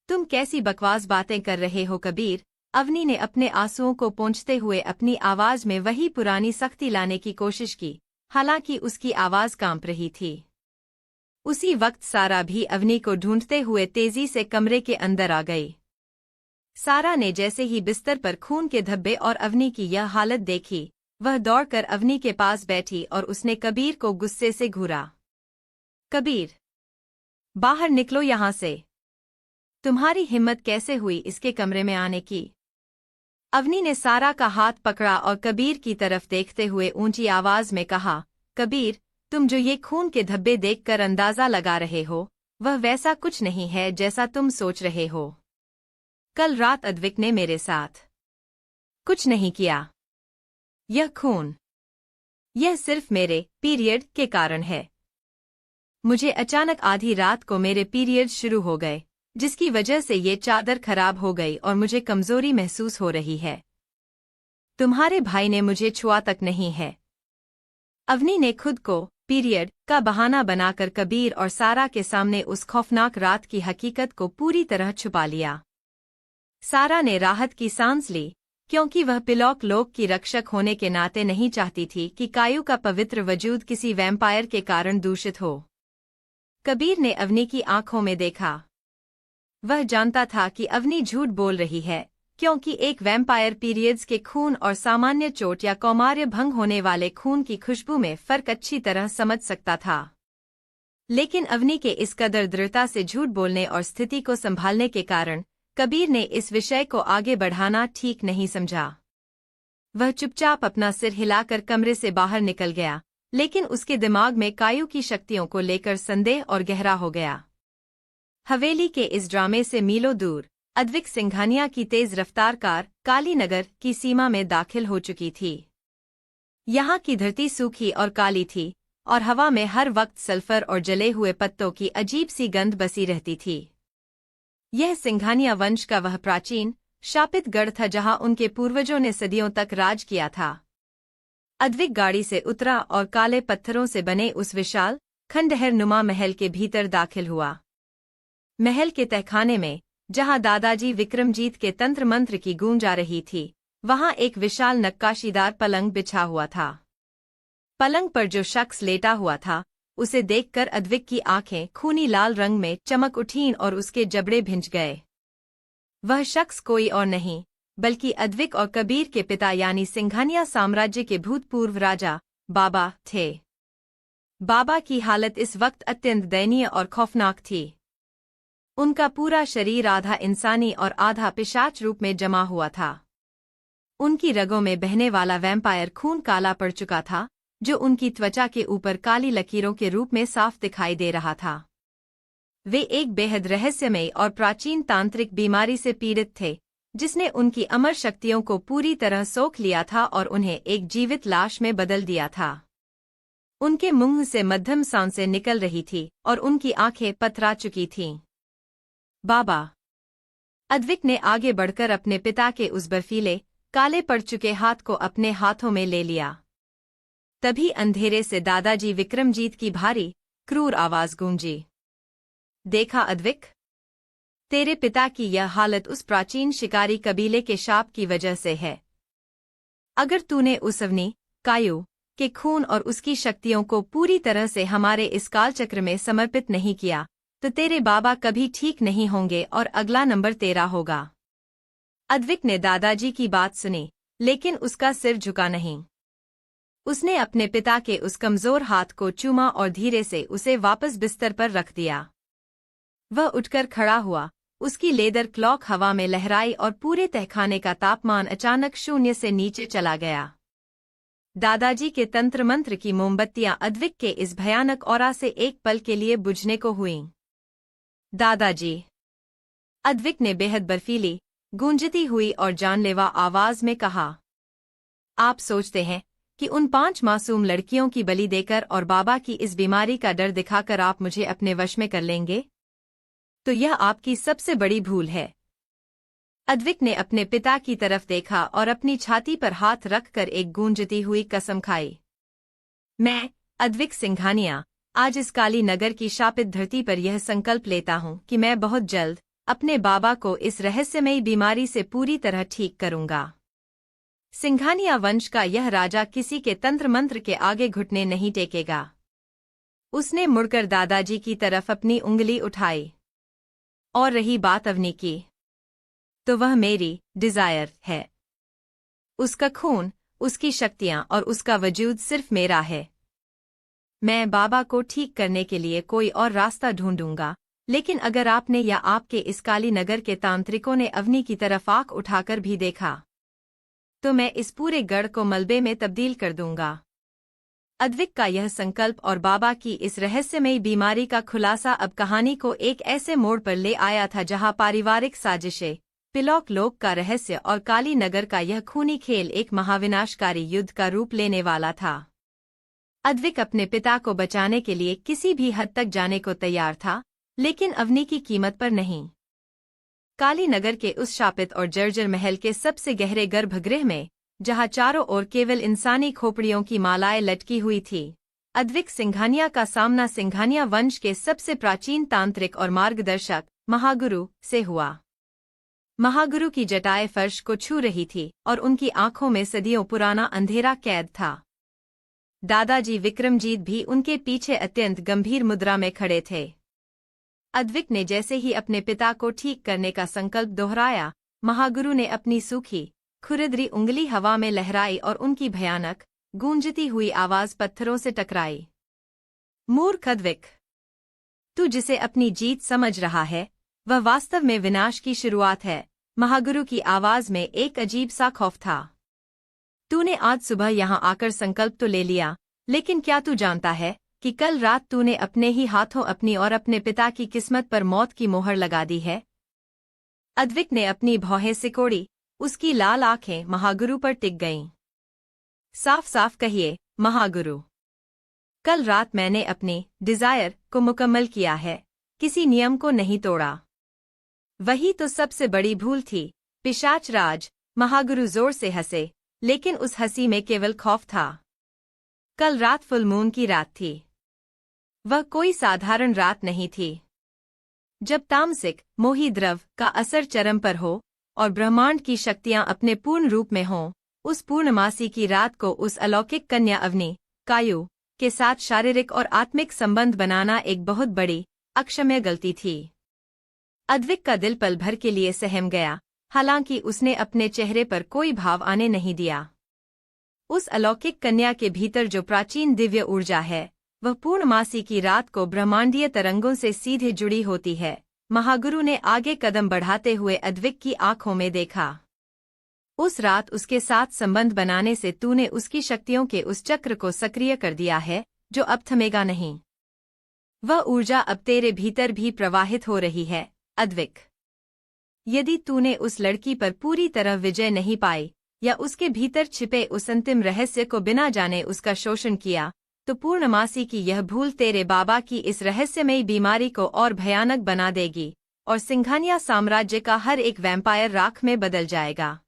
तुम कैसी बकवास बातें कर रहे हो कबीर? अवनी ने अपने आंसुओं को पोंछते हुए अपनी आवाज में वही पुरानी सख्ती लाने की कोशिश की, हालांकि उसकी आवाज कांप रही थी। उसी वक्त सारा भी अवनी को ढूंढते हुए तेजी से कमरे के अंदर आ गई। सारा ने जैसे ही बिस्तर पर खून के धब्बे और अवनी की यह हालत देखी, वह दौड़कर अवनी के पास बैठी और उसने कबीर को गुस्से से घूरा। कबीर, बाहर निकलो यहां से। तुम्हारी हिम्मत कैसे हुई इसके कमरे में आने की? अवनी ने सारा का हाथ पकड़ा और कबीर की तरफ देखते हुए ऊंची आवाज में कहा, कबीर, तुम जो ये खून के धब्बे देखकर अंदाजा लगा रहे हो, वह वैसा कुछ नहीं है जैसा तुम सोच रहे हो। कल रात अद्विक ने मेरे साथ कुछ नहीं किया। यह खून, यह सिर्फ मेरे पीरियड के कारण है। मुझे अचानक आधी रात को मेरे पीरियड शुरू हो गए, जिसकी वजह से ये चादर खराब हो गई और मुझे कमजोरी महसूस हो रही है। तुम्हारे भाई ने मुझे छुआ तक नहीं है। अवनी ने खुद को पीरियड का बहाना बनाकर कबीर और सारा के सामने उस खौफनाक रात की हकीकत को पूरी तरह छुपा लिया। सारा ने राहत की सांस ली, क्योंकि वह पिलॉक लोक की रक्षक होने के नाते नहीं चाहती थी कि कायू का पवित्र वजूद किसी वैम्पायर के कारण दूषित हो। कबीर ने अवनी की आंखों में देखा। वह जानता था कि अवनी झूठ बोल रही है, क्योंकि एक वैम्पायर पीरियड्स के खून और सामान्य चोट या कौमार्य भंग होने वाले खून की खुशबू में फर्क अच्छी तरह समझ सकता था। लेकिन अवनी के इस कदर दृढ़ता से झूठ बोलने और स्थिति को संभालने के कारण कबीर ने इस विषय को आगे बढ़ाना ठीक नहीं समझा। वह चुपचाप अपना सिर हिलाकर कमरे से बाहर निकल गया, लेकिन उसके दिमाग में कायू की शक्तियों को लेकर संदेह और गहरा हो गया। हवेली के इस ड्रामे से मीलों दूर अद्विक सिंघानिया की तेज रफ्तार कार काली नगर की सीमा में दाखिल हो चुकी थी। यहाँ की धरती सूखी और काली थी और हवा में हर वक्त सल्फर और जले हुए पत्तों की अजीब सी गंध बसी रहती थी। यह सिंघानिया वंश का वह प्राचीन शापित गढ़ था जहाँ उनके पूर्वजों ने सदियों तक राज किया था। अद्विक गाड़ी से उतरा और काले पत्थरों से बने उस विशाल खंडहर नुमा महल के भीतर दाखिल हुआ। महल के तहखाने में, जहां दादाजी विक्रमजीत के तंत्र मंत्र की गूंज आ रही थी, वहां एक विशाल नक्काशीदार पलंग बिछा हुआ था। पलंग पर जो शख्स लेटा हुआ था, उसे देखकर अद्विक की आंखें खूनी लाल रंग में चमक उठीं और उसके जबड़े भिंच गए। वह शख्स कोई और नहीं, बल्कि अद्विक और कबीर के पिता यानी सिंघानिया साम्राज्य के भूतपूर्व राजा बाबा थे। बाबा की हालत इस वक्त अत्यंत दयनीय और खौफनाक थी। उनका पूरा शरीर आधा इंसानी और आधा पिशाच रूप में जमा हुआ था। उनकी रगों में बहने वाला वैम्पायर खून काला पड़ चुका था, जो उनकी त्वचा के ऊपर काली लकीरों के रूप में साफ दिखाई दे रहा था। वे एक बेहद रहस्यमयी और प्राचीन तांत्रिक बीमारी से पीड़ित थे, जिसने उनकी अमर शक्तियों को पूरी तरह सोख लिया था और उन्हें एक जीवित लाश में बदल दिया था। उनके मुंह से मध्यम सांसें निकल रही थी और उनकी आंखें पथरा चुकी थीं। बाबा, अद्विक ने आगे बढ़कर अपने पिता के उस बर्फीले, काले पड़ चुके हाथ को अपने हाथों में ले लिया। तभी अंधेरे से दादाजी विक्रमजीत की भारी, क्रूर आवाज गूंजी। देखा अद्विक, तेरे पिता की यह हालत उस प्राचीन शिकारी कबीले के शाप की वजह से है। अगर तूने उस अवनी, कायु, के खून और उसकी शक्तियों को पूरी तरह से हमारे इस कालचक्र में समर्पित नहीं किया, तो तेरे बाबा कभी ठीक नहीं होंगे और अगला नंबर तेरा होगा। अद्विक ने दादाजी की बात सुनी, लेकिन उसका सिर झुका नहीं। उसने अपने पिता के उस कमजोर हाथ को चूमा और धीरे से उसे वापस बिस्तर पर रख दिया। वह उठकर खड़ा हुआ, उसकी लेदर क्लॉक हवा में लहराई और पूरे तहखाने का तापमान अचानक शून्य से नीचे चला गया। दादाजी के तंत्र मंत्र की मोमबत्तियां अद्विक के इस भयानक ऑरा से एक पल के लिए बुझने को हुईं। दादाजी, अद्विक ने बेहद बर्फीली, गूंजती हुई और जानलेवा आवाज में कहा। आप सोचते हैं कि उन 5 मासूम लड़कियों की बलि देकर और बाबा की इस बीमारी का डर दिखाकर आप मुझे अपने वश में कर लेंगे? तो यह आपकी सबसे बड़ी भूल है। अद्विक ने अपने पिता की तरफ देखा और अपनी छाती पर हाथ रखकर एक गूंजती हुई कसम खाई। मैं, अद्विक सिंघानिया, आज इस काली नगर की शापित धरती पर यह संकल्प लेता हूं कि मैं बहुत जल्द अपने बाबा को इस रहस्यमयी बीमारी से पूरी तरह ठीक करूंगा। सिंघानिया वंश का यह राजा किसी के तंत्र मंत्र के आगे घुटने नहीं टेकेगा। उसने मुड़कर दादाजी की तरफ अपनी उंगली उठाई। और रही बात अवनी की, तो वह मेरी डिजायर है। उसका खून, उसकी शक्तियां और उसका वजूद सिर्फ मेरा है। मैं बाबा को ठीक करने के लिए कोई और रास्ता ढूंढूंगा, लेकिन अगर आपने या आपके इस काली नगर के तांत्रिकों ने अवनी की तरफ आंख उठाकर भी देखा, तो मैं इस पूरे गढ़ को मलबे में तब्दील कर दूंगा। अद्विक का यह संकल्प और बाबा की इस रहस्यमयी बीमारी का खुलासा अब कहानी को एक ऐसे मोड़ पर ले आया था जहां पारिवारिक साजिशें, पिलौक लोक का रहस्य और काली नगर का यह खूनी खेल एक महाविनाशकारी युद्ध का रूप लेने वाला था। अद्विक अपने पिता को बचाने के लिए किसी भी हद तक जाने को तैयार था, लेकिन अवनी की कीमत पर नहीं। काली नगर के उस शापित और जर्जर महल के सबसे गहरे गर्भगृह में, जहां चारों ओर केवल इंसानी खोपड़ियों की मालाएं लटकी हुई थी, अद्विक सिंघानिया का सामना सिंघानिया वंश के सबसे प्राचीन तांत्रिक और मार्गदर्शक महागुरु से हुआ। महागुरु की जटाएं फर्श को छू रही थी और उनकी आंखों में सदियों पुराना अंधेरा कैद था। दादाजी विक्रमजीत भी उनके पीछे अत्यंत गंभीर मुद्रा में खड़े थे। अद्विक ने जैसे ही अपने पिता को ठीक करने का संकल्प दोहराया, महागुरु ने अपनी सूखी, खुरदरी उंगली हवा में लहराई और उनकी भयानक, गूंजती हुई आवाज पत्थरों से टकराई। मूर्ख अद्विक, तू जिसे अपनी जीत समझ रहा है, वह वास्तव में विनाश की शुरुआत है। महागुरु की आवाज में एक अजीब सा खौफ था। तूने आज सुबह यहाँ आकर संकल्प तो ले लिया, लेकिन क्या तू जानता है कि कल रात तूने अपने ही हाथों अपनी और अपने पिता की किस्मत पर मौत की मोहर लगा दी है? अद्विक ने अपनी भौहें सिकोड़ी, उसकी लाल आंखें महागुरु पर टिक गईं। साफ साफ कहिए, महागुरु। कल रात मैंने अपनी डिजायर को मुकम्मल किया है, किसी नियम को नहीं तोड़ा। वही तो सबसे बड़ी भूल थी, पिशाच राज। महागुरु जोर से हंसे, लेकिन उस हंसी में केवल खौफ था। कल रात फुल मून की रात थी। वह कोई साधारण रात नहीं थी। जब तामसिक, मोही द्रव का असर चरम पर हो और ब्रह्मांड की शक्तियां अपने पूर्ण रूप में हों, उस पूर्णमासी की रात को उस अलौकिक कन्या अवनी, कायु, के साथ शारीरिक और आत्मिक संबंध बनाना एक बहुत बड़ी, अक्षम्य गलती थी। अद्विक का दिल पल भर के लिए सहम गया, हालांकि उसने अपने चेहरे पर कोई भाव आने नहीं दिया। उस अलौकिक कन्या के भीतर जो प्राचीन दिव्य ऊर्जा है, वह पूर्णमासी की रात को ब्रह्मांडीय तरंगों से सीधे जुड़ी होती है। महागुरु ने आगे कदम बढ़ाते हुए अद्विक की आंखों में देखा। उस रात उसके साथ संबंध बनाने से तूने उसकी शक्तियों के उस चक्र को सक्रिय कर दिया है जो अब थमेगा नहीं। वह ऊर्जा अब तेरे भीतर भी प्रवाहित हो रही है, अद्विक। यदि तूने उस लड़की पर पूरी तरह विजय नहीं पाई या उसके भीतर छिपे उस अंतिम रहस्य को बिना जाने उसका शोषण किया, तो पूर्णमासी की यह भूल तेरे बाबा की इस रहस्यमयी बीमारी को और भयानक बना देगी और सिंघानिया साम्राज्य का हर एक वैम्पायर राख में बदल जाएगा।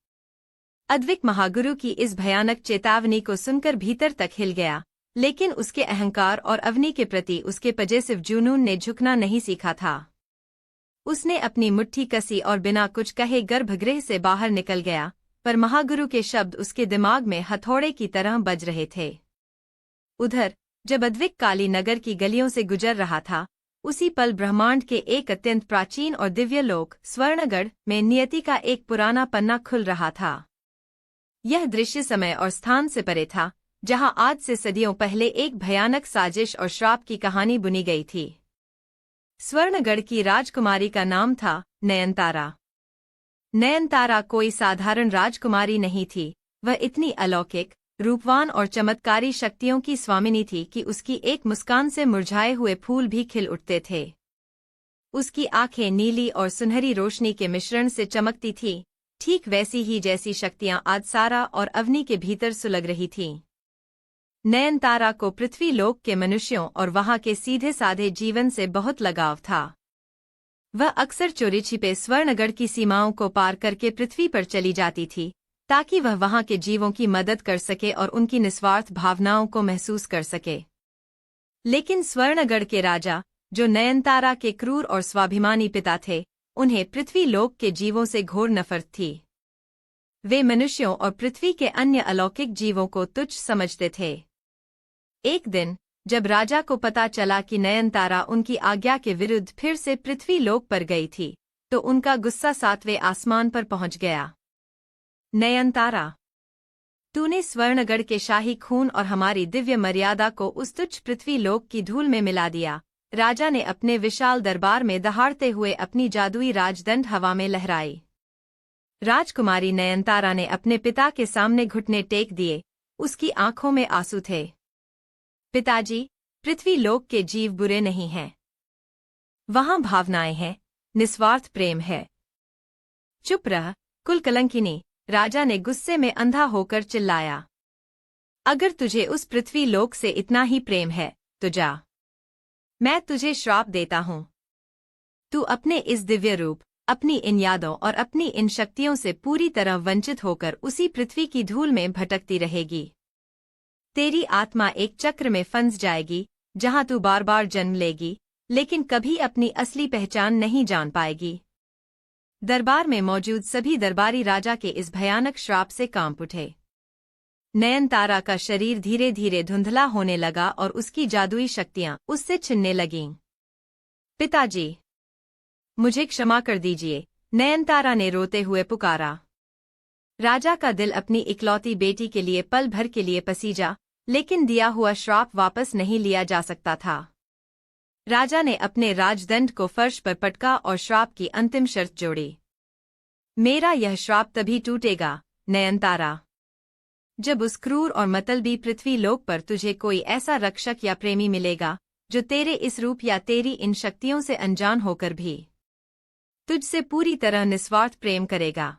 अद्विक महागुरु की इस भयानक चेतावनी को सुनकर भीतर तक हिल गया, लेकिन उसके अहंकार और अवनी के प्रति उसके पजेसिव जुनून ने झुकना नहीं सीखा था। उसने अपनी मुट्ठी कसी और बिना कुछ कहे गर्भगृह से बाहर निकल गया, पर महागुरु के शब्द उसके दिमाग में हथौड़े की तरह बज रहे थे। उधर जब अद्विक काली नगर की गलियों से गुजर रहा था, उसी पल ब्रह्मांड के एक अत्यंत प्राचीन और दिव्य लोक स्वर्णगढ़ में नियति का एक पुराना पन्ना खुल रहा था। यह दृश्य समय और स्थान से परे था, जहां आज से सदियों पहले एक भयानक साजिश और श्राप की कहानी बुनी गई थी। स्वर्णगढ़ की राजकुमारी का नाम था नयनतारा। नयनतारा कोई साधारण राजकुमारी नहीं थी, वह इतनी अलौकिक, रूपवान और चमत्कारी शक्तियों की स्वामिनी थी कि उसकी एक मुस्कान से मुरझाए हुए फूल भी खिल उठते थे। उसकी आंखें नीली और सुनहरी रोशनी के मिश्रण से चमकती थीं, ठीक वैसी ही जैसी शक्तियां आज सारा और अवनी के भीतर सुलग रही थीं। नयनतारा को पृथ्वी लोक के मनुष्यों और वहां के सीधे साधे जीवन से बहुत लगाव था। वह अक्सर चोरी छिपे स्वर्णगढ़ की सीमाओं को पार करके पृथ्वी पर चली जाती थी, ताकि वह वहां के जीवों की मदद कर सके और उनकी निस्वार्थ भावनाओं को महसूस कर सके। लेकिन स्वर्णगढ़ के राजा, जो नयनतारा के क्रूर और स्वाभिमानी पिता थे, उन्हें पृथ्वी लोक के जीवों से घोर नफरत थी। वे मनुष्यों और पृथ्वी के अन्य अलौकिक जीवों को तुच्छ समझते थे। एक दिन जब राजा को पता चला कि नयनतारा उनकी आज्ञा के विरुद्ध फिर से पृथ्वी लोक पर गई थी, तो उनका गुस्सा 7वें आसमान पर पहुंच गया। नयनतारा, तूने स्वर्णगढ़ के शाही खून और हमारी दिव्य मर्यादा को उस तुच्छ पृथ्वी लोक की धूल में मिला दिया। राजा ने अपने विशाल दरबार में दहाड़ते हुए अपनी जादुई राजदंड हवा में लहराई। राजकुमारी नयनतारा ने अपने पिता के सामने घुटने टेक दिए, उसकी आंखों में आंसू थे। पिताजी, पृथ्वी लोक के जीव बुरे नहीं हैं। वहां भावनाएं हैं, निस्वार्थ प्रेम है। चुप रह, कुलकलंकिनी, राजा ने गुस्से में अंधा होकर चिल्लाया। अगर तुझे उस पृथ्वी लोक से इतना ही प्रेम है, तो जा। मैं तुझे श्राप देता हूं। तू अपने इस दिव्य रूप, अपनी इन यादों और अपनी इन शक्तियों से पूरी तरह वंचित होकर उसी पृथ्वी की धूल में भटकती रहेगी। तेरी आत्मा एक चक्र में फंस जाएगी, जहां तू बार बार जन्म लेगी, लेकिन कभी अपनी असली पहचान नहीं जान पाएगी। दरबार में मौजूद सभी दरबारी राजा के इस भयानक श्राप से कांप उठे। नयनतारा का शरीर धीरे धीरे धुंधला होने लगा और उसकी जादुई शक्तियां उससे छिनने लगीं। पिताजी, मुझे क्षमा कर दीजिए, नयनतारा ने रोते हुए पुकारा। राजा का दिल अपनी इकलौती बेटी के लिए पल भर के लिए पसीजा, लेकिन दिया हुआ श्राप वापस नहीं लिया जा सकता था। राजा ने अपने राजदंड को फर्श पर पटका और श्राप की अंतिम शर्त जोड़ी। मेरा यह श्राप तभी टूटेगा, नयनतारा, जब उस क्रूर और मतलबी पृथ्वी लोक पर तुझे कोई ऐसा रक्षक या प्रेमी मिलेगा, जो तेरे इस रूप या तेरी इन शक्तियों से अनजान होकर भी तुझसे पूरी तरह निस्वार्थ प्रेम करेगा,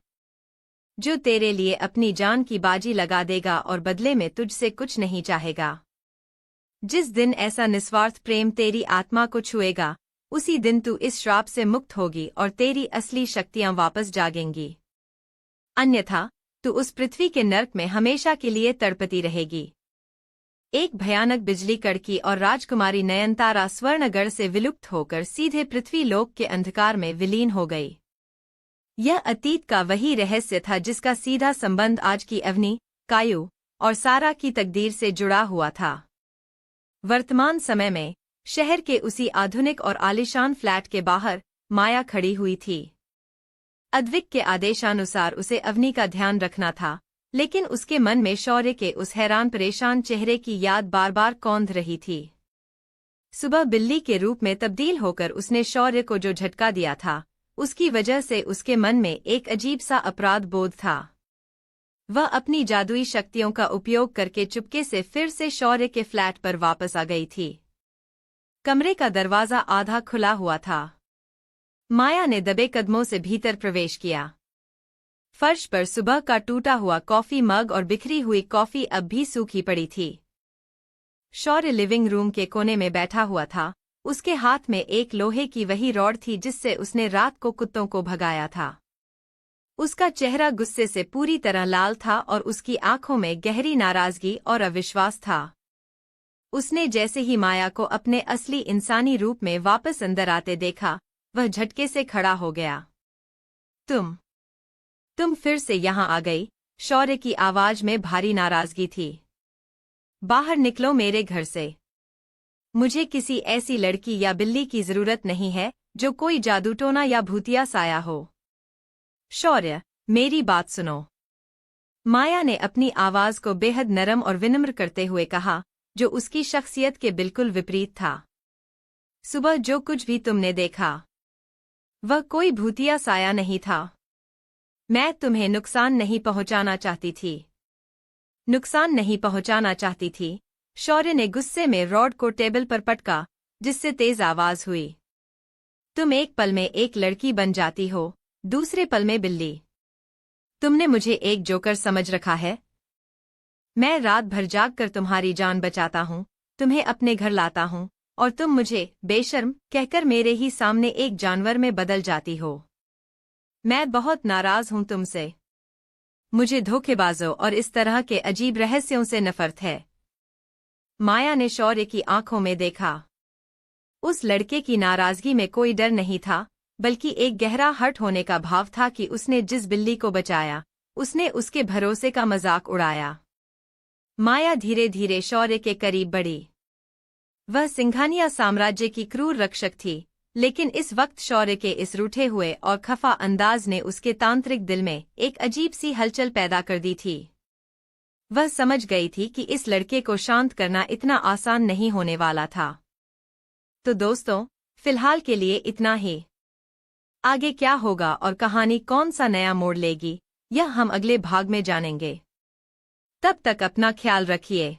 जो तेरे लिए अपनी जान की बाजी लगा देगा और बदले में तुझसे कुछ नहीं चाहेगा। जिस दिन ऐसा निस्वार्थ प्रेम तेरी आत्मा को छुएगा, उसी दिन तू इस श्राप से मुक्त होगी और तेरी असली शक्तियां वापस जागेंगी। अन्यथा तू उस पृथ्वी के नर्क में हमेशा के लिए तड़पती रहेगी। एक भयानक बिजली कड़की और राजकुमारी नयनतारा स्वर्णगढ़ से विलुप्त होकर सीधे पृथ्वी लोक के अंधकार में विलीन हो गई। यह अतीत का वही रहस्य था जिसका सीधा संबंध आज की अवनी, कायु और सारा की तकदीर से जुड़ा हुआ था। वर्तमान समय में शहर के उसी आधुनिक और आलीशान फ्लैट के बाहर माया खड़ी हुई थी। अद्विक के आदेशानुसार उसे अवनी का ध्यान रखना था, लेकिन उसके मन में शौर्य के उस हैरान परेशान चेहरे की याद बार बार कौंध रही थी। सुबह बिल्ली के रूप में तब्दील होकर उसने शौर्य को जो झटका दिया था, उसकी वजह से उसके मन में एक अजीब सा अपराध बोध था। वह अपनी जादुई शक्तियों का उपयोग करके चुपके से फिर से शौर्य के फ्लैट पर वापस आ गई थी। कमरे का दरवाजा आधा खुला हुआ था। माया ने दबे कदमों से भीतर प्रवेश किया। फर्श पर सुबह का टूटा हुआ कॉफी मग और बिखरी हुई कॉफी अब भी सूखी पड़ी थी। शौर्य लिविंग रूम के कोने में बैठा हुआ था। उसके हाथ में एक लोहे की वही रॉड थी जिससे उसने रात को कुत्तों को भगाया था। उसका चेहरा गुस्से से पूरी तरह लाल था और उसकी आंखों में गहरी नाराजगी और अविश्वास था। उसने जैसे ही माया को अपने असली इंसानी रूप में वापस अंदर आते देखा, वह झटके से खड़ा हो गया। तुम फिर से यहाँ आ गई, शौर्य की आवाज में भारी नाराजगी थी। बाहर निकलो मेरे घर से। मुझे किसी ऐसी लड़की या बिल्ली की जरूरत नहीं है जो कोई जादूटोना या भूतिया साया हो। शौर्य, मेरी बात सुनो। माया ने अपनी आवाज को बेहद नरम और विनम्र करते हुए कहा, जो उसकी शख्सियत के बिल्कुल विपरीत था। सुबह जो कुछ भी तुमने देखा, वह कोई भूतिया साया नहीं था। मैं तुम्हें नुकसान नहीं पहुंचाना चाहती थी। नुकसान नहीं पहुंचाना चाहती थी। शौर्य ने गुस्से में रॉड को टेबल पर पटका, जिससे तेज आवाज हुई। तुम एक पल में एक लड़की बन जाती हो, दूसरे पल में बिल्ली। तुमने मुझे एक जोकर समझ रखा है। मैं रात भर जाग कर तुम्हारी जान बचाता हूँ, तुम्हें अपने घर लाता हूँ, और तुम मुझे बेशर्म कहकर मेरे ही सामने एक जानवर में बदल जाती हो। मैं बहुत नाराज हूँ तुमसे। मुझे धोखेबाजों और इस तरह के अजीब रहस्यों से नफरत है। माया ने शौर्य की आंखों में देखा। उस लड़के की नाराजगी में कोई डर नहीं था, बल्कि एक गहरा हर्ट होने का भाव था कि उसने जिस बिल्ली को बचाया, उसने उसके भरोसे का मजाक उड़ाया। माया धीरे धीरे शौर्य के करीब बढ़ी। वह सिंघानिया साम्राज्य की क्रूर रक्षक थी, लेकिन इस वक्त शौर्य के इस रूठे हुए और खफा अंदाज ने उसके तांत्रिक दिल में एक अजीब सी हलचल पैदा कर दी थी। वह समझ गई थी कि इस लड़के को शांत करना इतना आसान नहीं होने वाला था। तो दोस्तों, फिलहाल के लिए इतना ही। आगे क्या होगा और कहानी कौन सा नया मोड़ लेगी, यह हम अगले भाग में जानेंगे। तब तक अपना ख्याल रखिए।